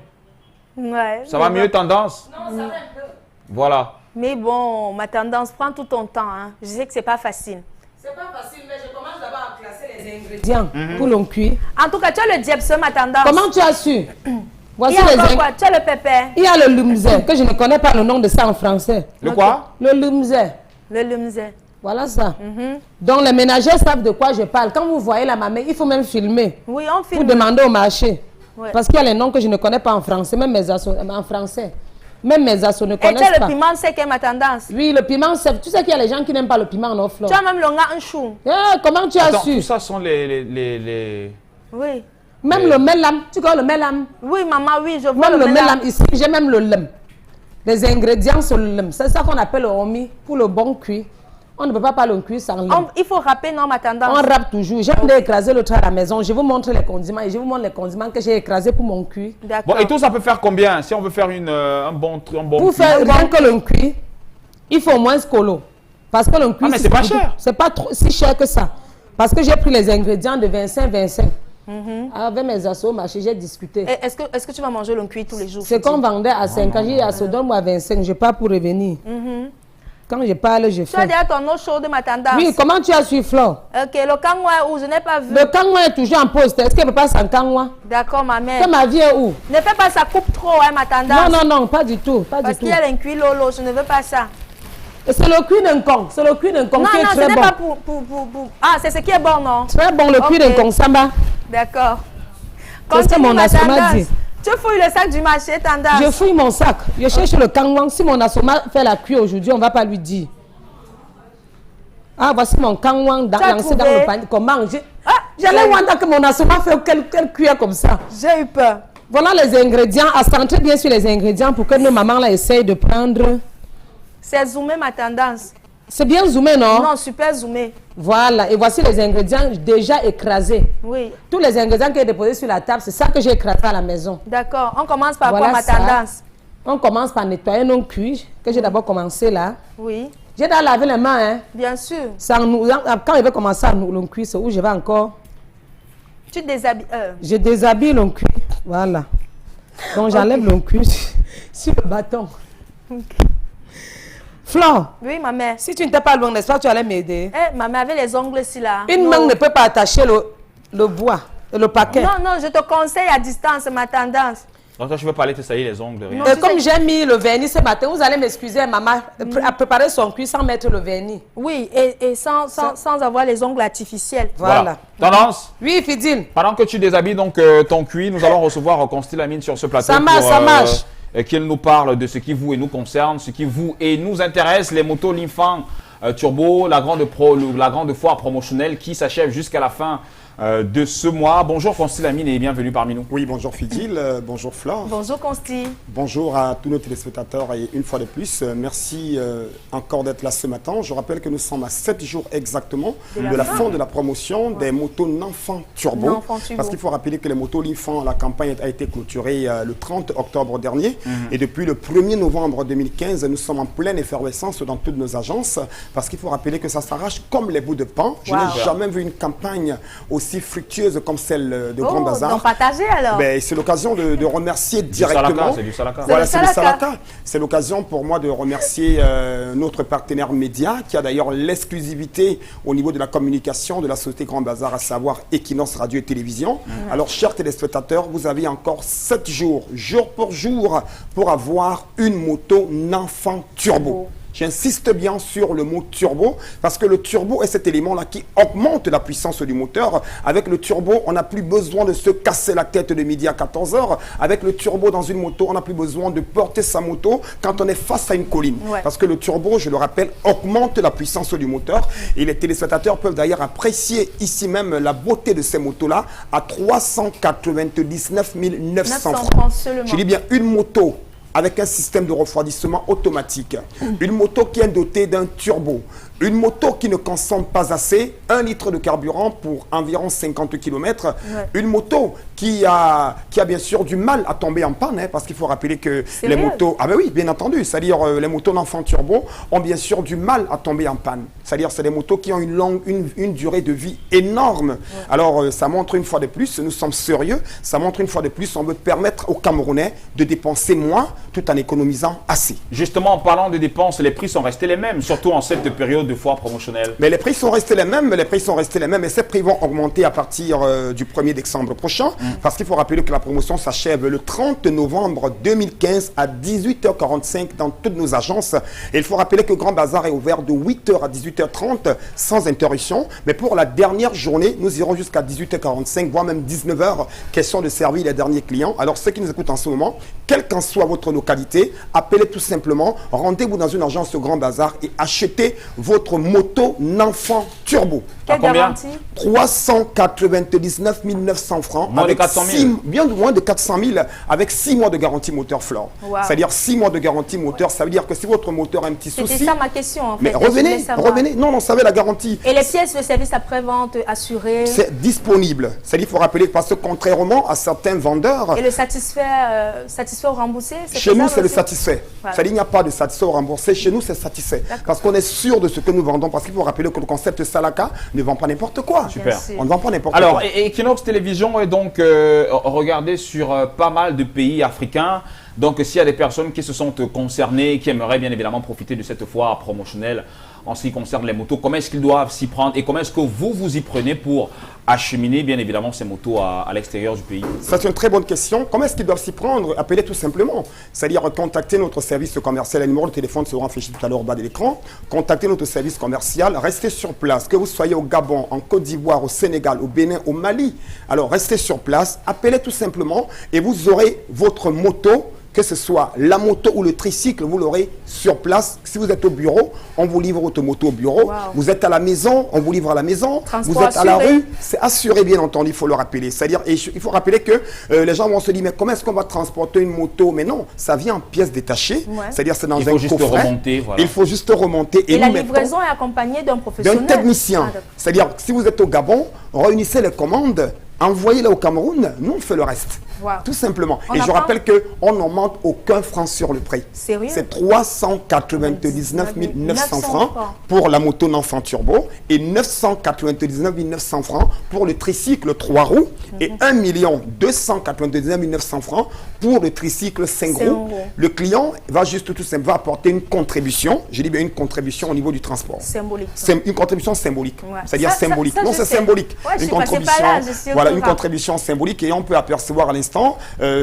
Ouais. Ça va mieux tendance? Non, ça va un peu. Voilà. Mais bon, ma tendance prend tout ton temps. Hein. Je sais que c'est pas facile. C'est pas facile, mais je commence d'abord à classer les ingrédients pour l'on cuire. En tout cas, tu as le diepsum, ma tendance. Comment tu as su? Voici il y a les encore quoi? Tu as le pépé. Il y a le lumzé, que je ne connais pas le nom de ça en français. Le quoi? Le lumzé. Le lumzé. Voilà ça. Donc les ménagers savent de quoi je parle. Quand vous voyez la mamie, il faut même filmer. Oui, on filme. Pour demander au marché. Ouais. Parce qu'il y a les noms que je ne connais pas en français, même mes assos, en français. Même mes assos ne Et tu connaissent as pas. le piment sec, ma tendance. Oui, le piment sec. Tu sais qu'il y a les gens qui n'aiment pas le piment en offre. Tu as même le nga chou. Comment tu as Attends, su? tout ça sont les... Oui. Même le mélam. Tu connais le mélam? Oui, maman, oui, je vois Même le le mélam. mélam. Ici, j'ai même le lem. Les ingrédients sont le lem. C'est ça qu'on appelle le homi pour le bon cuit. On ne peut pas parler de cuit sans lem. Il faut râper, non, ma tendance. On râpe toujours. J'aime écraser le trait à la maison. Je vous montre les condiments et je vous montre les condiments que j'ai écrasés pour mon cuit. D'accord. Bon, et tout ça peut faire combien? Si on veut faire un bon Pour faire rien que le cuit, il faut au moins colo. Parce que le cuit, mais c'est pas cher. C'est pas trop si cher que ça. Parce que j'ai pris les ingrédients de 25. Avec mes assos au marché, j'ai discuté. Est-ce que tu vas manger le cuit tous les jours? C'est qu'on vendait à 5 ans. J'ai dit à ce donne-moi 25. Je pars pour revenir. Quand je parle, je fais. Tu as déjà ton eau chaude, ma tendance? Oui, comment tu as su, Flore? Ok, le kangwa où je n'ai pas vu. Le kangwa est toujours en poste. Est-ce qu'elle peut pas sans kangwa? D'accord, ma mère. Que ma vie est où? Ne fais pas ça, coupe trop, hein, ma tendance. Non, pas du tout. Pas Parce du tout. qu'il y a un cuit lolo, je ne veux pas ça. C'est le cuit d'un con. C'est le cuit d'un con Non, qui est non, très ce n'est bon. pas pour... Ah, c'est ce qui est bon, non? Très bon, le cuit d'un con, Samba. D'accord. C'est ce que mon assoma dit. Tu fouilles le sac du marché, tendance. Je fouille mon sac. Je cherche le kangwang. Si mon assoma fait la cuit aujourd'hui, on ne va pas lui dire. Ah, voici mon kangwang lancé dans le panier. Comment? J'allais voir que mon assoma fait quelle cuillère comme ça. J'ai eu peur. Voilà les ingrédients. À centrer bien sur les ingrédients pour que nos mamans là essayent de prendre. C'est zoomé, ma tendance. C'est bien zoomé, non? Non, super zoomé. Voilà. Et voici les ingrédients déjà écrasés. Oui. Tous les ingrédients qui sont déposés sur la table, c'est ça que j'ai écrasé à la maison. D'accord. On commence par Voilà quoi, ma ça. tendance? On commence par nettoyer nos cuits, que j'ai d'abord commencé là. Oui. J'ai d'abord lavé les mains, hein. Bien sûr. Quand il va commencer à nous cuire, c'est où je vais encore. Tu déshabilles. Je déshabille le cuit. Voilà. Donc j'enlève le cuit sur le bâton. Flore, Oui, ma mère. si tu n'étais pas loin, n'est-ce pas, tu allais m'aider. Ma mère avait les ongles ici, là. Une Non. main ne peut pas attacher le bois, le paquet. Non, non, je te conseille à distance, ma tendance. Donc toi, je veux pas aller te salir les ongles. Rien. Non. Et comme j'ai mis le vernis ce matin, vous allez m'excuser, maman, à préparer son cuit sans mettre le vernis. Oui, et sans avoir les ongles artificiels. Voilà. Tendance. Oui, Fidine. Pendant que tu déshabilles donc ton cuit, nous allons recevoir Consti Lamine sur ce plateau. Ça marche, ça marche. Qu'il nous parle de ce qui vous et nous concerne, ce qui vous et nous intéresse, les motos Linfang Turbo, la grande foire promotionnelle qui s'achève jusqu'à la fin de ce mois. Bonjour Consti Lamine et bienvenue parmi nous. Oui, bonjour Fidil, bonjour Flore. Bonjour, Consti. Bonjour à tous nos téléspectateurs et une fois de plus, merci encore d'être là ce matin. Je rappelle que nous sommes à 7 jours exactement de la fin de la promotion des motos Linfang Turbo. Parce qu'il faut rappeler que les motos Linfang, la campagne a été clôturée le 30 octobre dernier. Et depuis le 1er novembre 2015, nous sommes en pleine effervescence dans toutes nos agences. Parce qu'il faut rappeler que ça s'arrache comme les bouts de pain. Je n'ai jamais vu une campagne aussi fructueuse comme celle de Grand Bazar. Donc partagez alors. Ben, c'est l'occasion de remercier directement. C'est du Salaka. Voilà, c'est du Salaka. Salaka. C'est l'occasion pour moi de remercier notre partenaire média qui a d'ailleurs l'exclusivité au niveau de la communication de la société Grand Bazar, à savoir Equinox Radio et Télévision. Alors, chers téléspectateurs, vous avez encore 7 jours, jour pour jour, pour avoir une moto Linfang Turbo. J'insiste bien sur le mot turbo parce que le turbo est cet élément-là qui augmente la puissance du moteur. Avec le turbo, on n'a plus besoin de se casser la tête de midi à 14h. Avec le turbo dans une moto, on n'a plus besoin de porter sa moto quand on est face à une colline. Parce que le turbo, je le rappelle, augmente la puissance du moteur. Et les téléspectateurs peuvent d'ailleurs apprécier ici même la beauté de ces motos-là à 399 900 francs. Je dis bien une moto avec un système de refroidissement automatique, une moto qui est dotée d'un turbo, une moto qui ne consomme pas assez, 1 litre de carburant pour environ 50 km, une moto qui a bien sûr du mal à tomber en panne, parce qu'il faut rappeler que les motos, ah ben oui, bien entendu, c'est-à-dire les motos d'enfant turbo ont bien sûr du mal à tomber en panne, c'est-à-dire c'est des motos qui ont une durée de vie énorme. Alors ça montre une fois de plus, nous sommes sérieux, ça montre une fois de plus, on veut permettre aux Camerounais de dépenser moins tout en économisant assez. Justement, en parlant de dépenses, les prix sont restés les mêmes, surtout en cette période de foire promotionnelle. Mais les prix sont restés les mêmes, et ces prix vont augmenter à partir du 1er décembre prochain, parce qu'il faut rappeler que la promotion s'achève le 30 novembre 2015 à 18h45 dans toutes nos agences. Et il faut rappeler que Grand Bazar est ouvert de 8h à 18h30 sans interruption, mais pour la dernière journée, nous irons jusqu'à 18h45, voire même 19h, question de servir les derniers clients. Alors ceux qui nous écoutent en ce moment, quelle qu'en soit votre localité, appelez tout simplement, rendez-vous dans une agence au Grand Bazar et achetez votre moto Nanfan Turbo. Quelle garantie? 399 900 francs. Moins de 400 000. Bien moins de 400 000 avec 6 mois de garantie moteur Flore. C'est-à-dire 6 mois de garantie moteur, ça veut dire que si votre moteur a un petit souci... C'était ça ma question en fait. Mais revenez. Non, ça veut la garantie. Et les pièces de service après-vente assurées? C'est disponible. C'est-à-dire qu'il faut rappeler, parce que contrairement à certains vendeurs... Et le satisfait ou remboursé? Chez nous, c'est le satisfait. C'est-à-dire qu'il n'y a pas de satisfait ou remboursé. Chez nous, c'est satisfait. Parce qu'on est sûr de ce que nous vendons. Parce qu'il faut rappeler que le concept Salaka ne vend pas n'importe quoi. Super. On ne vend pas n'importe quoi. Alors, Equinox Télévision est donc regardé sur pas mal de pays africains. Donc, s'il y a des personnes qui se sentent concernées, qui aimeraient bien évidemment profiter de cette foire promotionnelle en ce qui concerne les motos, comment est-ce qu'ils doivent s'y prendre et comment est-ce que vous y prenez pour acheminer bien évidemment ces motos à l'extérieur du pays? C'est une très bonne question. Comment est-ce qu'ils doivent s'y prendre? Appelez tout simplement. C'est-à-dire contacter notre service commercial. Le numéro de téléphone sera affiché tout à l'heure au bas de l'écran. Contactez notre service commercial. Restez sur place. Que vous soyez au Gabon, en Côte d'Ivoire, au Sénégal, au Bénin, au Mali. Alors restez sur place. Appelez tout simplement et vous aurez votre moto. Que ce soit la moto ou le tricycle, vous l'aurez sur place. Si vous êtes au bureau, on vous livre votre moto au bureau. Vous êtes à la maison, on vous livre à la maison. Vous êtes à la rue, c'est assuré bien entendu, il faut le rappeler. C'est-à-dire, il faut rappeler que les gens vont se dire, mais comment est-ce qu'on va transporter une moto? Mais non, ça vient en pièces détachées. C'est-à-dire, c'est dans un coffret. Il faut juste remonter. Et la livraison est accompagnée d'un professionnel? D'un technicien. C'est-à-dire, si vous êtes au Gabon, réunissez les commandes. Envoyez-les au Cameroun, nous on fait le reste. Tout simplement. Et je rappelle qu'on n'en manque aucun franc sur le prix. Sérieux? C'est 399 900 francs pour la moto Nanfan Turbo et 999 900 francs pour le tricycle 3 roues et 1 299 900 francs pour le tricycle 5 roues. Le client va juste tout simplement apporter une contribution, je dis bien une contribution au niveau du transport. Symbolique. C'est une contribution symbolique. C'est-à-dire symbolique. Non, c'est symbolique. Une contribution. Voilà, une contribution symbolique et on peut apercevoir à l'instant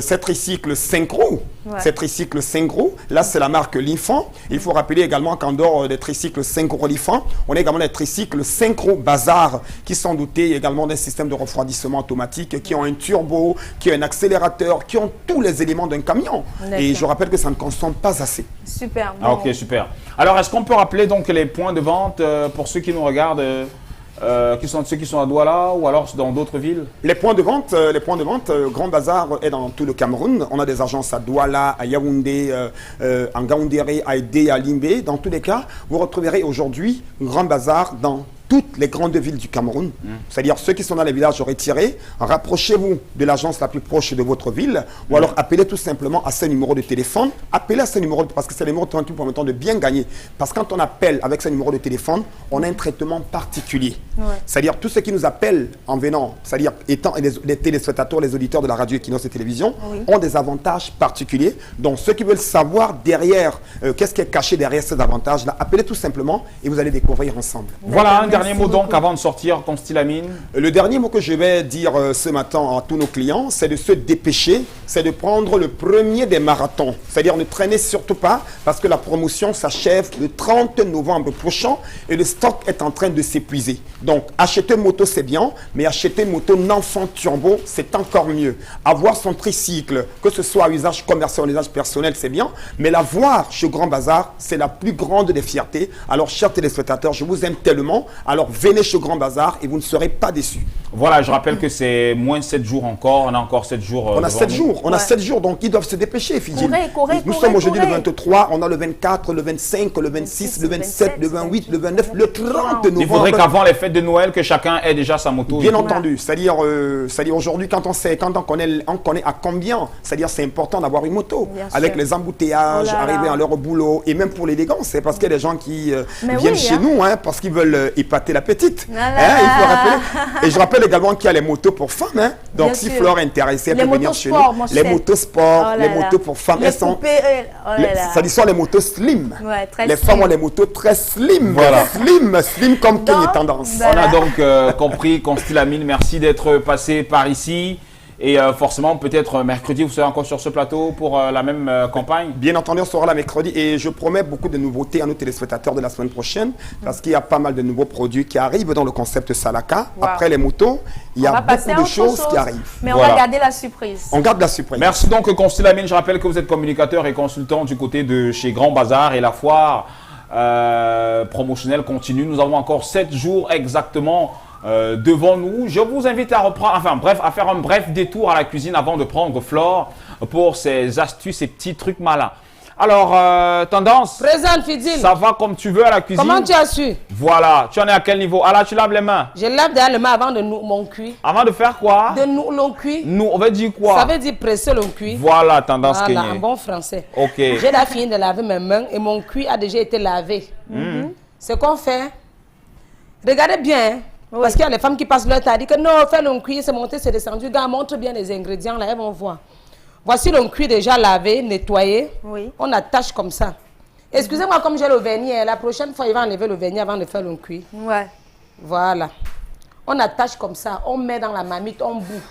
ces tricycles 5 roues. Ces tricycles 5 roues, là c'est la marque Lifan. Il faut rappeler également qu'en dehors des tricycles 5 roues Lifan, on a également des tricycles 5 roues Bazar qui sont dotés également d'un système de refroidissement automatique, qui ont un turbo, qui ont un accélérateur, qui ont tous les éléments d'un camion. Et je rappelle que ça ne consomme pas assez. Super. Bon. Ok, super. Alors est-ce qu'on peut rappeler donc les points de vente pour ceux qui nous regardent ceux qui sont à Douala ou alors dans d'autres villes? Les points de vente, Grand Bazar est dans tout le Cameroun. On a des agences à Douala, à Yaoundé, en Gaoundéré, à Edé, à Limbé. Dans tous les cas, vous retrouverez aujourd'hui Grand Bazar dans toutes les grandes villes du Cameroun. C'est-à-dire ceux qui sont dans les villages retirés, rapprochez-vous de l'agence la plus proche de votre ville ou alors appelez tout simplement à ce numéro de téléphone. Appelez à ce numéro parce que c'est le numéro de téléphone qui vous permet de bien gagner. Parce que quand on appelle avec ce numéro de téléphone, on a un traitement particulier. C'est-à-dire tous ceux qui nous appellent en venant, c'est-à-dire étant les téléspectateurs, les auditeurs de la radio Equinox et télévision, ont des avantages particuliers. Donc ceux qui veulent savoir derrière, qu'est-ce qui est caché derrière ces avantages-là, appelez tout simplement et vous allez découvrir ensemble. Voilà un dernier mot donc avant de sortir, Constylamine? Le dernier mot que je vais dire ce matin à tous nos clients, c'est de se dépêcher, c'est de prendre le premier des marathons. C'est-à-dire ne traînez surtout pas parce que la promotion s'achève le 30 novembre prochain et le stock est en train de s'épuiser. Donc acheter une moto c'est bien, mais acheter une moto Nanfant Turbo c'est encore mieux. Avoir son tricycle, que ce soit à usage commercial ou à usage personnel, c'est bien, mais l'avoir chez Grand Bazar, c'est la plus grande des fiertés. Alors chers téléspectateurs, je vous aime tellement, alors venez chez Grand Bazar et vous ne serez pas déçus. Voilà, je rappelle que c'est moins de 7 jours encore, on a encore 7 jours. On a 7 jours, on a 7 jours, donc ils doivent se dépêcher, Fidji. Nous sommes aujourd'hui le 23, on a le 24, le 25, le 26, le 27, le 28, le 29, le 30 novembre. Il faudrait qu'avant les fêtes de Noël, que chacun ait déjà sa moto. Bien entendu, c'est-à-dire aujourd'hui, quand on connaît à combien, c'est-à-dire c'est important d'avoir une moto. Avec les embouteillages, arriver à leur boulot, et même pour l'élégance, c'est parce qu'il y a des gens qui viennent chez nous, parce qu'ils veulent épater la petite. Il faut rappeler. Et je rappelle également qu'il y a les motos pour femmes. Donc si Flore est intéressée, elle peut venir chez nous. Les motos sport, les motos pour femmes, elles sont... Ça dit soit les motos slim. Les femmes ont les motos très slim. Voilà. Slim comme King et Tendance. On a donc compris, Constylamine, merci d'être passé par ici. Et forcément, peut-être mercredi, vous serez encore sur ce plateau pour la même campagne? Bien entendu, on sera là mercredi et je promets beaucoup de nouveautés à nos téléspectateurs de la semaine prochaine parce qu'il y a pas mal de nouveaux produits qui arrivent dans le concept Salaka. Après les motos, il y a beaucoup de choses qui arrivent. Mais on va garder la surprise. On garde la surprise. Merci donc, Constylamine. Je rappelle que vous êtes communicateur et consultant du côté de chez Grand Bazar et la foire promotionnelle continue. Nous avons encore 7 jours exactement devant nous. Je vous invite à reprendre, à faire un bref détour à la cuisine avant de prendre Flore pour ses astuces et petits trucs malins. Alors, Tendance. Présente, Fidil. Ça va comme tu veux à la cuisine? Comment tu as su? Voilà. Tu en es à quel niveau? Ah là, tu laves les mains? Je lave déjà les mains avant de nous mon cuit. Avant de faire quoi? De nous l'on cuit. Nous, on veut dire quoi? Ça veut dire presser l'on cuit. Voilà, Tendance Voilà, Kenya. en bon français. Ok. J'ai déjà fini de laver mes mains et mon cuit a déjà été lavé. Ce qu'on fait, regardez bien. Parce qu'il y a les femmes qui passent leur temps à dire que non, fais l'on cuit, c'est monté, c'est descendu. Gars, montre bien les ingrédients, là, elles vont voir. Voici l'on cuit déjà lavé, nettoyé. On attache comme ça. Excusez-moi, comme j'ai le vernis, la prochaine fois, il va enlever le vernis avant de faire l'on cuit. Voilà. On attache comme ça, on met dans la marmite, on bout.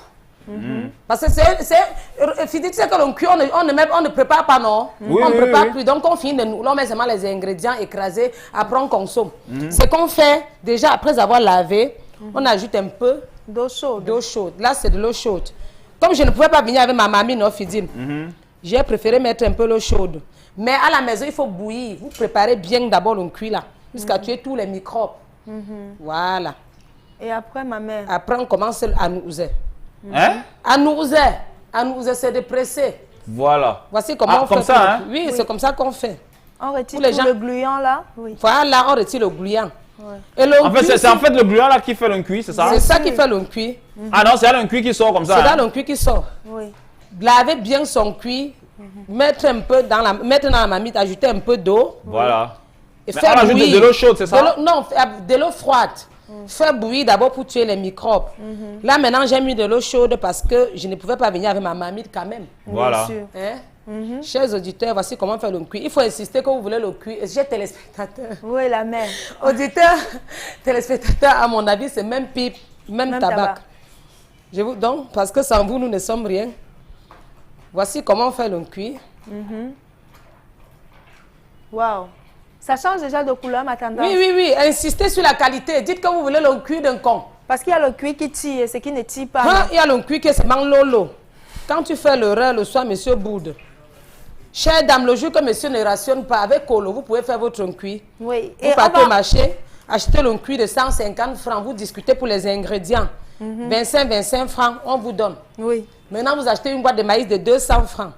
Parce que tu sais que l'on cuit, on ne prépare pas, non? On ne prépare plus. Donc, on finit de nous. On met seulement les ingrédients écrasés, après on consomme. Ce qu'on fait, déjà après avoir lavé, on ajoute un peu d'eau chaude. Là, c'est de l'eau chaude. Comme je ne pouvais pas venir avec ma mamie, non, Fidine, j'ai préféré mettre un peu l'eau chaude. Mais à la maison, il faut bouillir. Vous préparez bien d'abord l'on cuit là, jusqu'à tuer tous les microbes. Voilà. Et après, ma mère? Après, on commence à nouser. À nouser, c'est de presser. Voilà. Voici comment on fait. Comme ça, Oui, c'est comme ça qu'on fait. On retire le gluant là? Voilà, on retire le gluant. En fait, c'est en fait le gluant là qui fait le cuit, c'est ça? C'est ça qui fait le cuit. Ah non, c'est là le cuit qui sort comme ça. C'est là le cuit qui sort. Laver bien son cuit, mettre un peu dans la marmite, ajouter un peu d'eau. Voilà. Et faire on ajoute de l'eau chaude, c'est ça? Non, de l'eau froide. Faire bouillir d'abord pour tuer les microbes. Là, maintenant, j'ai mis de l'eau chaude parce que je ne pouvais pas venir avec ma marmite quand même. Voilà. Chers auditeurs, voici comment faire le cuit. Il faut insister que vous voulez le cuit. J'ai téléspectateurs. Oui, la mère. Auditeurs, téléspectateurs, à mon avis, c'est même pipe, même tabac. Je vous donne, parce que sans vous, nous ne sommes rien. Voici comment faire le cuit. Waouh. Ça change déjà de couleur, ma tendance. Oui. Insistez sur la qualité. Dites que vous voulez le cuit d'un con. Parce qu'il y a le cuit qui tire et ce qui ne tire pas. Il y a le cuit qui se mange lolo. Quand tu fais l'erreur le soir, monsieur boude. Chère dame, le jour que monsieur ne rationne pas avec colo, vous pouvez faire votre cuit. Oui. Vous partez au marché, achetez le cuit de 150 francs, vous discutez pour les ingrédients. 25 francs, on vous donne. Oui. Maintenant, vous achetez une boîte de maïs de 200 francs.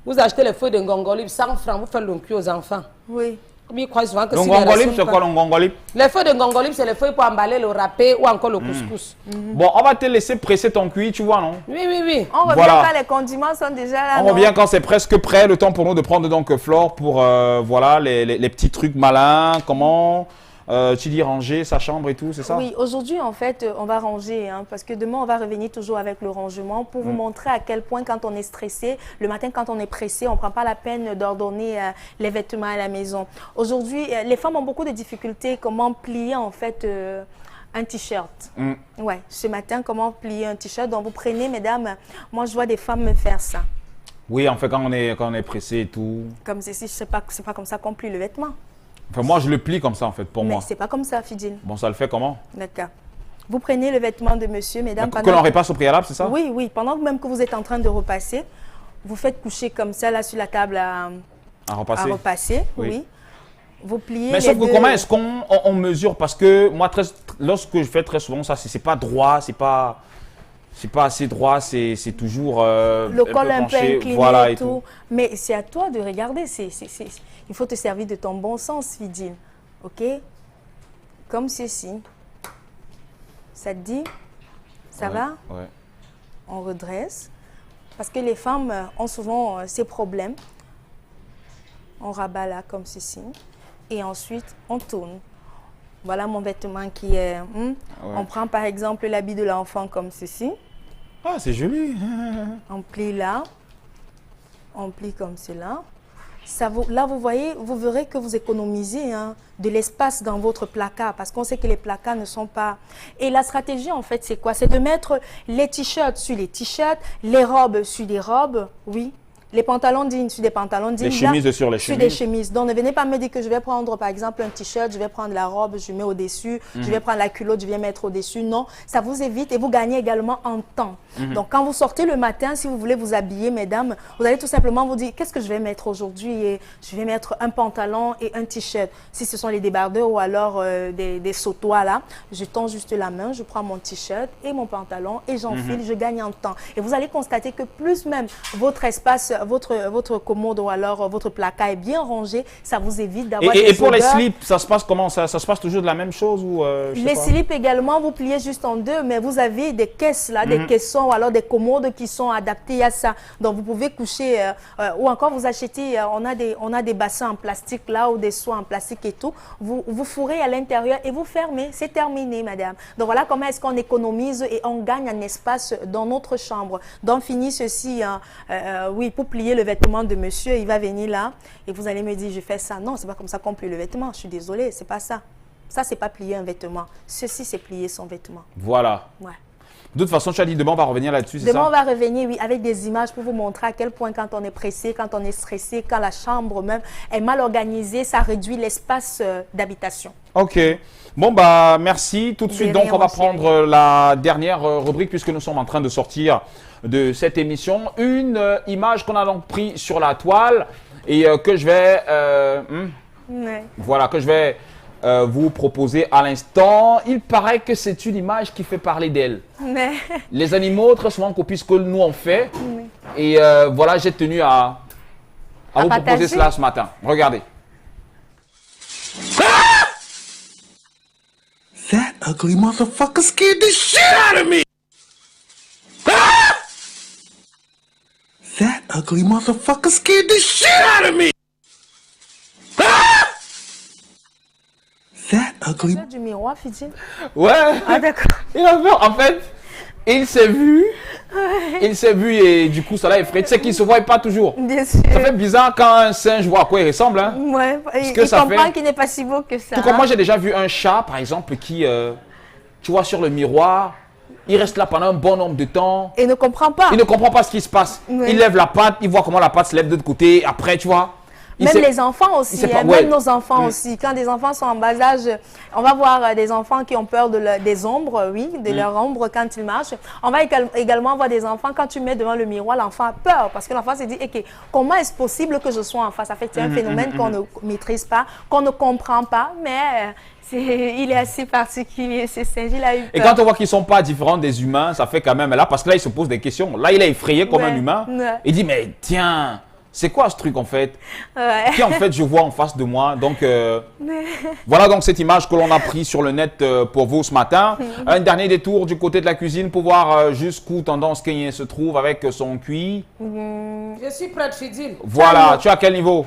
Vous achetez les feuilles de ngongolib, 100 francs, vous faites le cuit aux enfants. Oui. Ils croient souvent que le ngongolib, c'est quoi le ngongolib? Les feuilles de ngongolib, c'est les feuilles pour emballer le râpé ou encore le couscous. Bon, on va te laisser presser ton cuit, tu vois, non? Oui. On revient quand les condiments sont déjà là. On revient quand c'est presque prêt, le temps pour nous de prendre donc Flore pour voilà, les petits trucs malins, comment tu dis ranger sa chambre et tout, c'est ça? Oui, aujourd'hui, en fait, on va ranger, hein, parce que demain, on va revenir toujours avec le rangement pour vous montrer à quel point, quand on est stressé, le matin, quand on est pressé, on ne prend pas la peine d'ordonner les vêtements à la maison. Aujourd'hui, les femmes ont beaucoup de difficultés. Comment plier, en fait, un t-shirt. Ouais, ce matin, comment plier un t-shirt. Donc, vous prenez, mesdames, moi, je vois des femmes me faire ça. Oui, en fait, quand on est pressé et tout. Comme ceci, c'est pas comme ça qu'on plie le vêtement. Enfin, moi, je le plie comme ça, en fait, pour moi. Mais c'est pas comme ça, Fidjil. Bon, ça le fait comment? D'accord. Vous prenez le vêtement de monsieur, mesdames. Que l'on repasse au préalable, c'est ça? Oui, oui. Pendant même que vous êtes en train de repasser, vous faites coucher comme ça, là, sur la table à repasser. Oui. Vous pliez. Mais sauf que comment est-ce qu'on mesure? Parce que moi, lorsque je fais très souvent ça, c'est pas droit, c'est pas assez droit, c'est toujours le col un peu incliné, voilà, et tout. Mais c'est à toi de regarder. Il faut te servir de ton bon sens, Fidjil. OK? Comme ceci. Ça te dit? Ça va? Ouais. On redresse. Parce que les femmes ont souvent ces problèmes. On rabat là, comme ceci. Et ensuite, on tourne. Voilà mon vêtement qui est... On prend par exemple l'habit de l'enfant comme ceci. Ah, c'est joli. On plie là. On plie comme cela. Là, vous voyez, vous verrez que vous économisez de l'espace dans votre placard parce qu'on sait que les placards ne sont pas... Et la stratégie, en fait, c'est quoi? C'est de mettre les t-shirts sur les t-shirts, les robes sur les robes, oui. Les pantalons jeans sur des pantalons jeans. Les chemises sur les chemises. Sur des chemises. Donc, ne venez pas me dire que je vais prendre, par exemple, un t-shirt, je vais prendre la robe, je mets au-dessus, je vais prendre la culotte, je vais mettre au-dessus. Non, ça vous évite et vous gagnez également en temps. Donc, quand vous sortez le matin, si vous voulez vous habiller, mesdames, vous allez tout simplement vous dire, qu'est-ce que je vais mettre aujourd'hui? Et je vais mettre un pantalon et un t-shirt. Si ce sont les débardeurs ou alors des sautois là, je tends juste la main, je prends mon t-shirt et mon pantalon et j'enfile, je gagne en temps. Et vous allez constater que plus même votre espace, votre commode ou alors votre placard est bien rangé, ça vous évite d'avoir des Et pour odeurs. les slips, ça se passe comment? Ça se passe toujours de la même chose ou Les slips également, vous pliez juste en deux, mais vous avez des caisses là, des caissons ou alors des commodes qui sont adaptées à ça. Donc vous pouvez coucher ou encore vous achetez, on a des bassins en plastique là ou des soies en plastique et tout. Vous fourrez à l'intérieur et vous fermez. C'est terminé, madame. Donc voilà comment est-ce qu'on économise et on gagne un espace dans notre chambre. Donc fini ceci, oui, pour plier le vêtement de monsieur, il va venir là et vous allez me dire je fais ça. Non, c'est pas comme ça qu'on plie le vêtement. Je suis désolée, c'est pas ça. Ça, c'est pas plier un vêtement. Ceci, c'est plier son vêtement. Voilà. Ouais. De toute façon, tu as dit demain on va revenir là-dessus, c'est ça? Demain on va revenir, oui, avec des images pour vous montrer à quel point quand on est pressé, quand on est stressé, quand la chambre même est mal organisée, ça réduit l'espace d'habitation. Ok. Bon, bah merci. Tout de suite, donc, on va prendre la dernière rubrique puisque nous sommes en train de sortir de cette émission. Une image qu'on a donc prise sur la toile et que je vais... Voilà, que je vais... vous proposer à l'instant. Il paraît que c'est une image qui fait parler d'elle. Les animaux, très souvent, copient ce que nous on fait. Et voilà, j'ai tenu à vous proposer cela ce matin. Regardez. That ugly motherfucker scared the shit out of me! That ugly motherfucker scared the shit out of me! That ugly... Du miroir, Fidjil? Ouais. Ah, d'accord. Il a peur. En fait, il s'est vu. Il s'est vu et du coup, ça l'a effrayé. Tu sais qu'il ne se voit pas toujours. Bien sûr. Ça fait bizarre quand un singe voit à quoi il ressemble. Hein. Ouais, il comprend qu'il n'est pas si beau que ça. Tout comme moi, j'ai déjà vu un chat, par exemple, qui, tu vois, sur le miroir, il reste là pendant un bon nombre de temps. Et ne comprend pas. Il ne comprend pas ce qui se passe. Ouais. Il lève la patte, il voit comment la patte se lève de l'autre côté. Après, tu vois. Même les enfants aussi, même nos enfants aussi. Quand des enfants sont en bas âge, on va voir des enfants qui ont peur des ombres, oui, de leur ombre quand ils marchent. On va également voir des enfants, quand tu mets devant le miroir, l'enfant a peur parce que l'enfant se dit, ok, comment est-ce possible que je sois en face? En fait, c'est un phénomène qu'on ne maîtrise pas, qu'on ne comprend pas, mais... il est assez particulier, ce singe, il a eu peur. Et quand on voit qu'ils ne sont pas différents des humains, ça fait quand même là, parce que là, il se pose des questions. Là, il est effrayé comme un humain. Il dit, mais tiens... C'est quoi ce truc en fait? Qui en fait je vois en face de moi? Donc voilà donc cette image que l'on a prise sur le net pour vous ce matin. Un dernier détour du côté de la cuisine pour voir jusqu'où Tendance Kenyan se trouve avec son cuit. Je suis prête, Fidjil. Voilà, tu es à quel niveau?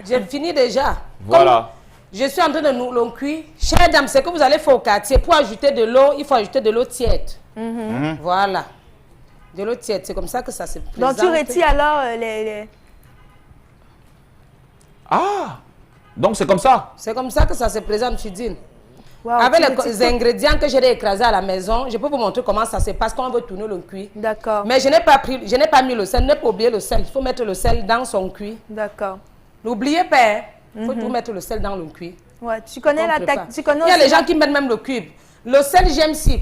J'ai fini déjà. Voilà. Je suis en train de nous l'on cuire. Chère dame, c'est que vous allez faire au quartier. Pour ajouter de l'eau, il faut ajouter de l'eau tiède. Voilà. De l'eau tiède, c'est comme ça que ça se présente. Donc tu retires alors les... Ah, donc c'est comme ça. C'est comme ça que ça se présente, Fidine. Wow, avec les ingrédients que j'ai écrasés à la maison, je peux vous montrer comment ça se passe quand on veut tourner le cuit. D'accord. Mais je n'ai pas mis le sel, ne pas oublier le sel. Il faut mettre le sel dans son cuit. D'accord. N'oubliez pas, il faut tout mettre le sel dans le cuit. Ouais, tu connais la technique. Il y a les gens qui mettent même le cube. Le sel, j'aime si.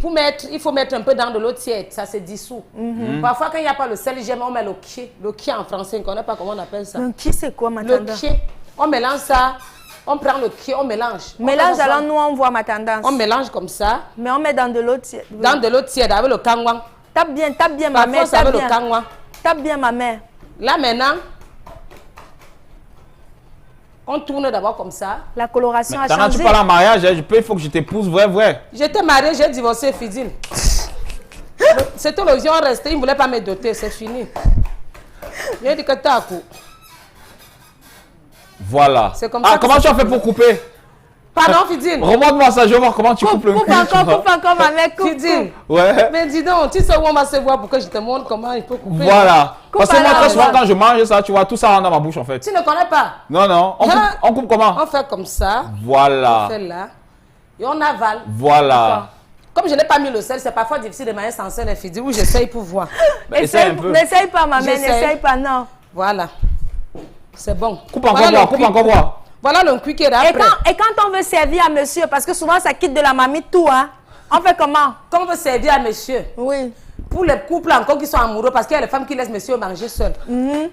Il faut mettre un peu dans de l'eau tiède, ça se dissout. Parfois, quand il n'y a pas le sel, j'aime, on met le qui. Le qui en français, on ne connaît pas comment on appelle ça. Le qui, c'est quoi, ma tendance? Le qui, on mélange ça. On prend le qui, on mélange. Mélange, alors nous, on voit ma tendance. On mélange comme ça. Mais on met dans de l'eau tiède. Dans de l'eau tiède avec le kangwang. Tape bien ma mère. Tape bien ma mère. Là, maintenant, on tourne d'abord comme ça. La coloration a changé. T'en as-tu pas la mariage, il faut que je t'épouse, vrai. J'étais mariée, j'ai divorcé, Fidine. C'était l'occasion restée, il ne voulait pas me doter, c'est fini. J'ai dit que t'as un coup. Voilà. Comme ça comment tu as fait pour couper? Pardon, Fidine. Remonte-moi ça, je vais voir comment tu coupes le cuit. Coupe encore, ma mère, coupe. Fidine. Ouais. Mais dis donc, tu sais où on va se voir pour que je te montre comment il faut couper. Voilà. Parce que moi, très souvent, quand je mange ça, tu vois, tout ça rentre dans ma bouche en fait. Tu ne connais pas? Non. On coupe comment? On fait comme ça. Voilà. On fait là. Et on avale. Voilà. Comme je n'ai pas mis le sel, c'est parfois difficile de manger sans sel, Fidine, où j'essaye pour voir. N'essaye pas, ma mère, n'essaye pas, non. Voilà. C'est bon. Coupe encore voir. Voilà le cuit qui est là. Et quand on veut servir à monsieur, parce que souvent ça quitte de la mamie tout, hein, on fait comment? Quand on veut servir à monsieur. Oui. Pour les couples encore qui sont amoureux, parce qu'il y a les femmes qui laissent monsieur manger seul.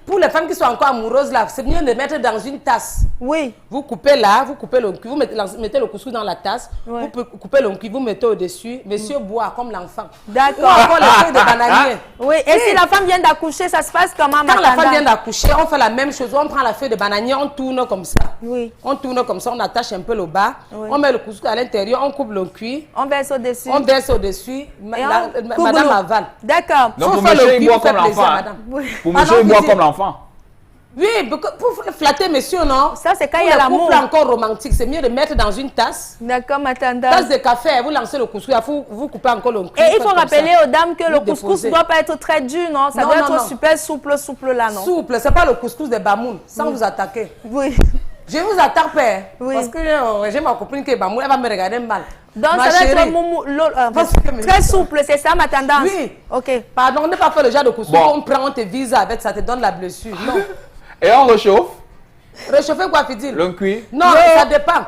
Pour les femmes qui sont encore amoureuses là, c'est mieux de mettre dans une tasse. Oui. Vous coupez là, vous coupez le cuit, vous mettez le couscous dans la tasse, vous coupez le cuit, vous mettez au-dessus, monsieur boit comme l'enfant. D'accord. Ou encore les feuilles de bananier. Oui, et si la femme vient d'accoucher, ça se passe comment? Quand la femme vient d'accoucher, on fait la même chose, on prend la feuille de bananier, on tourne comme ça. Oui. On tourne comme ça, on attache un peu le bas, on met le couscous à l'intérieur, on coupe le cuit. On verse au-dessus. On verse au-dessus, madame avale. D'accord. Donc pour monsieur, il boit comme l'enfant. Pour monsieur, il boit comme l'enfant. Oui, pour flatter monsieur, non? Ça, c'est quand il y a l'amour. Pour le couple encore romantique, c'est mieux de mettre dans une tasse. D'accord, ma tendance. Tasse de café, vous lancez le couscous, vous coupez encore le cuit. Et il faut rappeler aux dames que le couscous ne doit pas être très dur, non? Ça doit être super souple là, non? Souple, c'est pas le couscous de Bamoun, sans vous attaquer. Oui. Je vous attaque, père. Oui. Parce que j'ai ma copine qui est Bamoun, elle va me regarder mal. Donc ça doit être très souple, c'est ça ma tendance? Oui. Ok. Pardon, on n'est pas fait le genre de couscous qu'on prend, on te vise avec, ça te donne la blessure. Non. Et on réchauffe? Réchauffer quoi, Fidine? Le cuit? Non, ça dépend.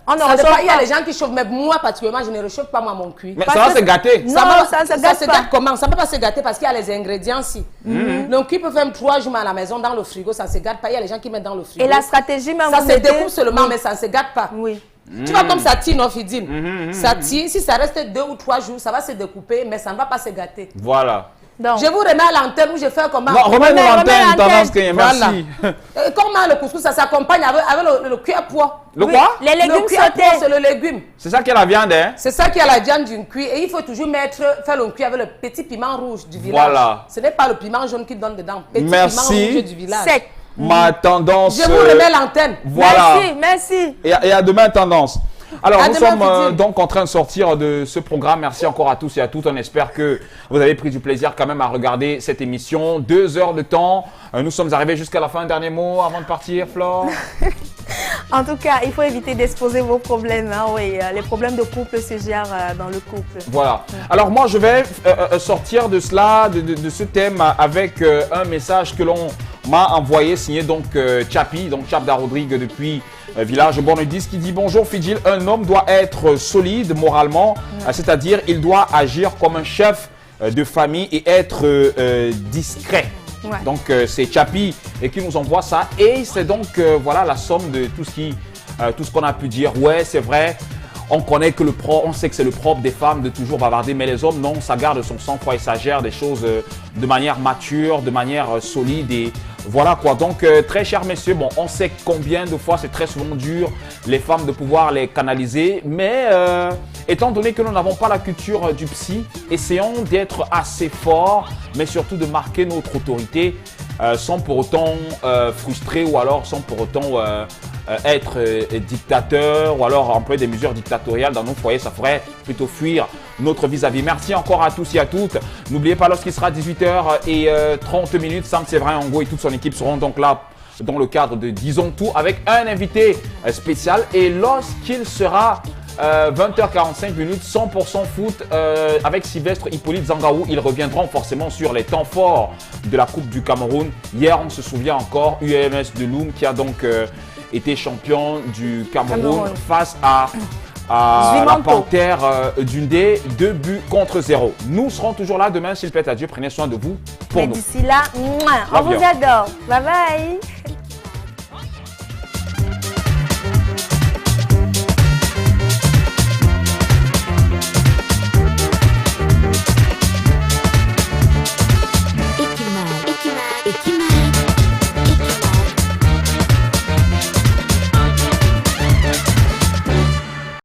On ne réchauffe pas. Il y a les gens qui chauffent, mais moi particulièrement, je ne réchauffe pas mon cuit. Mais ça va se gâter. Non, ça se gâte comment? Ça ne peut pas se gâter parce qu'il y a les ingrédients ici. Le cuit peut faire 3 jours à la maison dans le frigo, ça ne se gâte pas. Il y a les gens qui mettent dans le frigo. Et la stratégie même, ça se découpe seulement, mais ça ne se gâte pas. Oui. Tu vois comme ça tire, non, Fidine? Ça tire, si ça reste 2 ou 3 jours, ça va se découper, mais ça ne va pas se gâter. Voilà. Donc, je vous remets à l'antenne où je fais comment? Non, remets-nous l'antenne, tendance que merci. Comment le couscous, ça s'accompagne avec le cuit à pois. Le quoi? Les légumes sautés. C'est le légume. C'est ça qui est la viande, hein? C'est ça qui est la viande d'une cuit. Et il faut toujours faire le cuit avec le petit piment rouge du village. Voilà. Ce n'est pas le piment jaune qui donne dedans. Petit merci. Piment rouge du village. Sec. Ma tendance. Je vous remets l'antenne. Voilà. Merci. Et à demain, tendance. Alors, nous sommes donc en train de sortir de ce programme. Merci encore à tous et à toutes. On espère que vous avez pris du plaisir quand même à regarder cette émission. 2 heures de temps. Nous sommes arrivés jusqu'à la fin. Un dernier mot avant de partir, Flore? En tout cas, il faut éviter d'exposer vos problèmes. Hein, oui. Les problèmes de couple se gèrent dans le couple. Voilà. Alors moi, je vais sortir de cela, de ce thème avec un message que l'on m'a envoyé, signé donc Chapi, donc Chapda Rodrigue depuis Village Bornedis, qui dit: bonjour Fidjil, un homme doit être solide moralement, c'est-à-dire il doit agir comme un chef de famille et être discret. Ouais. Donc c'est Chapi qui nous envoie ça, et c'est donc voilà la somme de tout ce qu'on a pu dire. Ouais, c'est vrai. On connaît que on sait que c'est le propre des femmes de toujours bavarder, mais les hommes, non, ça garde son sang-froid et ça gère des choses de manière mature, de manière solide, et voilà quoi. Donc, très chers messieurs, bon, on sait combien de fois c'est très souvent dur, les femmes, de pouvoir les canaliser, mais étant donné que nous n'avons pas la culture du psy, essayons d'être assez forts, mais surtout de marquer notre autorité. sans pour autant frustrer ou alors sans pour autant être dictateur ou alors employer des mesures dictatoriales dans nos foyers. Ça ferait plutôt fuir notre vis-à-vis. Merci encore à tous et à toutes. N'oubliez pas, lorsqu'il sera 18h30, Sam Séverin Ongo et toute son équipe seront donc là dans le cadre de Disons Tout avec un invité spécial. Et lorsqu'il sera 20h45, 100% foot avec Sylvestre Hippolyte Zangaou, ils reviendront forcément sur les temps forts de la Coupe du Cameroun. Hier, on se souvient encore, UMS de Loum qui a donc été champion du Cameroun face à la Panthère d'Undé, 2-0. Nous serons toujours là demain, s'il plaît à Dieu. Prenez soin de vous. Pour nous. D'ici là, on vous adore. Bye bye.